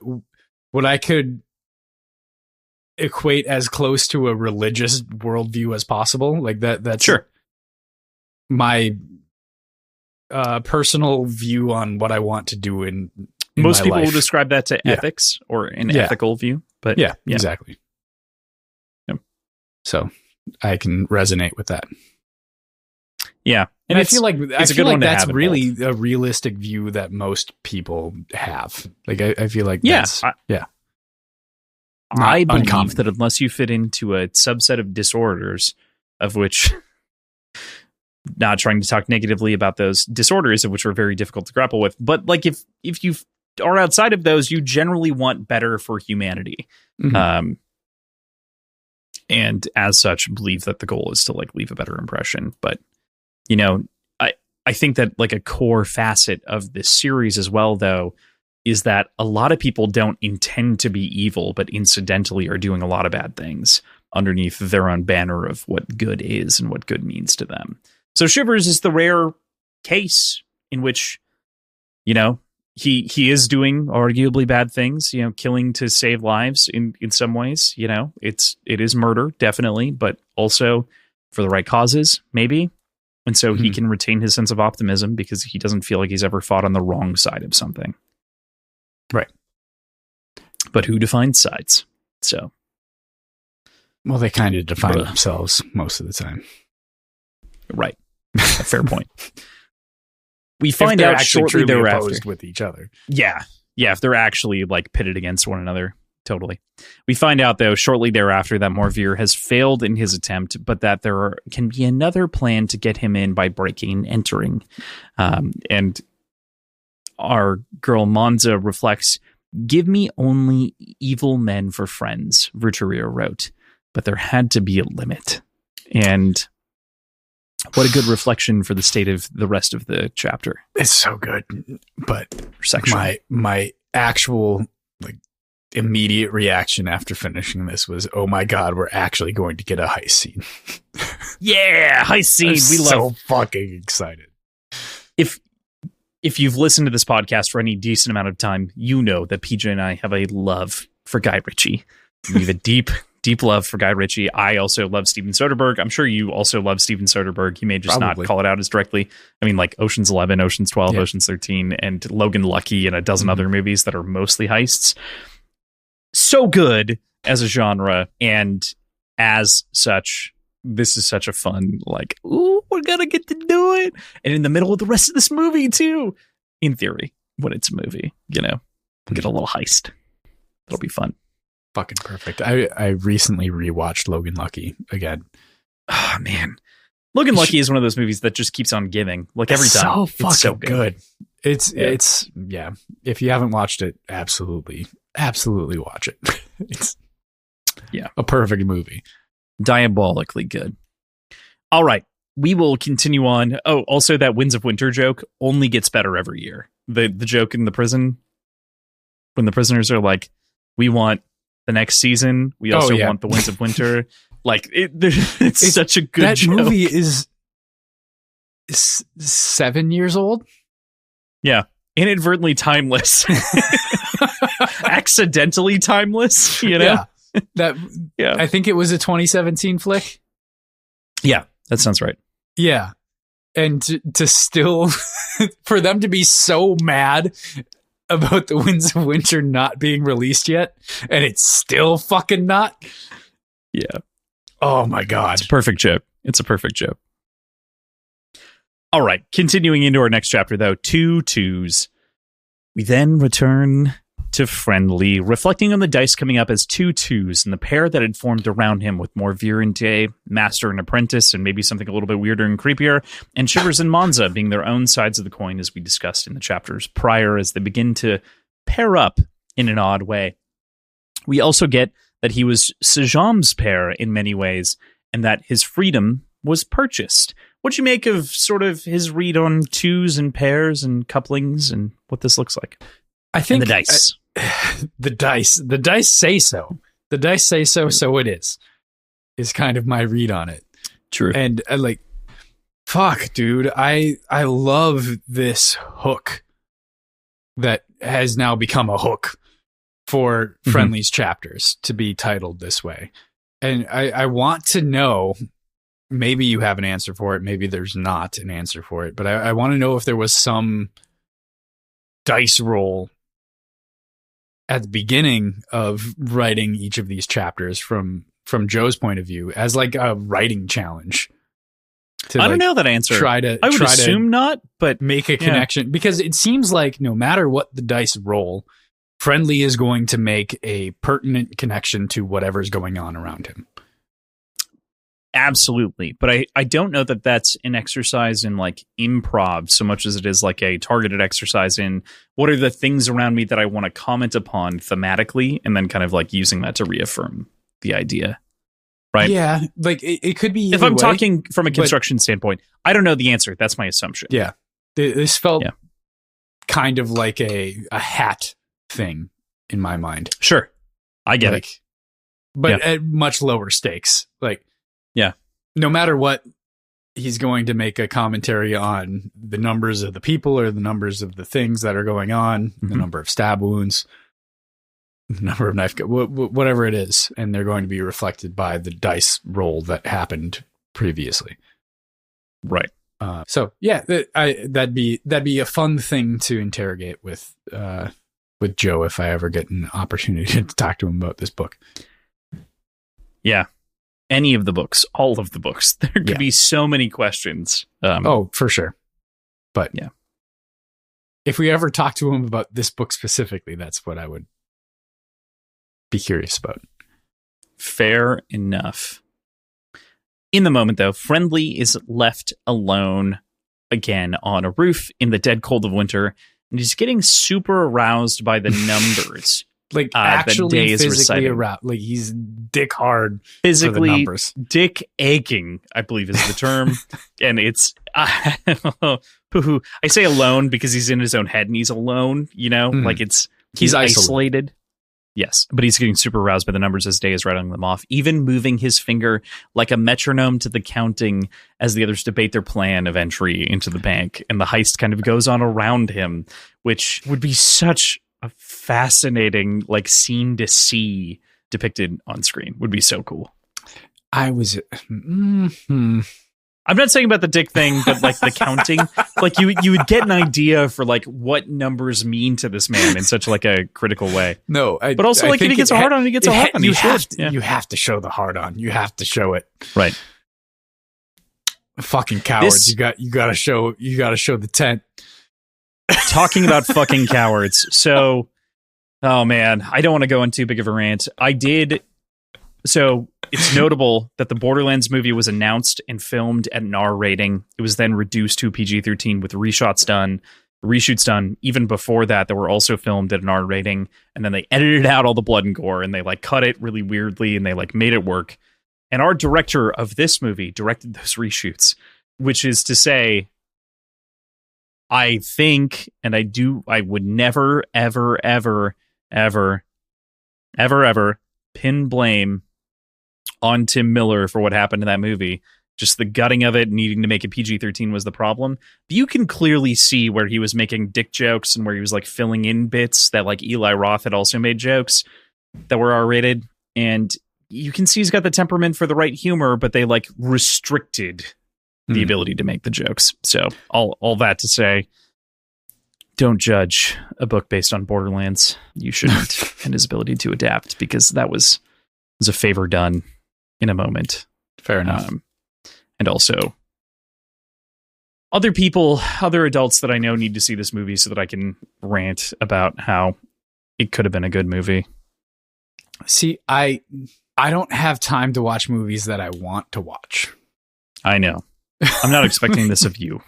S2: I could equate as close to a religious worldview as possible. Like that's
S1: sure
S2: my personal view on what I want to do in
S1: most people
S2: life.
S1: will describe that to ethics or an ethical view, but
S2: yeah, exactly. Yep. So I can resonate with that.
S1: Yeah.
S2: And I feel like that's really
S1: both.
S2: a realistic view that most people have. Like I feel like
S1: I believe
S2: uncommon.
S1: that unless you fit into a subset of disorders, of which, not trying to talk negatively about those disorders, of which are very difficult to grapple with, but like if you are outside of those, you generally want better for humanity. And as such, believe that the goal is to like leave a better impression. But, I think that like a core facet of this series as well, though, is that a lot of people don't intend to be evil, but incidentally are doing a lot of bad things underneath their own banner of what good is and what good means to them. So Shivers is the rare case in which, he is doing arguably bad things, killing to save lives in some ways, it is murder, definitely, but also for the right causes, maybe. And so he can retain his sense of optimism because he doesn't feel like he's ever fought on the wrong side of something.
S2: Right.
S1: But who defines sides? So.
S2: Well, they kind of define themselves most of the time.
S1: Right. A fair point. We find out shortly thereafter
S2: opposed with each other.
S1: Yeah. If they're actually like pitted against one another. Totally. We find out, though, shortly thereafter that Morvir has failed in his attempt, but that there can be another plan to get him in by breaking and entering. And our girl Monza reflects, "Give me only evil men for friends," Verturia wrote, but there had to be a limit. And what a good reflection for the state of the rest of the chapter.
S2: It's so good. But
S1: section.
S2: My actual like immediate reaction after finishing this was, oh my God, we're actually going to get a heist scene.
S1: Yeah, heist scene.
S2: I'm so fucking excited.
S1: If you've listened to this podcast for any decent amount of time, you know that PJ and I have a love for Guy Ritchie. We have a deep love for Guy Ritchie. I also love Steven Soderbergh. I'm sure you also love Steven Soderbergh. You may just not call it out as directly. I mean, like Ocean's 11, Ocean's 12, Ocean's 13, and Logan Lucky, and a dozen other movies that are mostly heists. So good as a genre, and as such, this is such a fun, like, ooh, we're gonna get to do it. And in the middle of the rest of this movie, too. In theory, when it's a movie, get a little heist. It'll be fun.
S2: Fucking perfect. I recently rewatched Logan Lucky again.
S1: Oh, man. Logan Lucky is one of those movies that just keeps on giving. Like every time.
S2: It's so good. It's if you haven't watched it, absolutely watch it. It's a perfect movie.
S1: Diabolically good. All right. We will continue on. Oh, also that Winds of Winter joke only gets better every year. The joke in the prison when the prisoners are like, we want the next season. We also want the Winds of Winter. Like it's such a good
S2: that
S1: joke.
S2: movie is 7 years old.
S1: Yeah, inadvertently timeless, accidentally timeless. You know, I think it was a 2017 flick. Yeah, that sounds right.
S2: Yeah, and to still for them to be so mad about the Winds of Winter not being released yet, and it's still fucking not.
S1: Yeah.
S2: Oh my God.
S1: It's a perfect joke. It's a perfect joke. All right. Continuing into our next chapter, though, 2 twos. We then return to Friendly, reflecting on the dice coming up as 2 twos and the pair that had formed around him with more Virente, Master and Apprentice, and maybe something a little bit weirder and creepier, and Shivers and Monza being their own sides of the coin, as we discussed in the chapters prior, as they begin to pair up in an odd way. We also get that he was Sejam's pair in many ways, and that his freedom was purchased. What'd you make of sort of his read on twos and pairs and couplings and what this looks like?
S2: I think
S1: and the dice.
S2: The dice say so. The dice say so, so it is kind of my read on it.
S1: True.
S2: And fuck, dude, I love this hook that has now become a hook for Friendly's chapters to be titled this way. And I want to know, maybe you have an answer for it, maybe there's not an answer for it, but I want to know if there was some dice roll at the beginning of writing each of these chapters from Joe's point of view as like a writing challenge.
S1: I don't know that answer. I would assume not, but
S2: make a connection, because it seems like no matter what the dice roll, Friendly is going to make a pertinent connection to whatever's going on around him.
S1: Absolutely. But I don't know that that's an exercise in like improv so much as it is like a targeted exercise in what are the things around me that I want to comment upon thematically, and then kind of like using that to reaffirm the idea. Right.
S2: Yeah. Like it could be.
S1: If I'm talking from a construction standpoint, I don't know the answer. That's my assumption.
S2: Yeah. This felt kind of like a hat thing in my mind.
S1: Sure. I get it.
S2: But at much lower stakes. Like, no matter what, he's going to make a commentary on the numbers of the people or the numbers of the things that are going on, the number of stab wounds, the number of knife, whatever it is. And they're going to be reflected by the dice roll that happened previously.
S1: Right.
S2: So yeah, that'd be a fun thing to interrogate with Joe if I ever get an opportunity to talk to him about this book.
S1: Yeah. Any of the books, all of the books. There could be so many questions.
S2: For sure. But if we ever talk to him about this book specifically, that's what I would be curious about.
S1: Fair enough. In the moment, though, Friendly is left alone again on a roof in the dead cold of winter, and he's getting super aroused by the numbers.
S2: Like actually physically aroused. Like he's dick hard.
S1: Physically,
S2: for the numbers.
S1: Dick aching, I believe is the term. And it's, I say alone because he's in his own head and he's alone, you know, like he's isolated. Yes, but he's getting super aroused by the numbers as Day is rattling them off, even moving his finger like a metronome to the counting as the others debate their plan of entry into the bank. And the heist kind of goes on around him, which would be such a fascinating like scene to see depicted on screen. Would be so cool. I'm not saying about the dick thing, but like the counting, like you would get an idea for like what numbers mean to this man in such like a critical way.
S2: No,
S1: but also like if he gets a hard on, he gets a hard on.
S2: You have to show the hard on. You have to show it.
S1: Right.
S2: Fucking cowards. You got to show the tent.
S1: Talking about fucking cowards. So, oh man, I don't want to go on too big of a rant. I did. So it's notable that the Borderlands movie was announced and filmed at an R rating. It was then reduced to PG-13 with reshoots done. Even before that, they were also filmed at an R rating. And then they edited out all the blood and gore and they like cut it really weirdly and they like made it work. And our director of this movie directed those reshoots, which is to say, I think, and I would never, ever, ever, ever, ever, ever pin blame on Tim Miller for what happened in that movie. Just the gutting of it, needing to make it PG-13 was the problem. But you can clearly see where he was making dick jokes and where he was like filling in bits that like Eli Roth had also made jokes that were R-rated. And you can see he's got the temperament for the right humor, but they like restricted the ability to make the jokes. So all that to say, don't judge a book based on Borderlands. You shouldn't. And his ability to adapt, because that was a favor done in a moment.
S2: Fair enough.
S1: And also, other people, other adults that I know need to see this movie so that I can rant about how it could have been a good movie.
S2: See, I don't have time to watch movies that I want to watch.
S1: I know. I'm not expecting this of you.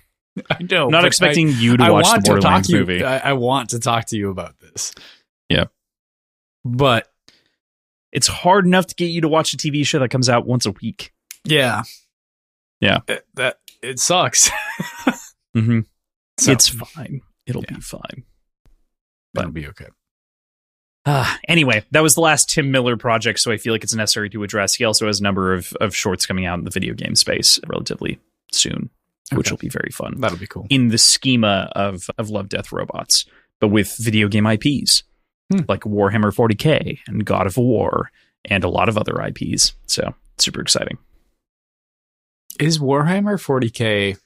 S2: I know.
S1: I'm not expecting you to watch the Borderlands movie.
S2: I want to talk to you about this.
S1: Yeah.
S2: But
S1: it's hard enough to get you to watch a TV show that comes out once a week.
S2: Yeah.
S1: Yeah.
S2: It sucks.
S1: Mm-hmm.
S2: So,
S1: it's fine. It'll be fine.
S2: But it'll be okay.
S1: Anyway, that was the last Tim Miller project, so I feel like it's necessary to address. He also has a number of shorts coming out in the video game space relatively soon, which will be very fun.
S2: That'll be cool.
S1: In the schema of Love, Death, Robots, but with video game IPs, like Warhammer 40K and God of War and a lot of other IPs. So, super exciting.
S2: Is Warhammer 40K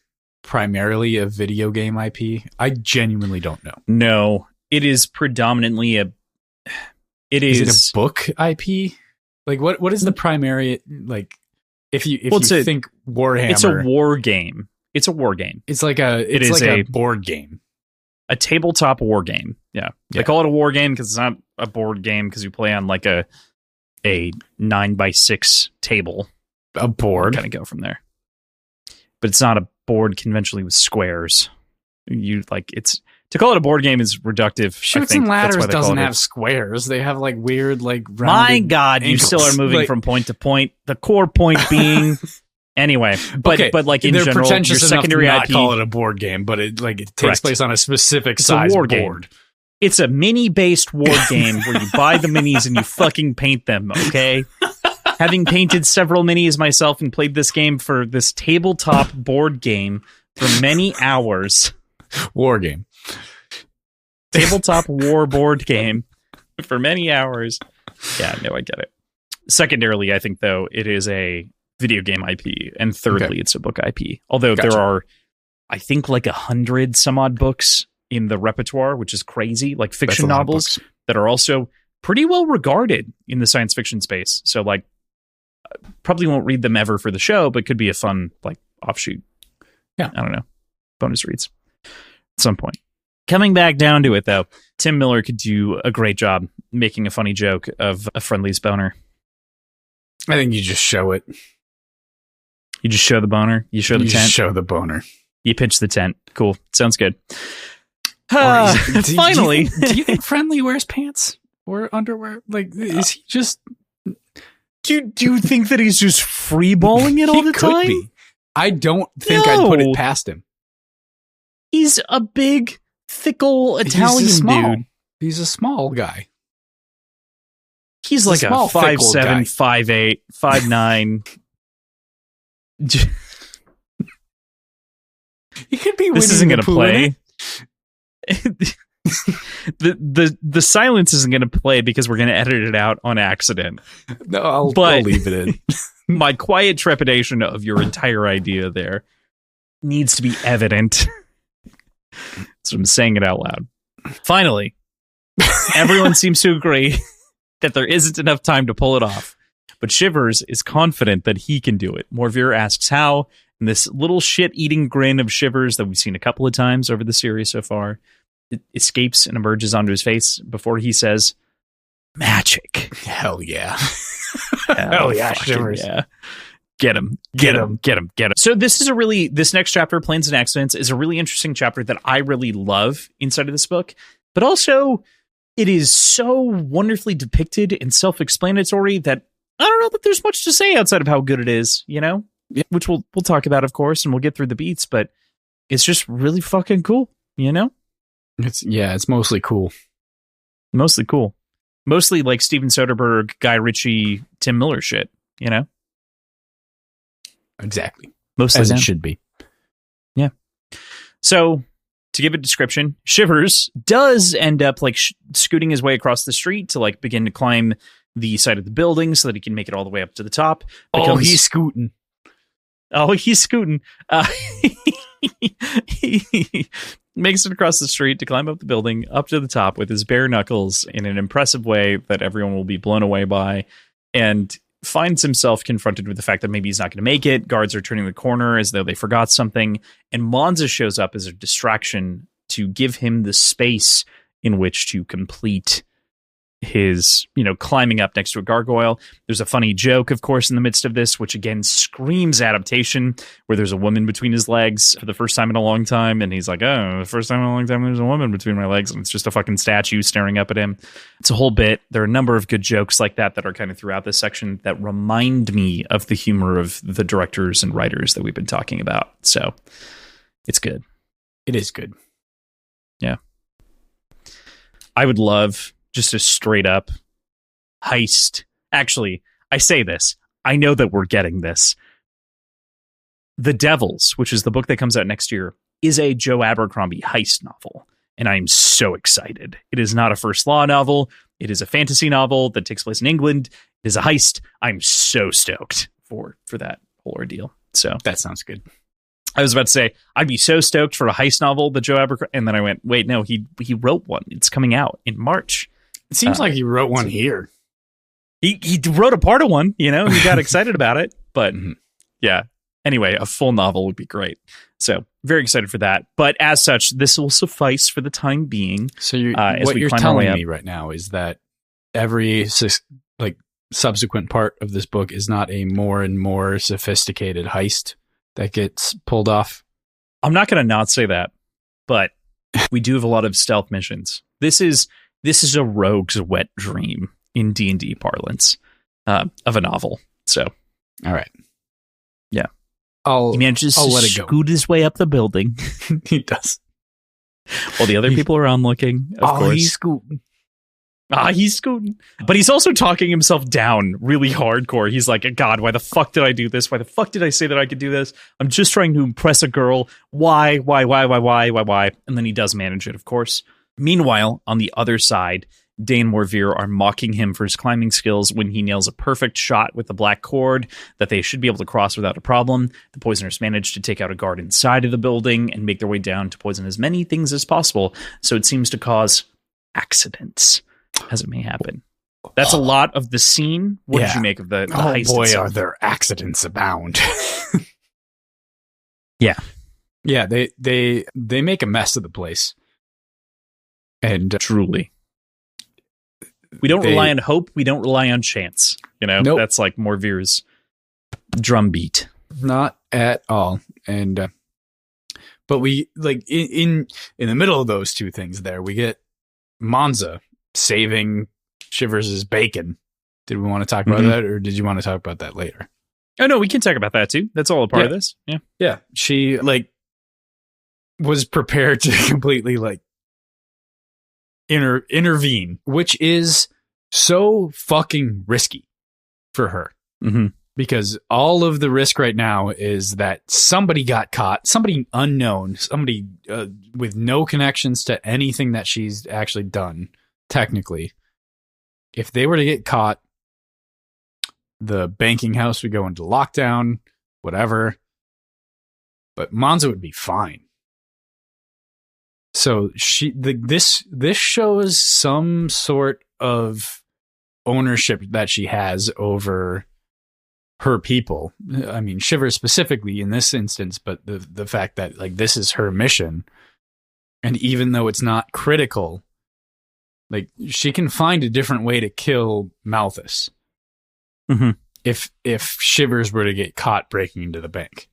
S2: primarily a video game IP? I genuinely don't know.
S1: No, it is predominantly Is
S2: it a book IP? Like what is the primary, like if you think Warhammer?
S1: It's a war game. It's a war game.
S2: It's like a board game.
S1: A tabletop war game. Yeah. They call it a war game because it's not a board game, because you play on like a 9x6 table.
S2: A board.
S1: Kind of go from there. But it's not a board conventionally with squares. To call it a board game is reductive.
S2: Shoots and Ladders doesn't have squares. They have like weird, like rounded
S1: My God, you still are moving from point to point. The core point being, anyway. But like in general, your secondary
S2: enough to
S1: IP.
S2: Not call it a board game, but it takes place on a specific size
S1: war
S2: board.
S1: Game. It's a mini-based war game where you buy the minis and you fucking paint them. Okay. Having painted several minis myself and played this game for this tabletop board game for many hours.
S2: War game.
S1: Tabletop war board game for many hours. Yeah, no, I get it. Secondarily, I think, though, it is a video game IP. And thirdly, it's a book IP. Although there are, I think, like 100 some odd books in the repertoire, which is crazy. Like fiction novels that are also pretty well regarded in the science fiction space. So, like, probably won't read them ever for the show, but could be a fun, like, offshoot.
S2: Yeah.
S1: I don't know. Bonus reads at some point. Coming back down to it, though, Tim Miller could do a great job making a funny joke of a friendly's boner.
S2: I think you just show it.
S1: You just show the boner? You show the tent?
S2: Just show the boner.
S1: You pitch the tent. Cool. Sounds good.
S2: Finally. Do you think Friendly wears pants or underwear? Like, is he just...
S1: Do you think that he's just freeballing it all the time?
S2: Be. I don't think I'd put it past him.
S1: He's a big, fickle Italian dude.
S2: He's a small guy.
S1: He's like a 5'7", 5'8", 5'9".
S2: He could be.
S1: This isn't going to play. The silence isn't going to play because we're going to edit it out on accident.
S2: No, I'll leave it in.
S1: My quiet trepidation of your entire idea there needs to be evident. So I'm saying it out loud. Finally, everyone seems to agree that there isn't enough time to pull it off. But Shivers is confident that he can do it. Morveer asks how, and this little shit-eating grin of Shivers that we've seen a couple of times over the series so far, it escapes and emerges onto his face before he says, magic.
S2: Hell yeah.
S1: Hell yeah, Shivers. Yeah. Get him. So this next chapter, Plans and Accidents, is a really interesting chapter that I really love inside of this book. But also, it is so wonderfully depicted and self-explanatory that I don't know that there's much to say outside of how good it is, you know? Yeah. Which we'll talk about, of course, and we'll get through the beats, but it's just really fucking cool, you know?
S2: It's mostly cool.
S1: Mostly cool. Mostly like Steven Soderbergh, Guy Ritchie, Tim Miller shit, you know?
S2: Exactly.
S1: Mostly
S2: as
S1: them.
S2: it should be.
S1: Yeah. So to give a description, Shivers does end up like scooting his way across the street to like begin to climb the side of the building so that he can make it all the way up to the top.
S2: He's scooting.
S1: Oh, he's scooting. He makes it across the street to climb up the building, up to the top with his bare knuckles in an impressive way that everyone will be blown away by, and finds himself confronted with the fact that maybe he's not going to make it. Guards are turning the corner as though they forgot something, and Monza shows up as a distraction to give him the space in which to complete his, climbing up next to a gargoyle. There's a funny joke, of course, in the midst of this, which again screams adaptation, where there's a woman between his legs for the first time in a long time. And he's like, oh, the first time in a long time there's a woman between my legs. And it's just a fucking statue staring up at him. It's a whole bit. There are a number of good jokes like that are kind of throughout this section that remind me of the humor of the directors and writers that we've been talking about. So it's good.
S2: It is good.
S1: Yeah. I would love just a straight up heist. Actually, I say this. I know that we're getting this. The Devils, which is the book that comes out next year, is a Joe Abercrombie heist novel. And I'm so excited. It is not a first law novel. It is a fantasy novel that takes place in England. It is a heist. I'm so stoked for that whole ordeal. So
S2: that sounds good.
S1: I was about to say, I'd be so stoked for a heist novel that Joe Abercrombie, and then I went, wait, no, he wrote one. It's coming out in March.
S2: It seems like he wrote one here.
S1: He wrote a part of one, He got excited about it. But yeah, anyway, a full novel would be great. So very excited for that. But as such, this will suffice for the time being.
S2: So what you're telling me right now is that every subsequent part of this book is not a more and more sophisticated heist that gets pulled off.
S1: I'm not going to not say that, but we do have a lot of stealth missions. This is a rogue's wet dream in D&D parlance of a novel. So,
S2: all right,
S1: yeah,
S2: I'll
S1: he manages
S2: to
S1: let it scoot his way up the building.
S2: He does.
S1: While the other people are onlooking, of course.
S2: He's scooting.
S1: He's scooting. But he's also talking himself down really hardcore. He's like, God, why the fuck did I do this? Why the fuck did I say that I could do this? I'm just trying to impress a girl. Why? And then he does manage it, of course. Meanwhile, on the other side, Day and Morveer are mocking him for his climbing skills when he nails a perfect shot with the black cord that they should be able to cross without a problem. The poisoners manage to take out a guard inside of the building and make their way down to poison as many things as possible, so it seems to cause accidents, as it may happen. That's a lot of the scene. What did you make of the heist?
S2: Oh boy,
S1: itself?
S2: are there accidents abound.
S1: Yeah.
S2: Yeah, they make a mess of the place. And
S1: truly. We don't rely on hope. We don't rely on chance.
S2: Nope.
S1: That's like Morveer's drumbeat.
S2: Not at all. And but we in the middle of those two things there, we get Monza saving Shivers' bacon. Did we want to talk about that, or did you want to talk about that later?
S1: Oh no, we can talk about that too. That's all a part of this. Yeah.
S2: Yeah. She was prepared to completely intervene, which is so fucking risky for her. Because all of the risk right now is that somebody got caught, somebody unknown, somebody with no connections to anything that she's actually done, technically. If they were to get caught, the banking house would go into lockdown, whatever. But Monza would be fine. So this shows some sort of ownership that she has over her people. I mean, Shivers specifically in this instance, but the fact that this is her mission, and even though it's not critical, she can find a different way to kill Malthus. If Shivers were to get caught breaking into the bank.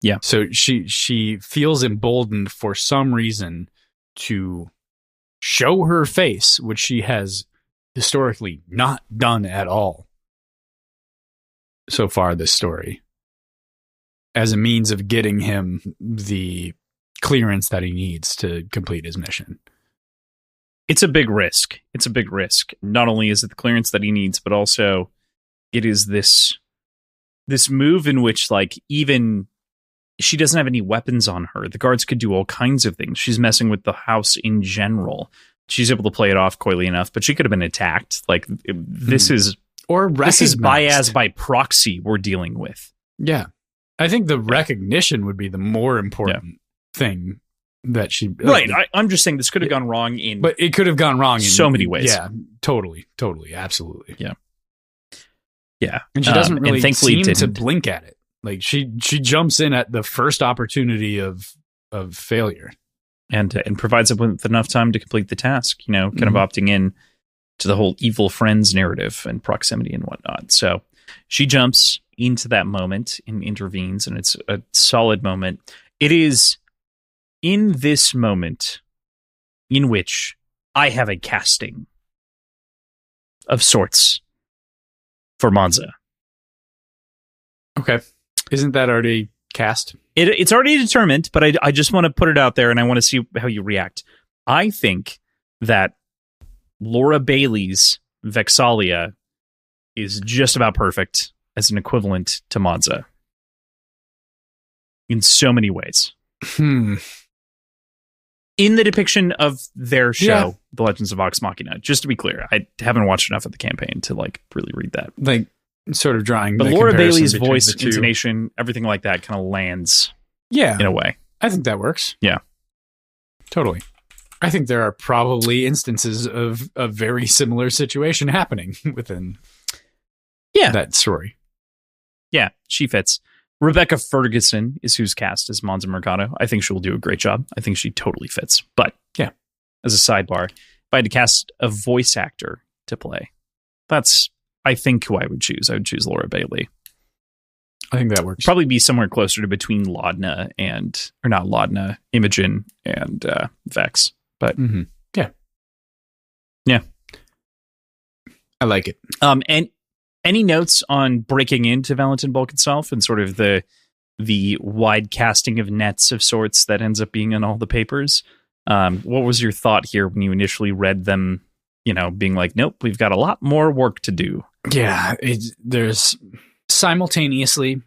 S1: Yeah.
S2: So she feels emboldened for some reason to show her face, which she has historically not done at all so far this story, as a means of getting him the clearance that he needs to complete his mission.
S1: It's a big risk. It's a big risk. Not only is it the clearance that he needs, but also it is this move in which, like, even she doesn't have any weapons on her. The guards could do all kinds of things. She's messing with the house in general. She's able to play it off coyly enough, but she could have been attacked. Like, this is Baez by proxy we're dealing with.
S2: Yeah. I think the recognition would be the more important thing that she...
S1: Right. I'm just saying this could have gone wrong in...
S2: But it could have gone wrong in
S1: so many ways.
S2: Yeah, totally. Absolutely.
S1: Yeah. Yeah.
S2: And she doesn't really seem to blink at it. Like, she jumps in at the first opportunity of failure.
S1: And provides it with enough time to complete the task, kind of opting in to the whole evil friends narrative and proximity and whatnot. So she jumps into that moment and intervenes, and it's a solid moment. It is in this moment in which I have a casting of sorts for Monza.
S2: Okay. Isn't that already cast?
S1: It's already determined, but I just want to put it out there, and I want to see how you react. I think that Laura Bailey's Vexalia is just about perfect as an equivalent to Monza in so many ways. In the depiction of their show, The Legends of Vox Machina, just to be clear, I haven't watched enough of the campaign to like really read that.
S2: Like, sort of drawing,
S1: but Laura Bailey's voice, intonation, everything like that kind of lands.
S2: Yeah,
S1: in a way,
S2: I think that works.
S1: Yeah,
S2: totally. I think there are probably instances of a very similar situation happening within that story. Yeah,
S1: she fits. Rebecca Ferguson is who's cast as Monza Mercado. I think she'll do a great job. I think she totally fits. But
S2: yeah,
S1: as a sidebar, if I had to cast a voice actor to play, that's, I think, who I would choose. I would choose Laura Bailey.
S2: I think that works.
S1: Probably be somewhere closer to between Imogen and Vex. But yeah,
S2: I like it.
S1: And any notes on breaking into Valentin Bulk itself and sort of the wide casting of nets of sorts that ends up being in all the papers? What was your thought here when you initially read them? Being like, nope, we've got a lot more work to do.
S2: Yeah, there's simultaneously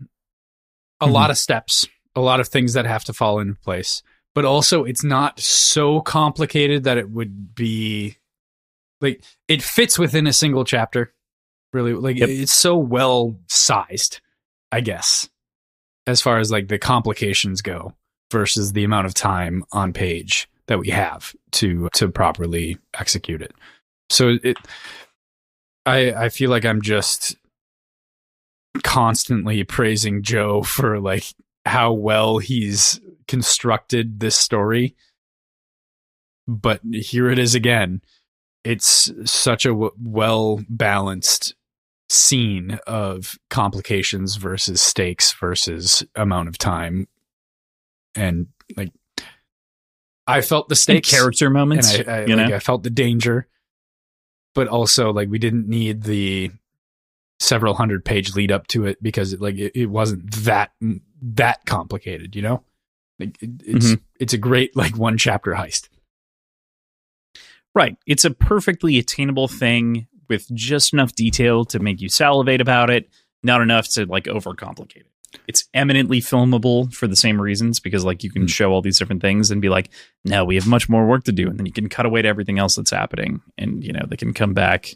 S2: a lot of steps, a lot of things that have to fall into place. But also, it's not so complicated that it would be like it fits within a single chapter. Really, like it's so well sized, I guess, as far as like the complications go versus the amount of time on page that we have to properly execute it. So I feel like I'm just constantly praising Joe for like how well he's constructed this story. But here it is again. It's such a well balanced scene of complications versus stakes versus amount of time. And like, I felt the stakes,
S1: and character moments,
S2: and I felt the danger, but also like we didn't need the several 100-page lead up to it because it wasn't that complicated, Like it's a great like one chapter heist.
S1: Right. It's a perfectly attainable thing with just enough detail to make you salivate about it, not enough to like overcomplicate it. It's eminently filmable for the same reasons, because like you can show all these different things and be like, no, we have much more work to do. And then you can cut away to everything else that's happening. And, they can come back.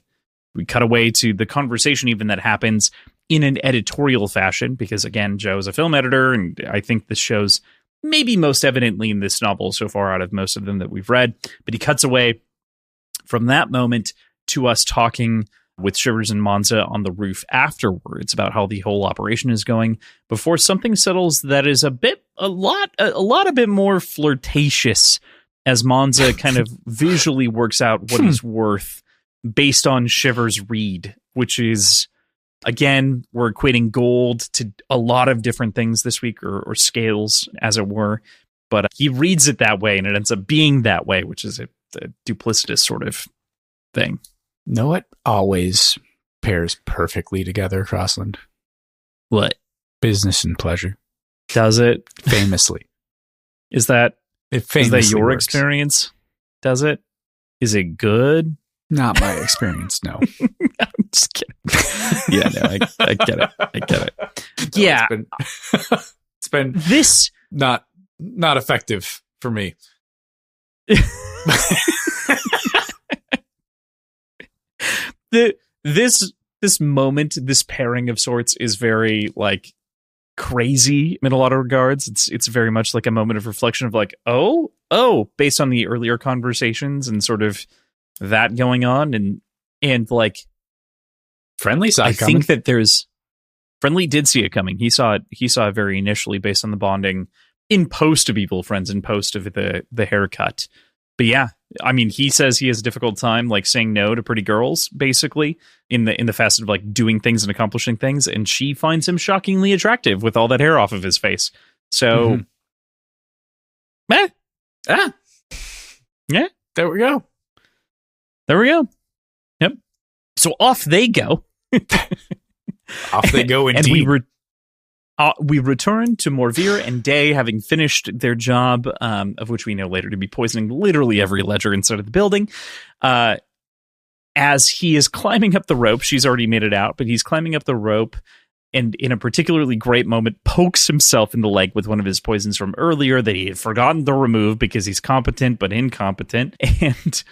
S1: We cut away to the conversation even that happens in an editorial fashion, because again, Joe's a film editor. And I think this shows maybe most evidently in this novel so far out of most of them that we've read, but he cuts away from that moment to us talking with Shivers and Monza on the roof afterwards about how the whole operation is going before something settles that is a bit more flirtatious as Monza kind of visually works out what he's worth based on Shivers' read, which is, again, we're equating gold to a lot of different things this week, or scales, as it were. But he reads it that way, and it ends up being that way, which is a duplicitous sort of thing.
S2: Know what always pairs perfectly together, Crossland?
S1: What?
S2: Business and pleasure.
S1: Does it?
S2: Famously.
S1: Is that
S2: your
S1: works. Experience? Does it? Is it good?
S2: Not my experience, no.
S1: I'm just kidding. Yeah, no, I get it. I get it. Yeah.
S2: It's been
S1: this
S2: not effective for me.
S1: This moment, this pairing of sorts is very like crazy in a lot of regards. It's very much like a moment of reflection of like, oh, based on the earlier conversations and sort of that going on and like
S2: Friendly saw
S1: I
S2: it coming.
S1: think that there's Friendly did see it coming. He saw it very initially based on the bonding in post of Evil Friends, in post of the haircut. But yeah, I mean, he says he has a difficult time like saying no to pretty girls, basically, in the facet of like doing things and accomplishing things, and she finds him shockingly attractive with all that hair off of his face. So, yeah,
S2: there we go.
S1: Yep. So off they go.
S2: Off they go, indeed.
S1: And we return to Morvir and Day having finished their job, of which we know later to be poisoning literally every ledger inside of the building. As he is climbing up the rope, she's already made it out, but he's climbing up the rope and in a particularly great moment pokes himself in the leg with one of his poisons from earlier that he had forgotten to remove because he's competent but incompetent. And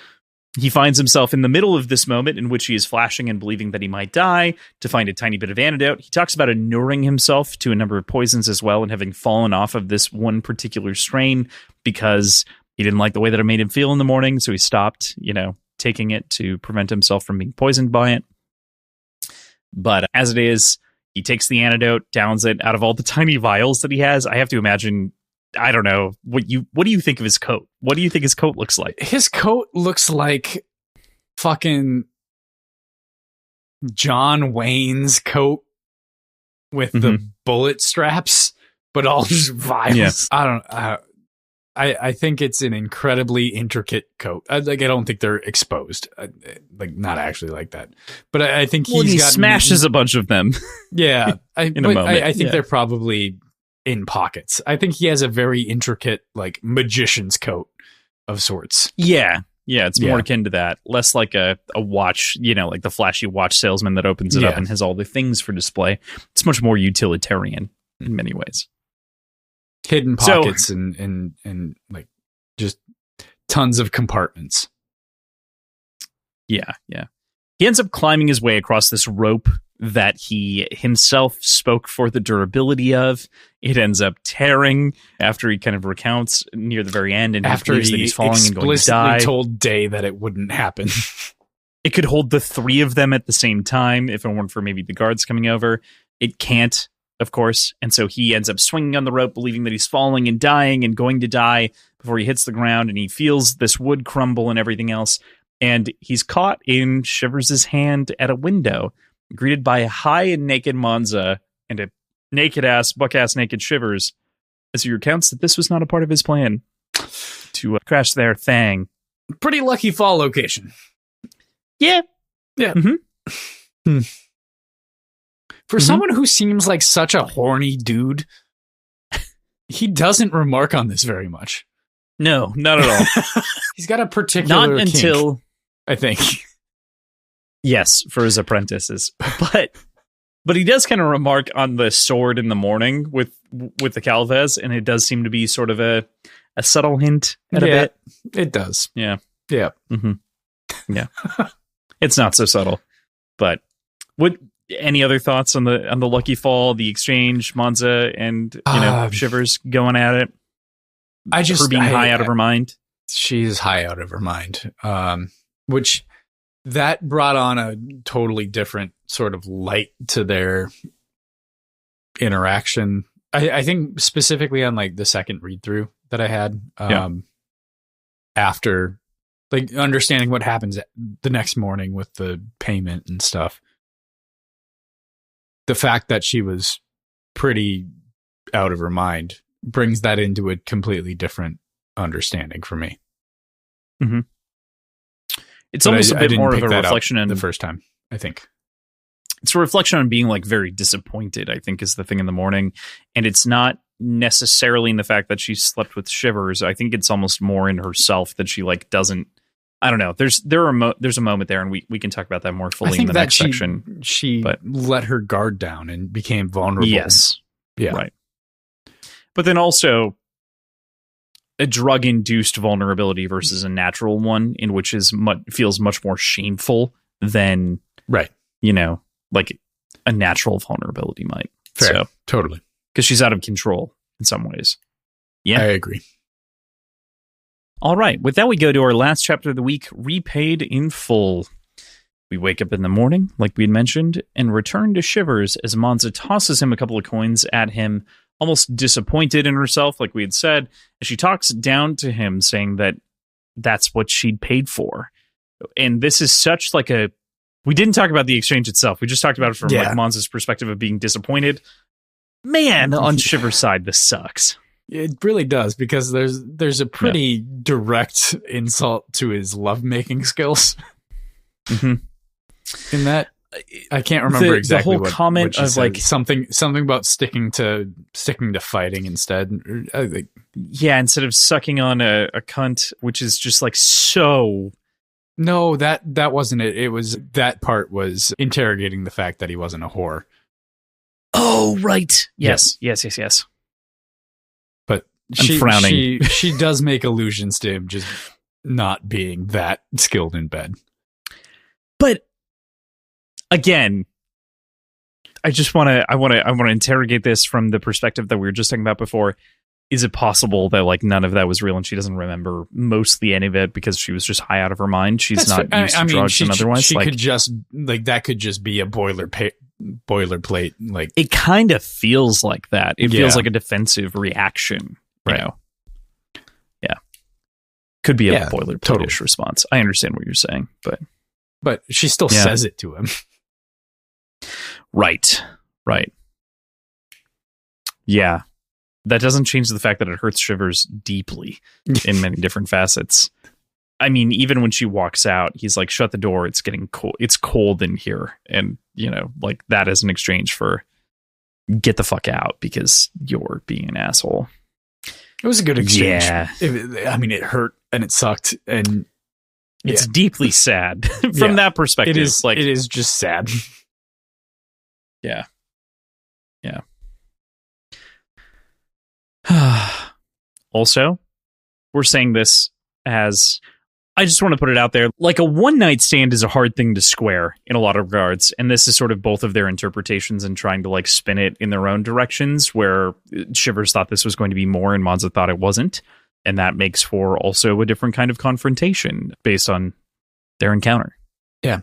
S1: he finds himself in the middle of this moment in which he is flashing and believing that he might die to find a tiny bit of antidote. He talks about inuring himself to a number of poisons as well and having fallen off of this one particular strain because he didn't like the way that it made him feel in the morning. So he stopped, taking it to prevent himself from being poisoned by it. But as it is, he takes the antidote, downs it out of all the tiny vials that he has. I have to imagine, I don't know, what do you think of his coat? What do you think his coat looks like?
S2: His coat looks like fucking John Wayne's coat with the bullet straps, but all just vials. Yeah. I think it's an incredibly intricate coat. I don't think they're exposed. Not actually like that. But I think
S1: he smashes a bunch of them.
S2: Yeah.
S1: In a moment.
S2: I think they're probably in pockets. I think he has a very intricate, like, magician's coat of sorts.
S1: Yeah. Yeah, it's more akin to that. Less like a watch, like the flashy watch salesman that opens it up and has all the things for display. It's much more utilitarian in many ways.
S2: Hidden pockets and like just tons of compartments.
S1: Yeah. He ends up climbing his way across this rope that he himself spoke for the durability of. It ends up tearing after he kind of recounts near the very end, and
S2: after
S1: that he's falling and going to die.
S2: Explicitly told Day that it wouldn't happen.
S1: It could hold the three of them at the same time if it weren't for maybe the guards coming over. It can't, of course, and so he ends up swinging on the rope, believing that he's falling and dying and going to die before he hits the ground, and he feels this wood crumble and everything else, and he's caught in Shivers' hand at a window, greeted by a high and naked Monza and a naked-ass, buck-ass naked Shivers, as he recounts that this was not a part of his plan to crash their thing.
S2: Pretty lucky fall location.
S1: Yeah.
S2: Mm-hmm. For someone who seems like such a horny dude, he doesn't remark on this very much.
S1: No, not at all.
S2: He's got a particular
S1: Not until...
S2: kink, I think.
S1: Yes, for his apprentices. But he does kind of remark on the sword in the morning with the Calvez, and it does seem to be sort of a subtle hint at a bit.
S2: It does.
S1: Yeah.
S2: Yeah.
S1: Mm-hmm. Yeah. It's not so subtle. But any other thoughts on the lucky fall, the exchange, Monza and Shivers going at it? Her being high out of her mind.
S2: She's high out of her mind. Which that brought on a totally different sort of light to their interaction. I think specifically on like the second read through that I had, after like understanding what happens the next morning with the payment and stuff. The fact that she was pretty out of her mind brings that into a completely different understanding for me.
S1: Mm-hmm. It's almost a bit more of a reflection on
S2: the first time, I think.
S1: It's a reflection on being like very disappointed, I think, is the thing in the morning. And it's not necessarily in the fact that she slept with Shivers. I think it's almost more in herself that she like doesn't I don't know. There's a moment there, and we can talk about that more fully in the next section.
S2: She let her guard down and became vulnerable.
S1: Yes.
S2: Yeah.
S1: Right. But then also a drug-induced vulnerability versus a natural one, in which feels much more shameful than
S2: right.
S1: Like a natural vulnerability might.
S2: Fair.
S1: So,
S2: totally.
S1: Because she's out of control in some ways. Yeah.
S2: I agree.
S1: All right. With that, we go to our last chapter of the week, Repaid in Full. We wake up in the morning, like we'd mentioned, and return to Shivers as Monza tosses him a couple of coins at him, almost disappointed in herself, like we had said. And she talks down to him, saying that that's what she'd paid for. And this is such like a... We didn't talk about the exchange itself. We just talked about it from like Monza's perspective of being disappointed. Man, on Shivers' side, this sucks.
S2: It really does, because there's a pretty direct insult to his lovemaking skills.
S1: Mm-hmm.
S2: In that, I can't remember exactly
S1: the whole comment
S2: what
S1: of
S2: said.
S1: like
S2: something about sticking to fighting instead.
S1: Instead of sucking on a cunt, which is just like so.
S2: No, that wasn't it. It was that part was interrogating the fact that he wasn't a whore.
S1: Oh, right. Yes.
S2: But
S1: I'm frowning.
S2: She does make allusions to him just not being that skilled in bed.
S1: But again, I want to interrogate this from the perspective that we were just talking about before. Is it possible that like none of that was real and she doesn't remember mostly any of it because she was just high out of her mind? She's not used to drugs and otherwise.
S2: She could just like that could just be a boilerplate. Like
S1: it kind of feels like that. It feels like a defensive reaction. You know? Yeah, could be a boilerplate-ish response. I understand what you're saying,
S2: but she still says it to him.
S1: Right. Yeah. That doesn't change the fact that it hurts Shivers deeply in many different facets. I mean, even when she walks out, he's like, shut the door. It's getting cold. It's cold in here. And, like that is an exchange for get the fuck out because you're being an asshole.
S2: It was a good exchange.
S1: Yeah.
S2: It hurt and it sucked. And
S1: it's deeply sad from that perspective.
S2: It is just sad.
S1: Yeah. Also, we're saying this as, I just want to put it out there, like a one-night stand is a hard thing to square in a lot of regards, and this is sort of both of their interpretations and trying to like spin it in their own directions, where Shivers thought this was going to be more and Monza thought it wasn't, and that makes for also a different kind of confrontation based on their encounter. Yeah.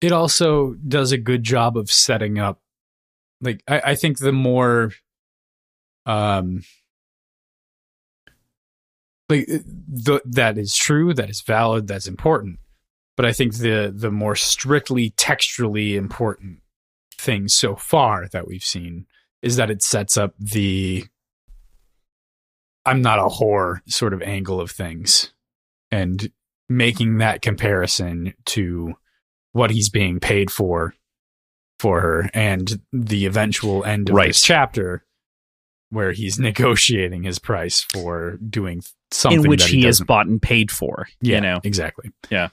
S2: It also does a good job of setting up, like, I think the more that is true, that is valid, that's important. But I think the more strictly textually important thing so far that we've seen is that it sets up the I'm not a whore sort of angle of things and making that comparison to what he's being paid for her and the eventual end of this chapter where he's negotiating his price for doing something
S1: in which
S2: that
S1: he is bought and paid for.
S2: Yeah, exactly.
S1: Yeah.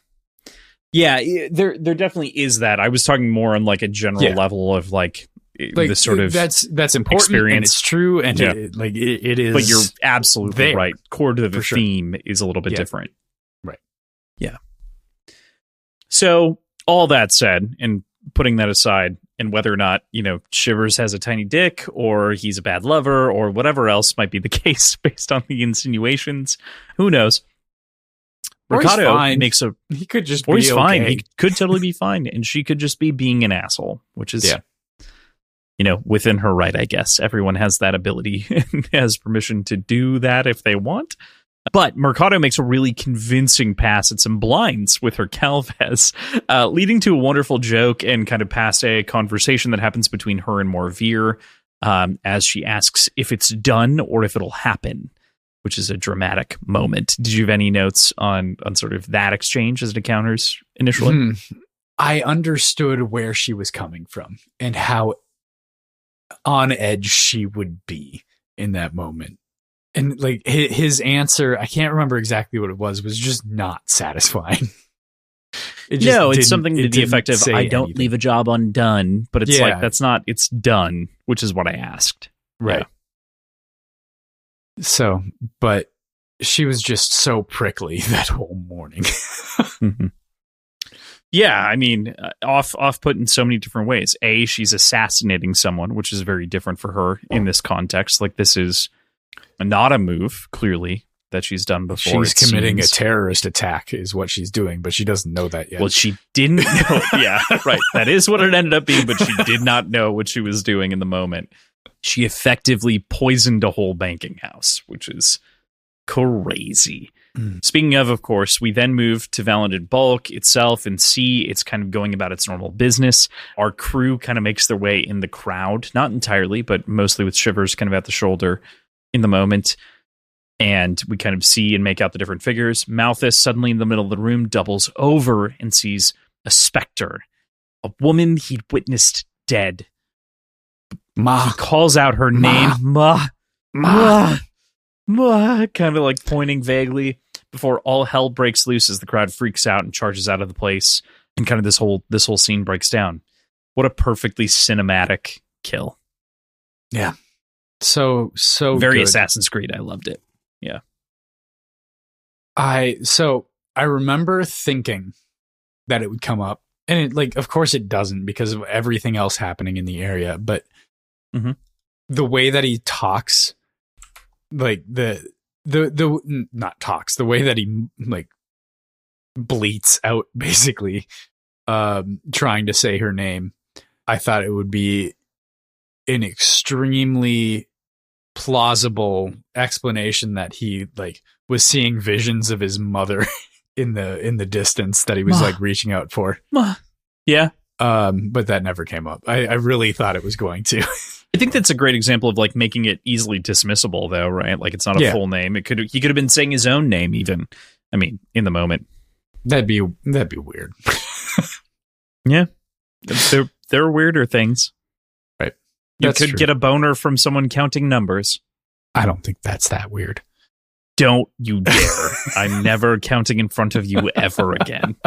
S1: There definitely is that. I was talking more on like a general level of like this sort of
S2: that's important experience. And it's true, and it is.
S1: But you're absolutely
S2: there.
S1: right. Core to the
S2: For
S1: theme is a little bit different.
S2: Right.
S1: Yeah. So all that said, and putting that aside, and whether or not, Shivers has a tiny dick or he's a bad lover or whatever else might be the case based on the insinuations, who knows? Mercado makes
S2: he could just
S1: or
S2: be
S1: he's
S2: okay.
S1: fine. He could totally be fine. And she could just be being an asshole, which is, within her right, I guess. Everyone has that ability and has permission to do that if they want. But Mercado makes a really convincing pass at some blinds with her Calvez, leading to a wonderful joke and kind of past a conversation that happens between her and Morveer as she asks if it's done or if it'll happen, which is a dramatic moment. Did you have any notes on sort of that exchange as it encounters initially?
S2: I understood where she was coming from and how on edge she would be in that moment. And like his answer, I can't remember exactly what it was just not satisfying.
S1: It's something to the effect of, I don't
S2: anything.
S1: leave a job undone, but it's like, that's not, it's done, which is what I asked.
S2: Right. Yeah. So, but she was just so prickly that whole morning.
S1: Mm-hmm. Yeah, I mean, off-put in so many different ways. A, she's assassinating someone, which is very different for her in this context. Like, this is not a move, clearly, that she's done before.
S2: She's committing a terrorist attack is what she's doing, but she doesn't know that yet.
S1: Well, she didn't know. Yeah, right. That is what it ended up being, but she did not know what she was doing in the moment. She effectively poisoned a whole banking house, which is crazy. Speaking of course, we then move to Valentin Bulk itself and see it's kind of going about its normal business. Our crew kind of makes their way in the crowd, not entirely, but mostly with Shivers kind of at the shoulder in the moment. And we kind of see and make out the different figures. Malthus, suddenly in the middle of the room, doubles over and sees a specter, a woman he'd witnessed dead.
S2: Ma.
S1: He calls out her name, Ma. Ma. Ma, kind of like pointing vaguely before all hell breaks loose as the crowd freaks out and charges out of the place, and kind of this whole scene breaks down. What a perfectly cinematic kill.
S2: Yeah. So
S1: very
S2: good.
S1: Assassin's Creed. I loved it. Yeah.
S2: I remember thinking that it would come up, and it, like, of course it doesn't because of everything else happening in the area, but the way that he talks, like the way that he like bleats out basically trying to say her name, I thought it would be an extremely plausible explanation that he like was seeing visions of his mother in the distance that he was like reaching out for.
S1: Yeah.
S2: But that never came up. I really thought it was going to.
S1: I think that's a great example of like making it easily dismissible though, right? Like it's not a full name. He could have been saying his own name even. I mean, in the moment.
S2: That'd be weird.
S1: Yeah. There are weirder things.
S2: Right.
S1: You could get a boner from someone counting numbers.
S2: I don't think that's that weird.
S1: Don't you dare. I'm never counting in front of you ever again.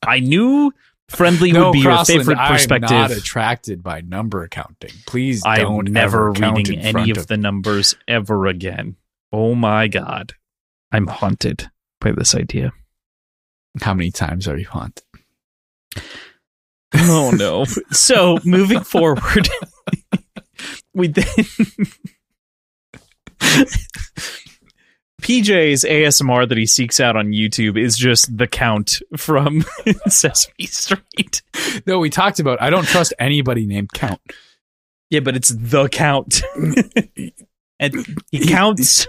S1: I knew friendly would be your favorite perspective.
S2: I'm not attracted by number counting. Please don't
S1: I'm never
S2: ever count
S1: reading any of the numbers ever again. Oh my God. I'm haunted by this idea.
S2: How many times are you haunted?
S1: Oh no. So moving forward, we then PJ's ASMR that he seeks out on YouTube is just the Count from Sesame Street.
S2: No, we talked about I don't trust anybody named Count.
S1: Yeah, but it's the Count. And he counts.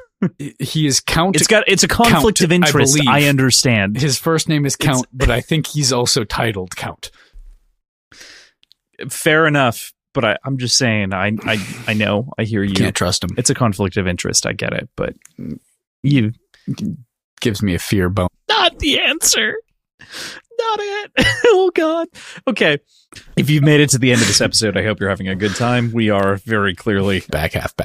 S2: He is Count.
S1: It's a conflict
S2: Count,
S1: of interest. I understand.
S2: His first name is Count, but I think he's also titled Count.
S1: Fair enough, but I'm just saying. I know. I hear you.
S2: Can't trust him.
S1: It's a conflict of interest. I get it, but you
S2: gives me a fear bone.
S1: Not the answer. Not it. Oh God. Okay. If you've made it to the end of this episode, I hope you're having a good time. We are very clearly
S2: back half.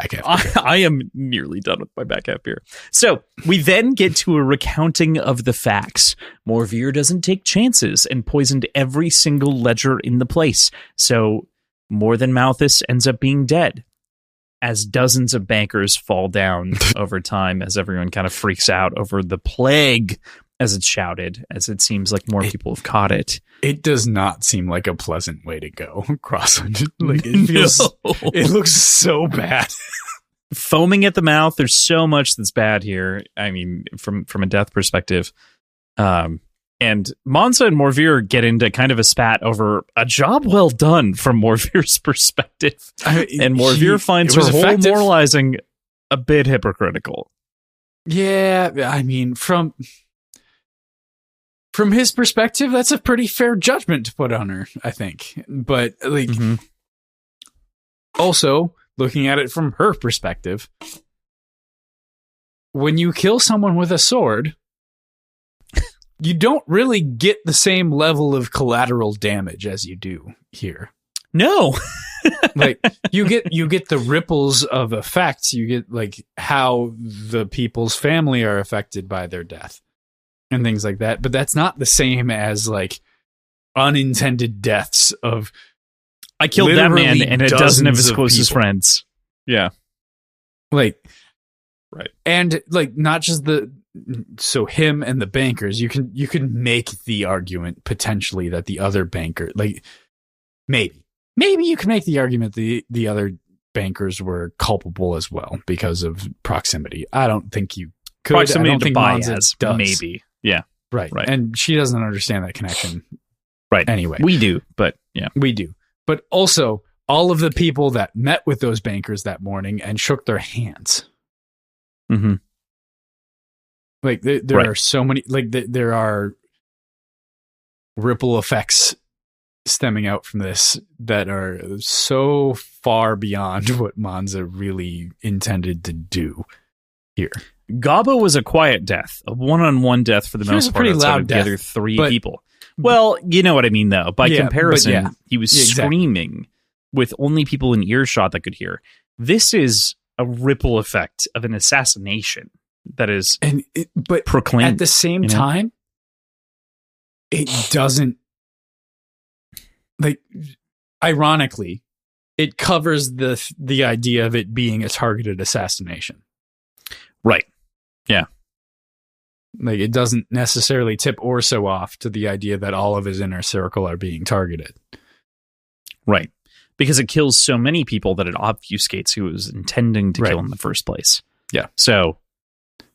S1: I am nearly done with my back half here. So we then get to a recounting of the facts. Morveer doesn't take chances and poisoned every single ledger in the place. So More Than Malthus ends up being dead, as dozens of bankers fall down over time as everyone kind of freaks out over the plague, as it's shouted, as it seems like more people have caught it.
S2: It does not seem like a pleasant way to go, Crossland. Like it feels, It looks so bad.
S1: Foaming at the mouth. There's so much that's bad here. I mean, from a death perspective. And Monza and Morveer get into kind of a spat over a job well done from Morveer's perspective. And Morveer finds her whole moralizing a bit hypocritical.
S2: Yeah, I mean, from his perspective, that's a pretty fair judgment to put on her, I think. But like, also looking at it from her perspective, when you kill someone with a sword, you don't really get the same level of collateral damage as you do here.
S1: No.
S2: Like you get the ripples of effects. You get like how the people's family are affected by their death and things like that. But that's not the same as like unintended deaths of
S1: I killed that man and a dozen of his
S2: dozens
S1: closest
S2: people.
S1: friends. Yeah.
S2: Like,
S1: right.
S2: And like not just so him and the bankers, you can make the argument potentially that the other banker, like maybe you can make the argument the other bankers were culpable as well because of proximity. I don't think you could.
S1: Proximity
S2: I don't
S1: to
S2: think
S1: bias,
S2: Monza does.
S1: maybe. Yeah.
S2: Right. And she doesn't understand that connection.
S1: Right.
S2: Anyway.
S1: We do, but yeah.
S2: We do. But also all of the people that met with those bankers that morning and shook their hands.
S1: Mm-hmm.
S2: Like there are so many, like there are ripple effects stemming out from this that are so far beyond what Monza really intended to do here.
S1: Gabo was a quiet death, a one-on-one death for the most part.
S2: Pretty loud
S1: of the
S2: death,
S1: other three people. Well, you know what I mean, though. By comparison, he was screaming with only people in earshot that could hear. This is a ripple effect of an assassination that is
S2: but
S1: proclaimed.
S2: At the same time, it doesn't, like, ironically, it covers the idea of it being a targeted assassination.
S1: Right. Yeah.
S2: Like, it doesn't necessarily tip Orso off to the idea that all of his inner circle are being targeted.
S1: Right. Because it kills so many people that it obfuscates who it was intending to kill in the first place.
S2: Yeah.
S1: So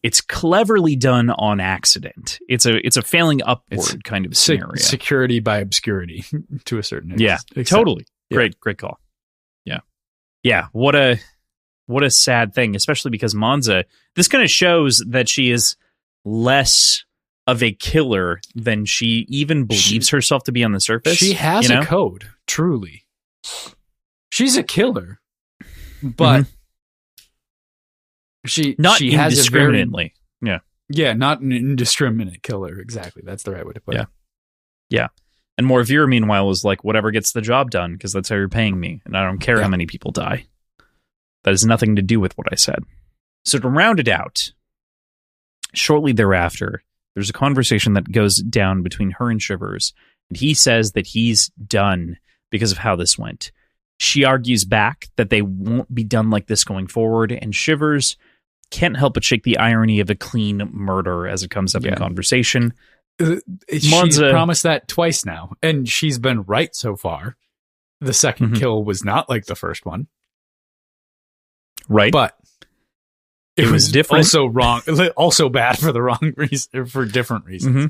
S1: it's cleverly done on accident. It's a failing upward kind of scenario.
S2: Security by obscurity to a certain extent.
S1: Yeah, totally. Yeah. Great call. Yeah. Yeah. What a sad thing, especially because Monza, this kind of shows that she is less of a killer than she even believes herself to be on the surface.
S2: She has a code, truly. She's a killer, but she has
S1: indiscriminately.
S2: Not an indiscriminate killer. Exactly, that's the right way to put it.
S1: Yeah. And Morvir, meanwhile, is like, whatever gets the job done, because that's how you're paying me, and I don't care how many people die. That has nothing to do with what I said. So to round it out, shortly thereafter, there's a conversation that goes down between her and Shivers, and he says that he's done because of how this went. She argues back that they won't be done like this going forward, and Shivers can't help but shake the irony of a clean murder as it comes up in conversation.
S2: She's promised that twice now, and she's been right so far. The second kill was not like the first one.
S1: Right.
S2: But it was
S1: different.
S2: Also wrong, also bad for the wrong reason, for different reasons.
S1: Mm-hmm.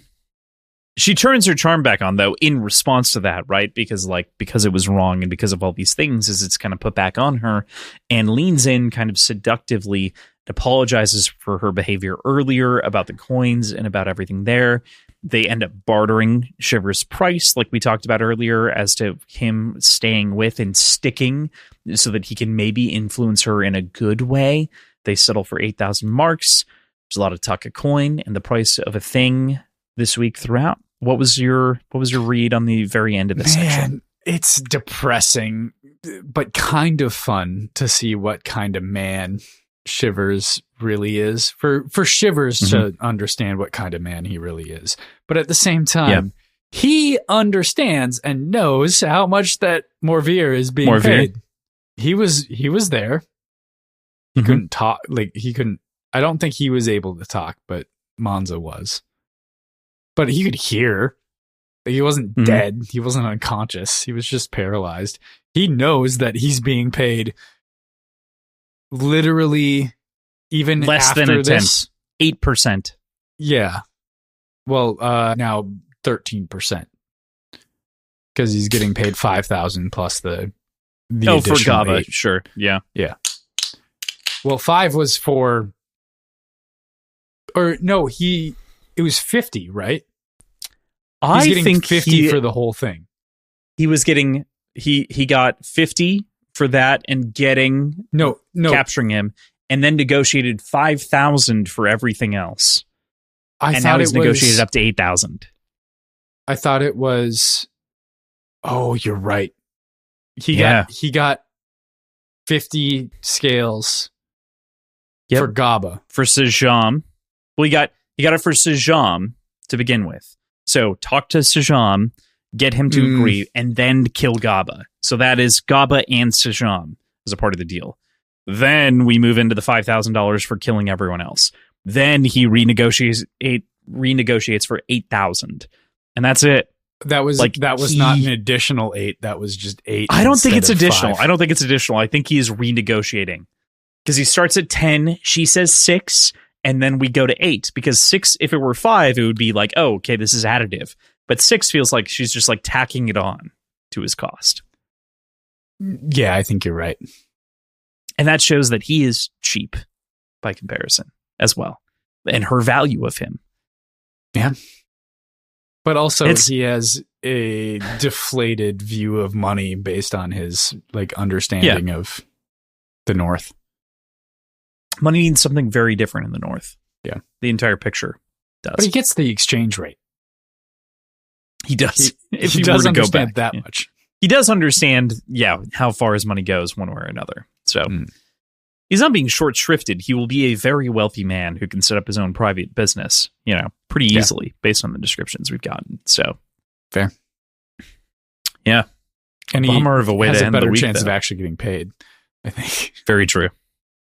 S1: She turns her charm back on, though, in response to that, right? Because it was wrong and because of all these things, as it's kind of put back on her, and leans in kind of seductively, apologizes for her behavior earlier about the coins and about everything there. They end up bartering Shivers' price, like we talked about earlier, as to him staying with and sticking so that he can maybe influence her in a good way. They settle for 8,000 marks. There's a lot of talk of coin and the price of a thing this week throughout. What was your read on the very end of this section?
S2: It's depressing, but kind of fun to see what kind of man Shivers really is. For Shivers to understand what kind of man he really is. But at the same time, he understands and knows how much that Morvir is being paid. He was there. He couldn't talk. I don't think he was able to talk, but Monza was. But he could hear. He wasn't dead. He wasn't unconscious. He was just paralyzed. He knows that he's being paid literally even
S1: less
S2: after
S1: than a
S2: this.
S1: 8%.
S2: Yeah. Well, now 13%. Because he's getting paid 5,000 plus the
S1: for GABA, 8. Sure. Yeah.
S2: Yeah. Well, 5 was for, or no, it was 50, right?
S1: I think
S2: 50 for the whole thing.
S1: He was getting, he got 50 for that and getting,
S2: no,
S1: capturing him, and then negotiated 5,000 for everything else. And now he's negotiated up to 8,000.
S2: I thought it was, oh, you're right. He got 50 scales for GABA.
S1: For Sejam. Well, he got it for Sejam to begin with. So talk to Sejam, get him to agree, and then kill GABA. So that is GABA and Sejam as a part of the deal. Then we move into the $5,000 for killing everyone else. Then he renegotiates for 8,000, and that's it.
S2: That was not an additional 8. That was just 8.
S1: I don't think it's additional.
S2: 5.
S1: I don't think it's additional. I think he's renegotiating because he starts at 10. She says 6, and then we go to 8 because 6. If it were 5, it would be like, oh, okay, this is additive. But 6 feels like she's just like tacking it on to his cost.
S2: Yeah, I think you're right.
S1: And that shows that he is cheap by comparison as well, and her value of him.
S2: Yeah. But also he has a deflated view of money based on his like understanding of the North.
S1: Money means something very different in the North.
S2: Yeah.
S1: The entire picture does.
S2: But he gets the exchange rate.
S1: He does.
S2: He does understand that much.
S1: He does understand, how far his money goes one way or another. So he's not being short-shrifted. He will be a very wealthy man who can set up his own private business, pretty easily based on the descriptions we've gotten. So
S2: fair.
S1: Yeah.
S2: And
S1: bummer of a way
S2: has
S1: to
S2: a
S1: end
S2: better
S1: the week,
S2: chance
S1: though.
S2: of actually getting paid, I think.
S1: Very true.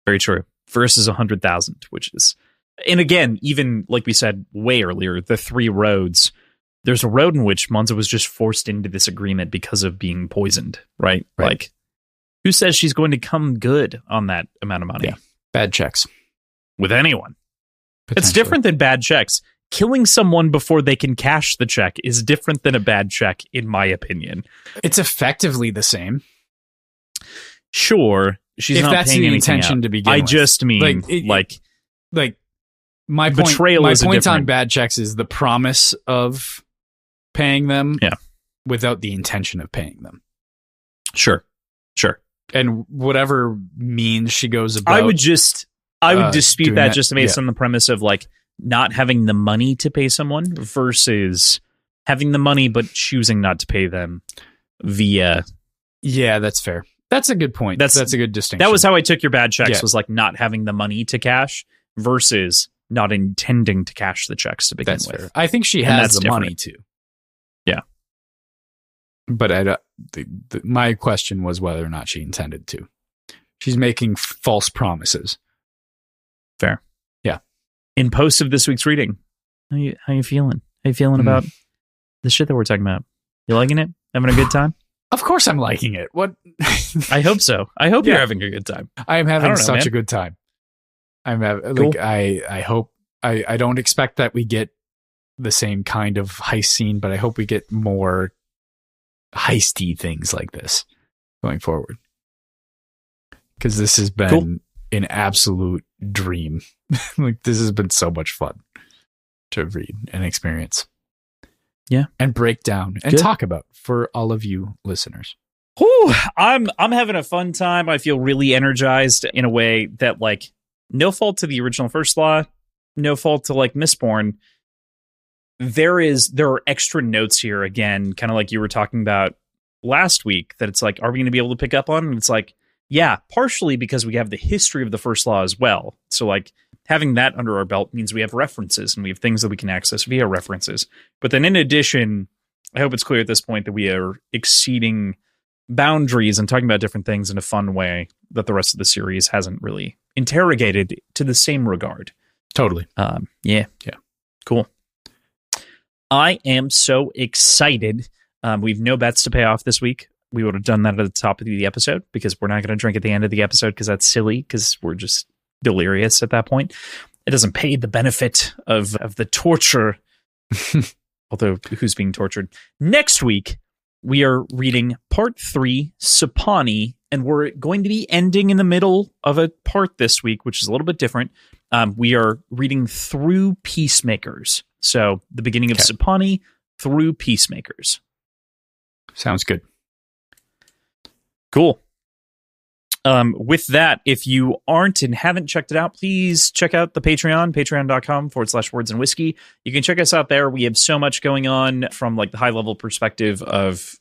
S1: Very true. Versus 100,000, which is, and again, even like we said way earlier, the 3 roads. There's a road in which Monza was just forced into this agreement because of being poisoned, right? Like, who says she's going to come good on that amount of money?
S2: Yeah. Bad checks.
S1: With anyone. It's different than bad checks. Killing someone before they can cash the check is different than a bad check, in my opinion.
S2: It's effectively the same.
S1: Sure. She's
S2: if
S1: not
S2: that's
S1: paying
S2: the
S1: anything
S2: intention
S1: out.
S2: to begin
S1: I
S2: with.
S1: just mean,
S2: my
S1: betrayal
S2: point,
S1: is
S2: my point
S1: different.
S2: on bad checks is the promise of paying them without the intention of paying them.
S1: Sure.
S2: And whatever means she goes about.
S1: I would dispute that just based on the premise of like not having the money to pay someone versus having the money but choosing not to pay them via.
S2: Yeah, that's fair. That's a good point. That's a good distinction.
S1: That was how I took your bad checks, was like not having the money to cash versus not intending to cash the checks to begin with.
S2: Fair. I think she has the money too.
S1: Yeah.
S2: But my question was whether or not she intended to. She's making false promises.
S1: Fair.
S2: Yeah.
S1: In post of this week's reading, how you feeling? How you feeling about the shit that we're talking about? You liking it? Having a good time?
S2: Of course I'm liking it. What?
S1: I hope so. I hope you're having a good time.
S2: I am having such a good time. I hope I don't expect that we get the same kind of heist scene, but I hope we get more heisty things like this going forward. Because this has been an absolute dream. Like this has been so much fun to read and experience.
S1: Yeah.
S2: And break down and talk about for all of you listeners.
S1: Whew, I'm having a fun time. I feel really energized in a way that like no fault to the original First Law, no fault to like Mistborn. There are extra notes here again, kind of like you were talking about last week, that it's like, are we going to be able to pick up on? And it's like, yeah, partially because we have the history of the First Law as well. So like having that under our belt means we have references and we have things that we can access via references. But then in addition, I hope it's clear at this point that we are exceeding boundaries and talking about different things in a fun way that the rest of the series hasn't really interrogated to the same regard.
S2: Totally.
S1: Yeah. Cool. I am so excited. We've no bets to pay off this week. We would have done that at the top of the episode because we're not going to drink at the end of the episode because that's silly because we're just delirious at that point. It doesn't pay the benefit of the torture, although who's being tortured? Next week, we are reading part 3, Sipani, and we're going to be ending in the middle of a part this week, which is a little bit different. We are reading through Peacemakers. So the beginning of Sipani through Peacemakers.
S2: Sounds good.
S1: Cool. With that, if you aren't and haven't checked it out, please check out the Patreon, patreon.com/words and whiskey. You can check us out there. We have so much going on from like the high level perspective of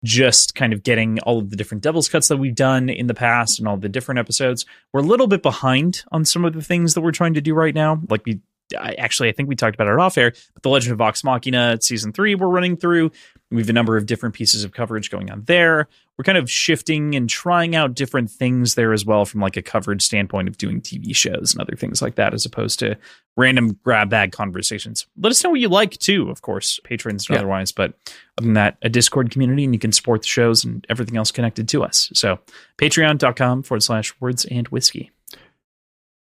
S1: just kind of getting all of the different Devil's Cuts that we've done in the past and all the different episodes. We're a little bit behind on some of the things that we're trying to do right now. Like I think we talked about it off air, but The Legend of Vox Machina season 3 we're running through. We have a number of different pieces of coverage going on there. We're kind of shifting and trying out different things there as well from like a coverage standpoint of doing TV shows and other things like that, as opposed to random grab bag conversations. Let us know what you like too, of course, patrons and otherwise. But other than that, a Discord community, and you can support the shows and everything else connected to us. So patreon.com/words and whiskey.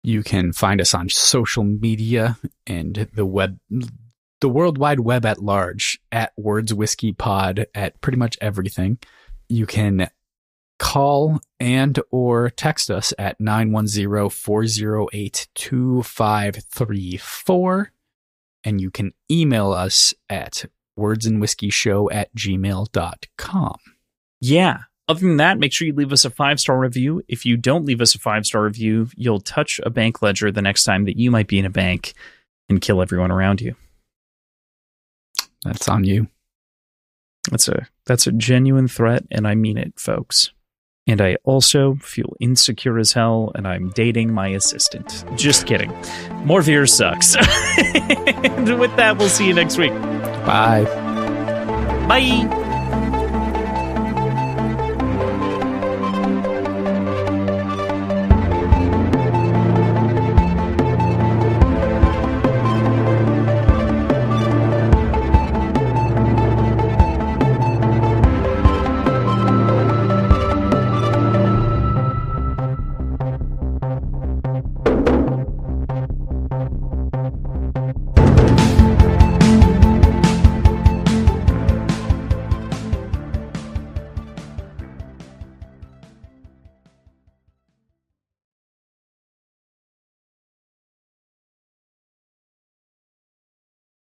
S2: You can find us on social media and the World Wide Web at large at Words Whiskey Pod at pretty much everything. You can call and or text us at 910-408-2534. And you can email us at wordsandwhiskeyshow@gmail.com.
S1: Yeah. Other than that, make sure you leave us a 5-star review. If you don't leave us a 5-star review, you'll touch a bank ledger the next time that you might be in a bank and kill everyone around you.
S2: That's on you.
S1: That's a genuine threat, and I mean it, folks. And I also feel insecure as hell, and I'm dating my assistant. Just kidding. More Veer sucks. And with that, we'll see you next week.
S2: Bye.
S1: Bye.